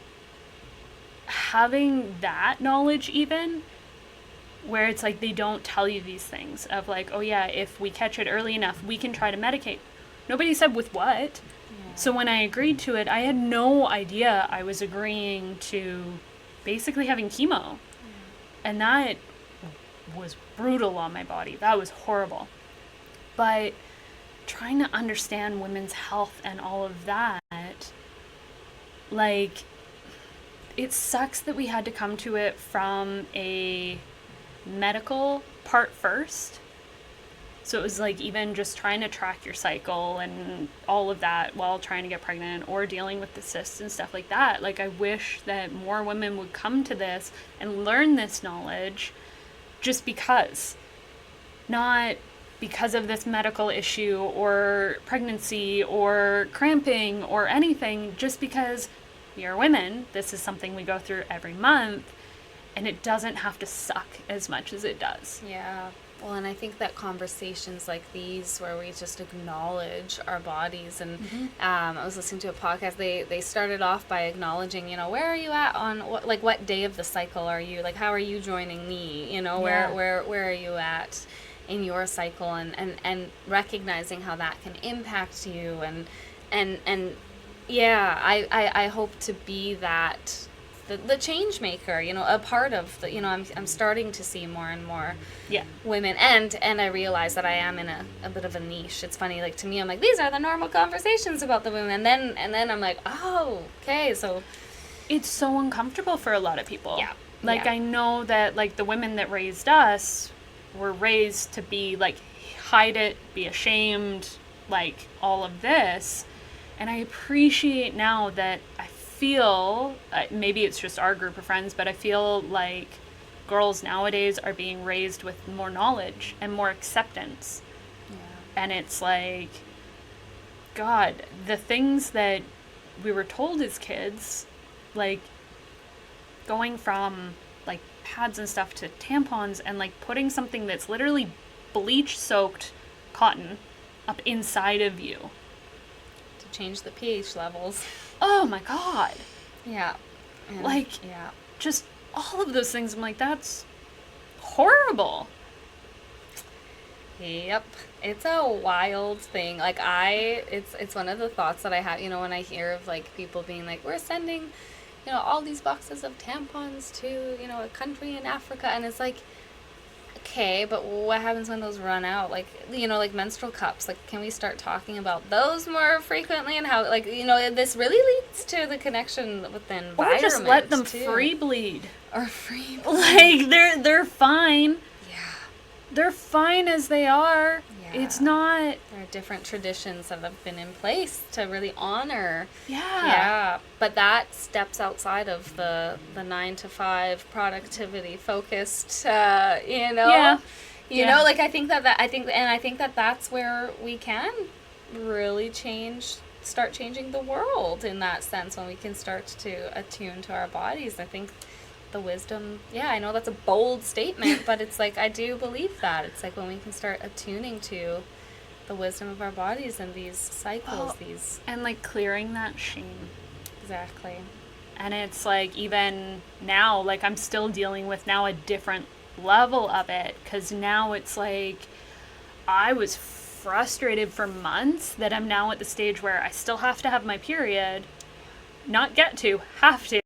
having that knowledge, even where it's like they don't tell you these things of like, oh yeah, if we catch it early enough, we can try to medicate. Nobody said with what. So when I agreed to it, I had no idea I was agreeing to basically having chemo. And that was brutal on my body. That was horrible. But trying to understand women's health and all of that, like, it sucks that we had to come to it from a medical part first. So it was like even just trying to track your cycle and all of that while trying to get pregnant or dealing with the cysts and stuff like that. Like, I wish that more women would come to this and learn this knowledge just because. Not because of this medical issue or pregnancy or cramping or anything, just because we are women. This is something we go through every month. and it doesn't have to suck as much as it does. Yeah. Well, and I think that conversations like these, where we just acknowledge our bodies, and I was listening to a podcast. They started off by acknowledging, where are you at on what day of the cycle are you? Like, how are you joining me? Where are you at in your cycle, and recognizing how that can impact you, and yeah, I hope to be that. The change maker, a part of the, I'm starting to see more and more women, and I realize that I am in a bit of a niche. It's funny, like, to me, I'm like, these are the normal conversations about the women, and then I'm like, oh, okay, so it's so uncomfortable for a lot of people. Yeah. Like, I know that, like, the women that raised us were raised to be, like, hide it, be ashamed, like, all of this, and I appreciate now that I feel, maybe it's just our group of friends, but I feel like girls nowadays are being raised with more knowledge and more acceptance. Yeah. And it's like, God, the things that we were told as kids, like going from like pads and stuff to tampons, and like putting something that's literally bleach soaked cotton up inside of you to change the pH levels. Oh my God. Yeah. And like, yeah. Just all of those things. I'm like, that's horrible. Yep. It's a wild thing. Like, it's one of the thoughts that I have, when I hear of, like, people being like, we're sending, all these boxes of tampons to, a country in Africa. And it's like, okay, but what happens when those run out? Like, like menstrual cups. Like, can we start talking about those more frequently, and how, like, this really leads to the connection with the environment. Or just let them too. free bleed. Or free bleed. Like, they're fine. Yeah. They're fine as they are. Yeah. It's not... There are different traditions that have been in place to really honor. Yeah. Yeah. But that steps outside of the 9-to-5 productivity focused, Yeah. Like, I think that that's where we can really start changing the world in that sense, when we can start to attune to our bodies. I think the wisdom, I know that's a bold statement, but it's like, I do believe that. It's like when we can start attuning to the wisdom of our bodies and these cycles, and like clearing that shame. Exactly. And it's like, even now, like, I'm still dealing with now a different level of it, because now it's like, I was frustrated for months that I'm now at the stage where I still have to have my period, have to,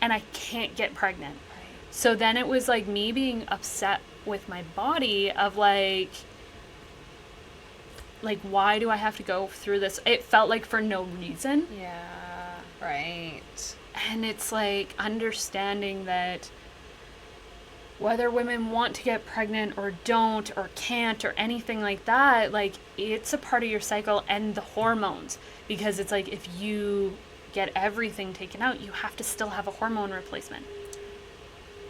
and I can't get pregnant. Right. So then it was like me being upset with my body of like, why do I have to go through this? It felt like for no reason. Yeah, right. And it's like understanding that whether women want to get pregnant or don't or can't or anything like that, like, it's a part of your cycle, and the hormones. Because it's like, if you get everything taken out, you have to still have a hormone replacement.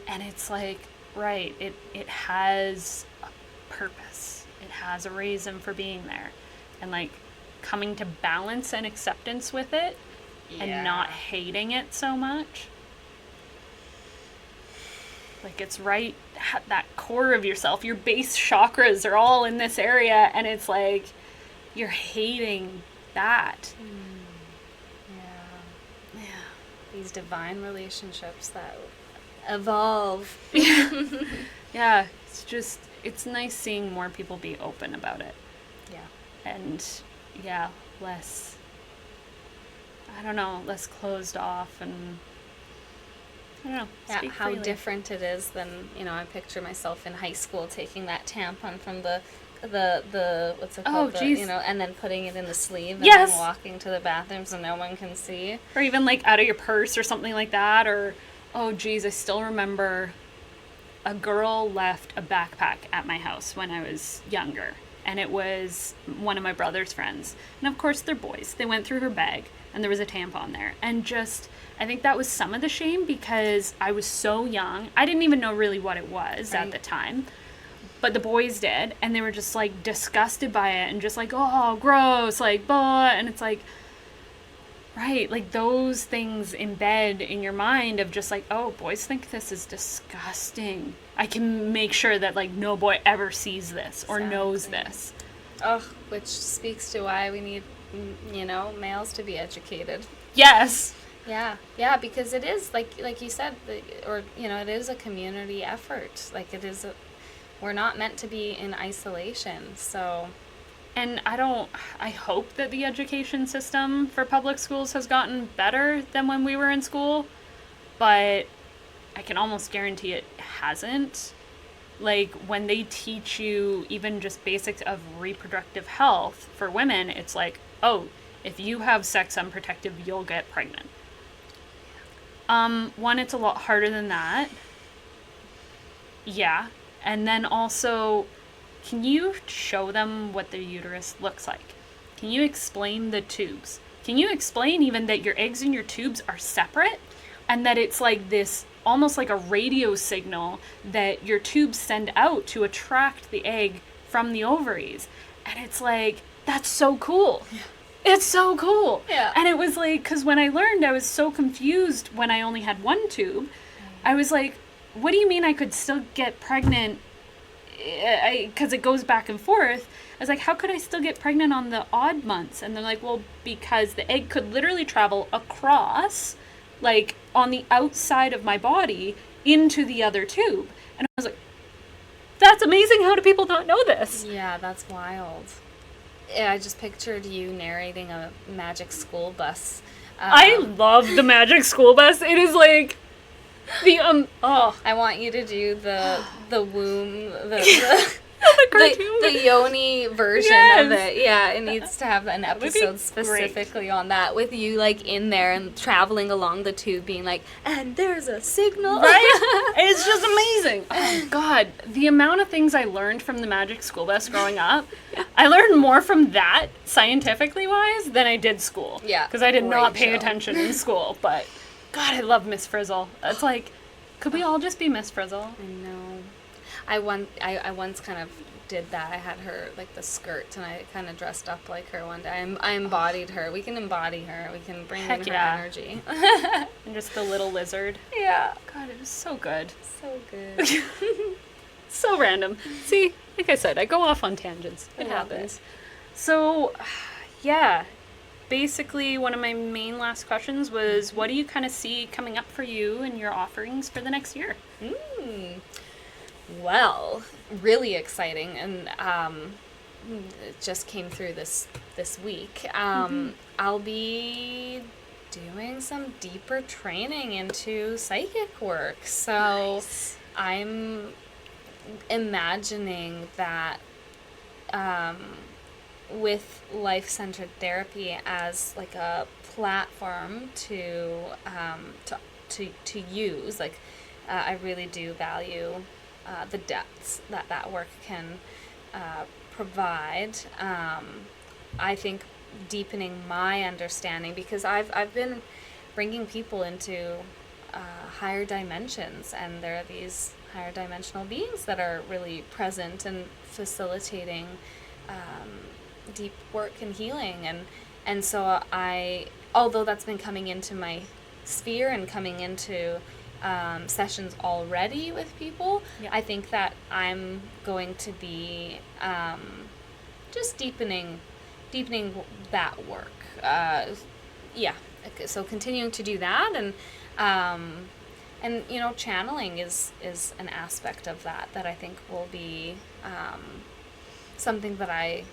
And it's like, right, it has a purpose. It has a reason for being there. And like coming to balance and acceptance with it, and not hating it so much. Like, it's right at that core of yourself. Your base chakras are all in this area, and it's like, you're hating that. Yeah. These divine relationships that evolve. Yeah, it's nice seeing more people be open about it. Yeah. And, less closed off, and I don't know. Yeah, how different it is than, I picture myself in high school taking that tampon from the what's it called? Oh, geez. And then putting it in the sleeve and Yes. then walking to the bathroom so no one can see. Or even like out of your purse or something like that. Or, oh geez, I still remember a girl left a backpack at my house when I was younger. And it was one of my brother's friends. And of course they're boys. They went through her bag and there was a tampon there. And I think that was some of the shame, because I was so young. I didn't even know really what it was at the time. But the boys did, and they were just like disgusted by it and just like, oh, gross, like, blah. And it's like, Right, like those things embed in your mind of just like, oh, boys think this is disgusting. I can make sure that like no boy ever sees this or knows this. Oh, which speaks to why we need, males to be educated. Yes. Yeah, because it is like you said, it is a community effort. Like we're not meant to be in isolation. So. And I hope that the education system for public schools has gotten better than when we were in school, but I can almost guarantee it hasn't. Like, when they teach you even just basics of reproductive health for women, it's like, oh, if you have sex unprotected, you'll get pregnant. One, it's a lot harder than that. Yeah. And then also, can you show them what their uterus looks like? Can you explain the tubes? Can you explain even that your eggs and your tubes are separate? And that it's like this, almost like a radio signal that your tubes send out to attract the egg from the ovaries. And it's like, that's so cool. Yeah. It's so cool. Yeah. And it was like, because when I learned, I was so confused when I only had one tube. I was like, what do you mean I could still get pregnant? Because it goes back and forth. I was like, how could I still get pregnant on the odd months? And they're like, well, because the egg could literally travel across, like, on the outside of my body into the other tube. And I was like, that's amazing. How do people not know this? Yeah, that's wild. Yeah, I just pictured you narrating a magic school bus. I love the magic school bus. It is like I want you to do the womb, the yoni version of it. Yeah, it needs to have an episode specifically on that, with you like in there and traveling along the tube being like, and there's a signal. Right? It's just amazing. Oh God, the amount of things I learned from the magic school bus growing up, I learned more from that scientifically wise than I did school. Yeah. Because I did not pay attention in school, but God, I love Miss Frizzle. It's like, could we all just be Miss Frizzle? I know. I once kind of did that. I had her like the skirt, and I kind of dressed up like her one day. I embodied her. We can embody her. We can bring in her energy. And just the little lizard. Yeah. God, it was so good. So good. So random. See, like I said, I go off on tangents. It happens. So, yeah. Basically, one of my main last questions was, what do you kind of see coming up for you and your offerings for the next year? Well, really exciting, and it just came through this week. I'll be doing some deeper training into psychic work. So nice. I'm imagining that with life-centered therapy as like a platform to use, like I really do value the depths that work can provide. I think deepening my understanding, because I've been bringing people into higher dimensions, and there are these higher dimensional beings that are really present and facilitating deep work and healing, and so although that's been coming into my sphere and coming into sessions already with people, I think that I'm going to be just deepening that work. So continuing to do that, and channeling is an aspect of that I think will be something that I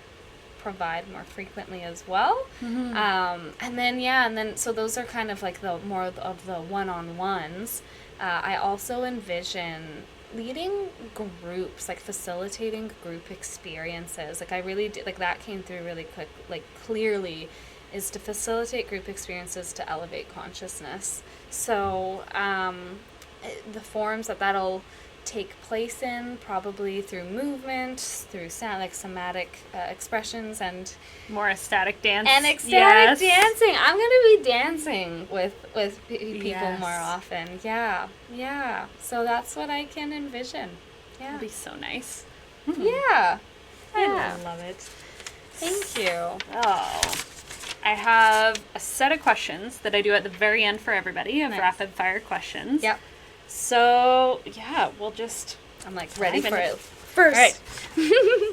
provide more frequently as well. And then so those are kind of like the more of the one-on-ones. I also envision leading groups, like facilitating group experiences. Like I really did, like that came through really quick, like clearly, is to facilitate group experiences to elevate consciousness. So the forms that'll take place in, probably through movement, through sound, like somatic expressions, and more ecstatic dance. And ecstatic dancing. I'm gonna be dancing with people more often. Yeah. So that's what I can envision. Yeah. That'd be so nice. Yeah. I love it. Thank you. Oh, I have a set of questions that I do at the very end for everybody of Nice. rapid fire questions. Yep. So, yeah, we'll just... I'm like ready dive for into it. First.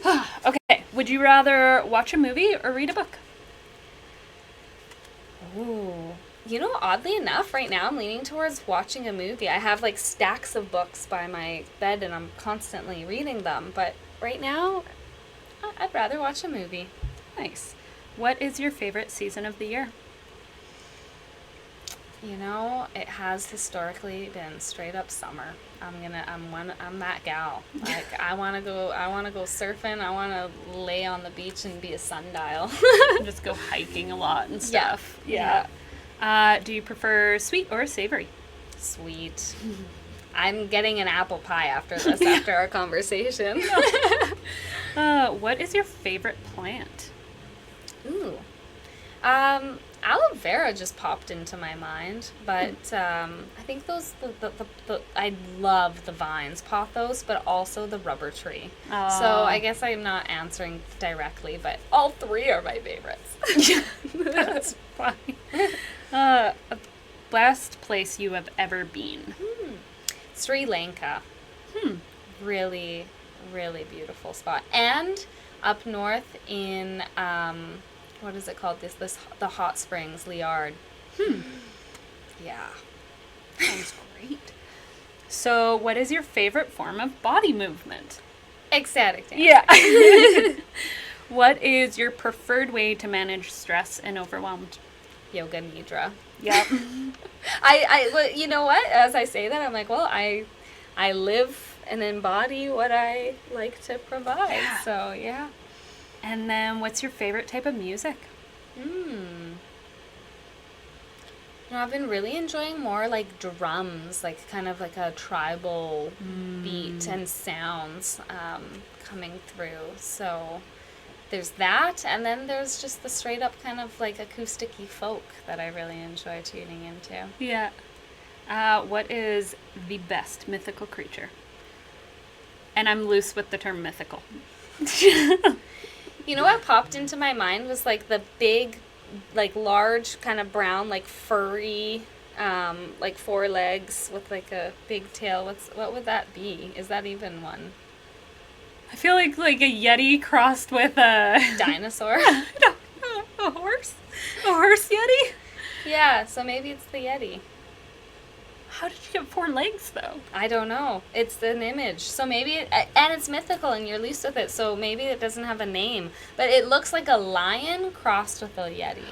All right. Okay. Would you rather watch a movie or read a book? Ooh. You know, oddly enough, right now I'm leaning towards watching a movie. I have like stacks of books by my bed and I'm constantly reading them. But right now, I'd rather watch a movie. Nice. What is your favorite season of the year? You know, it has historically been straight up summer. I'm that gal. Like I wanna go surfing, I wanna lay on the beach and be a sundial. Just go hiking a lot and Yeah. stuff. Yeah. Do you prefer sweet or savory? Sweet. I'm getting an apple pie after this, after our conversation. What is your favorite plant? Ooh. Aloe vera just popped into my mind, but I think those I love the vines, pothos, but also the rubber tree. So I guess I'm not answering directly, but all three are my favorites. That's fine. Best place you have ever been? Sri Lanka. Really, really beautiful spot. And up north in what is it called? The hot springs, Liard. Yeah. Sounds great. So, what is your favorite form of body movement? Ecstatic dance. Yeah. What is your preferred way to manage stress and overwhelmed? Yoga nidra. Yep. You know what? As I say that, I'm like, well, I live and embody what I like to provide. Yeah. So, yeah. And then, what's your favorite type of music? You know, I've been really enjoying more like drums, like kind of like a tribal beat and sounds coming through. So there's that, and then there's just the straight up kind of like acoustic-y folk that I really enjoy tuning into. Yeah. What is the best mythical creature? And I'm loose with the term mythical. You know what popped into my mind was like the big, like large kind of brown, like furry, like 4 legs with like a big tail. What would that be? Is that even one? I feel like a yeti crossed with a Dinosaur? a horse? A horse yeti? Yeah, so maybe it's the Yeti. How did you get 4 legs though? I don't know. It's an image. So maybe and it's mythical and you're loose with it, so maybe it doesn't have a name. But it looks like a lion crossed with a Yeti.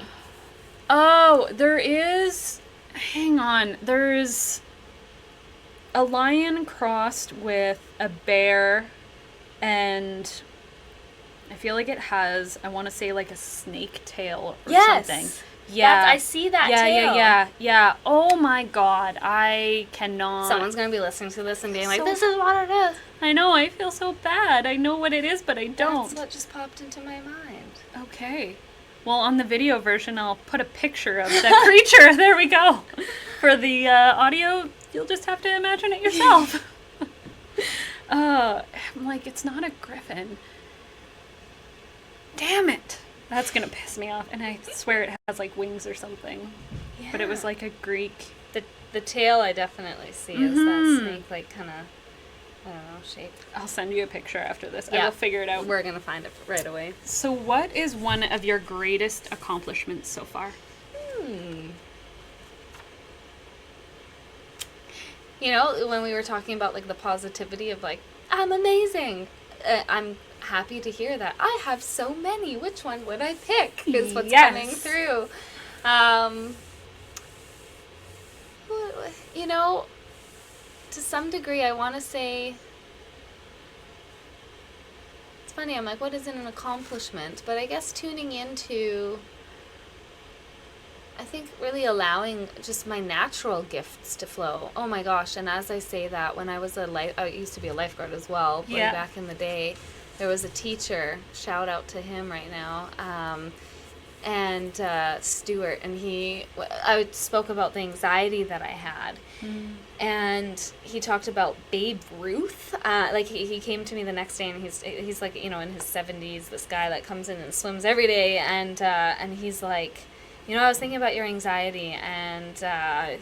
Oh, there is... Hang on. There's a lion crossed with a bear, and I feel like it has, I want to say, like a snake tail or something. Yeah. I see that Yeah, too. yeah. Oh my god. I cannot... Someone's going to be listening to this and being like, So- this is what it is. I know, I feel so bad. I know what it is, but I don't. That's what just popped into my mind. Okay. Well, on the video version, I'll put a picture of the creature. There we go. For the audio, you'll just have to imagine it yourself. I'm like, it's not a griffin. Damn it. That's going to piss me off. And I swear it has, like, wings or something. Yeah. But it was, like, a Greek... The tail I definitely see is that snake, like, kind of, I don't know, shape. I'll send you a picture after this. Yeah. I will figure it out. We're going to find it right away. So what is one of your greatest accomplishments so far? You know, when we were talking about, like, the positivity of, like, I'm amazing. I'm happy to hear that. I have so many. Which one would I pick? Is what's Yes. coming through. You know, to some degree, I want to say... It's funny, I'm like, what is an accomplishment? But I guess tuning into... I think really allowing just my natural gifts to flow. Oh my gosh, and as I say that, when I was I used to be a lifeguard as well, way Yeah. back in the day, there was a teacher, shout out to him right now, and Stuart, and I spoke about the anxiety that I had, and he talked about Babe Ruth. Like he came to me the next day, and he's like, you know, in his 70s, this guy that comes in and swims every day, and he's like, You know, I was thinking about your anxiety, and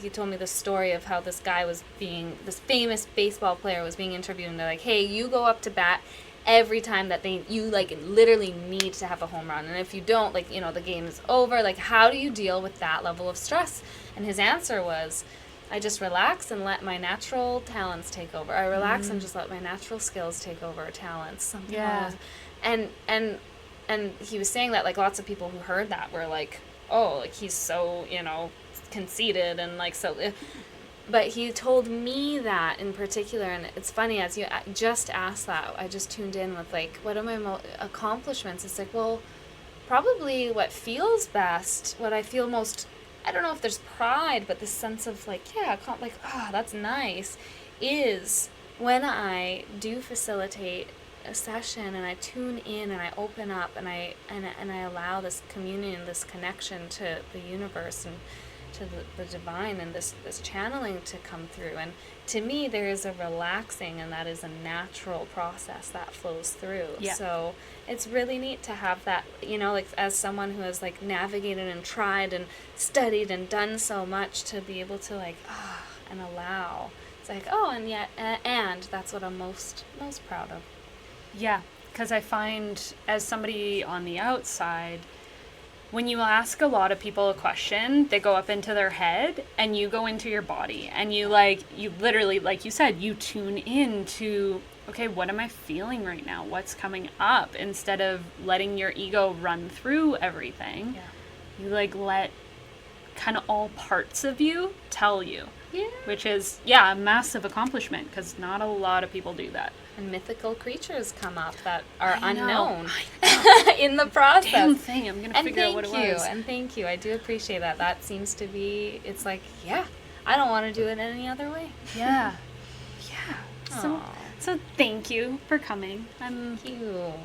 he told me the story of how this famous baseball player was being interviewed, and they're like, hey, you go up to bat every time that you, like, literally need to have a home run. And if you don't, like, you know, the game is over. Like, how do you deal with that level of stress? And his answer was, I just relax and let my natural talents take over. I relax and just let my natural skills take over, talents. Something like that. And he was saying that, like, lots of people who heard that were like, oh, like, he's so, you know, conceited and, like, so... But he told me that in particular, and it's funny, as you just asked that, I just tuned in with, like, what are my accomplishments? It's like, well, probably what feels best, what I feel most, I don't know if there's pride, but this sense of, like, that's nice, is when I do facilitate a session and I tune in and I open up and I allow this communion, this connection to the universe and to the divine and this channeling to come through. And to me, there is a relaxing, and that is a natural process that flows through. Yeah. So it's really neat to have that, you know, like, as someone who has, like, navigated and tried and studied and done so much, to be able to, like, and allow. It's like, and that's what I'm most proud of. Yeah, because I find, as somebody on the outside, when you ask a lot of people a question, they go up into their head, and you go into your body, and you literally, like you said, you tune in to, okay, what am I feeling right now? What's coming up? Instead of letting your ego run through everything, you, like, let kind of all parts of you tell you. Yeah. Which is, a massive accomplishment, because not a lot of people do that. And mythical creatures come up that are unknown in the process. Damn thing, I'm going to figure out what it was. And thank you. I do appreciate that. That seems to be, it's like, I don't want to do it any other way. Yeah. So thank you for coming. I'm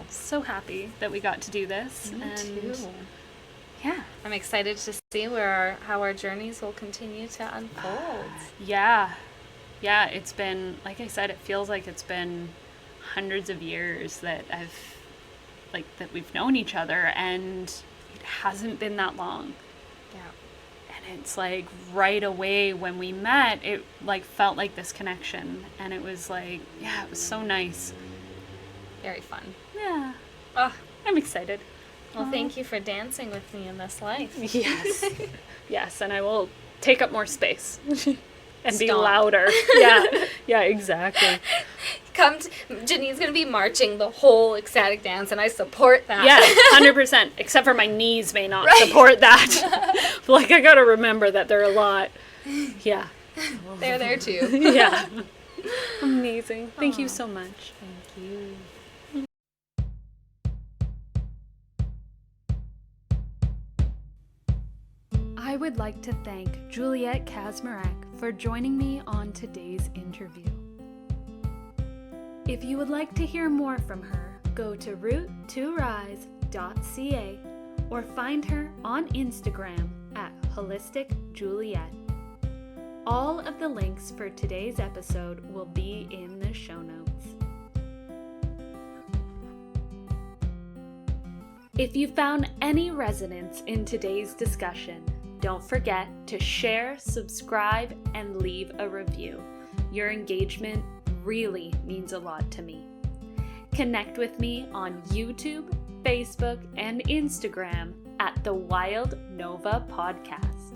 so happy that we got to do this. Me too. Yeah. I'm excited to see how our journeys will continue to unfold. Yeah, it's been, like I said, it feels like it's been hundreds of years that that we've known each other, and it hasn't been that long. Yeah. And it's like right away when we met, it, like, felt like this connection, and it was like, it was so nice. Very fun. Yeah. I'm excited. Well, thank you for dancing with me in this life. Yes. Yes, and I will take up more space and be Stomp. louder. Yeah, exactly. Janine's going to be marching the whole ecstatic dance, and I support that. Yeah, 100%. Except for my knees may not support that. Like, I got to remember that they're a lot. Yeah. They're there too. Yeah. Amazing. Thank you so much. Thank you. I would like to thank Juliet Kaczmarek for joining me on today's interview. If you would like to hear more from her, go to root2rise.ca or find her on Instagram at holisticjuliet. All of the links for today's episode will be in the show notes. If you found any resonance in today's discussion, don't forget to share, subscribe, and leave a review. Your engagement really means a lot to me. Connect with me on YouTube, Facebook, and Instagram at the Wild Nova Podcast.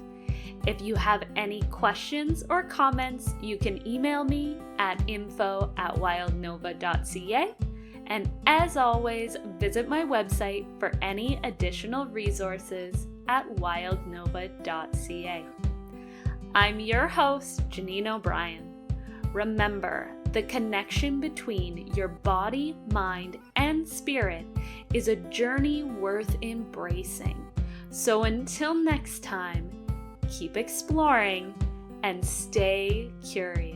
If you have any questions or comments, you can email me at info@wildnova.ca. And as always, visit my website for any additional resources at wildnova.ca. I'm your host, Janine O'Brien. Remember, the connection between your body, mind, and spirit is a journey worth embracing. So until next time, keep exploring and stay curious.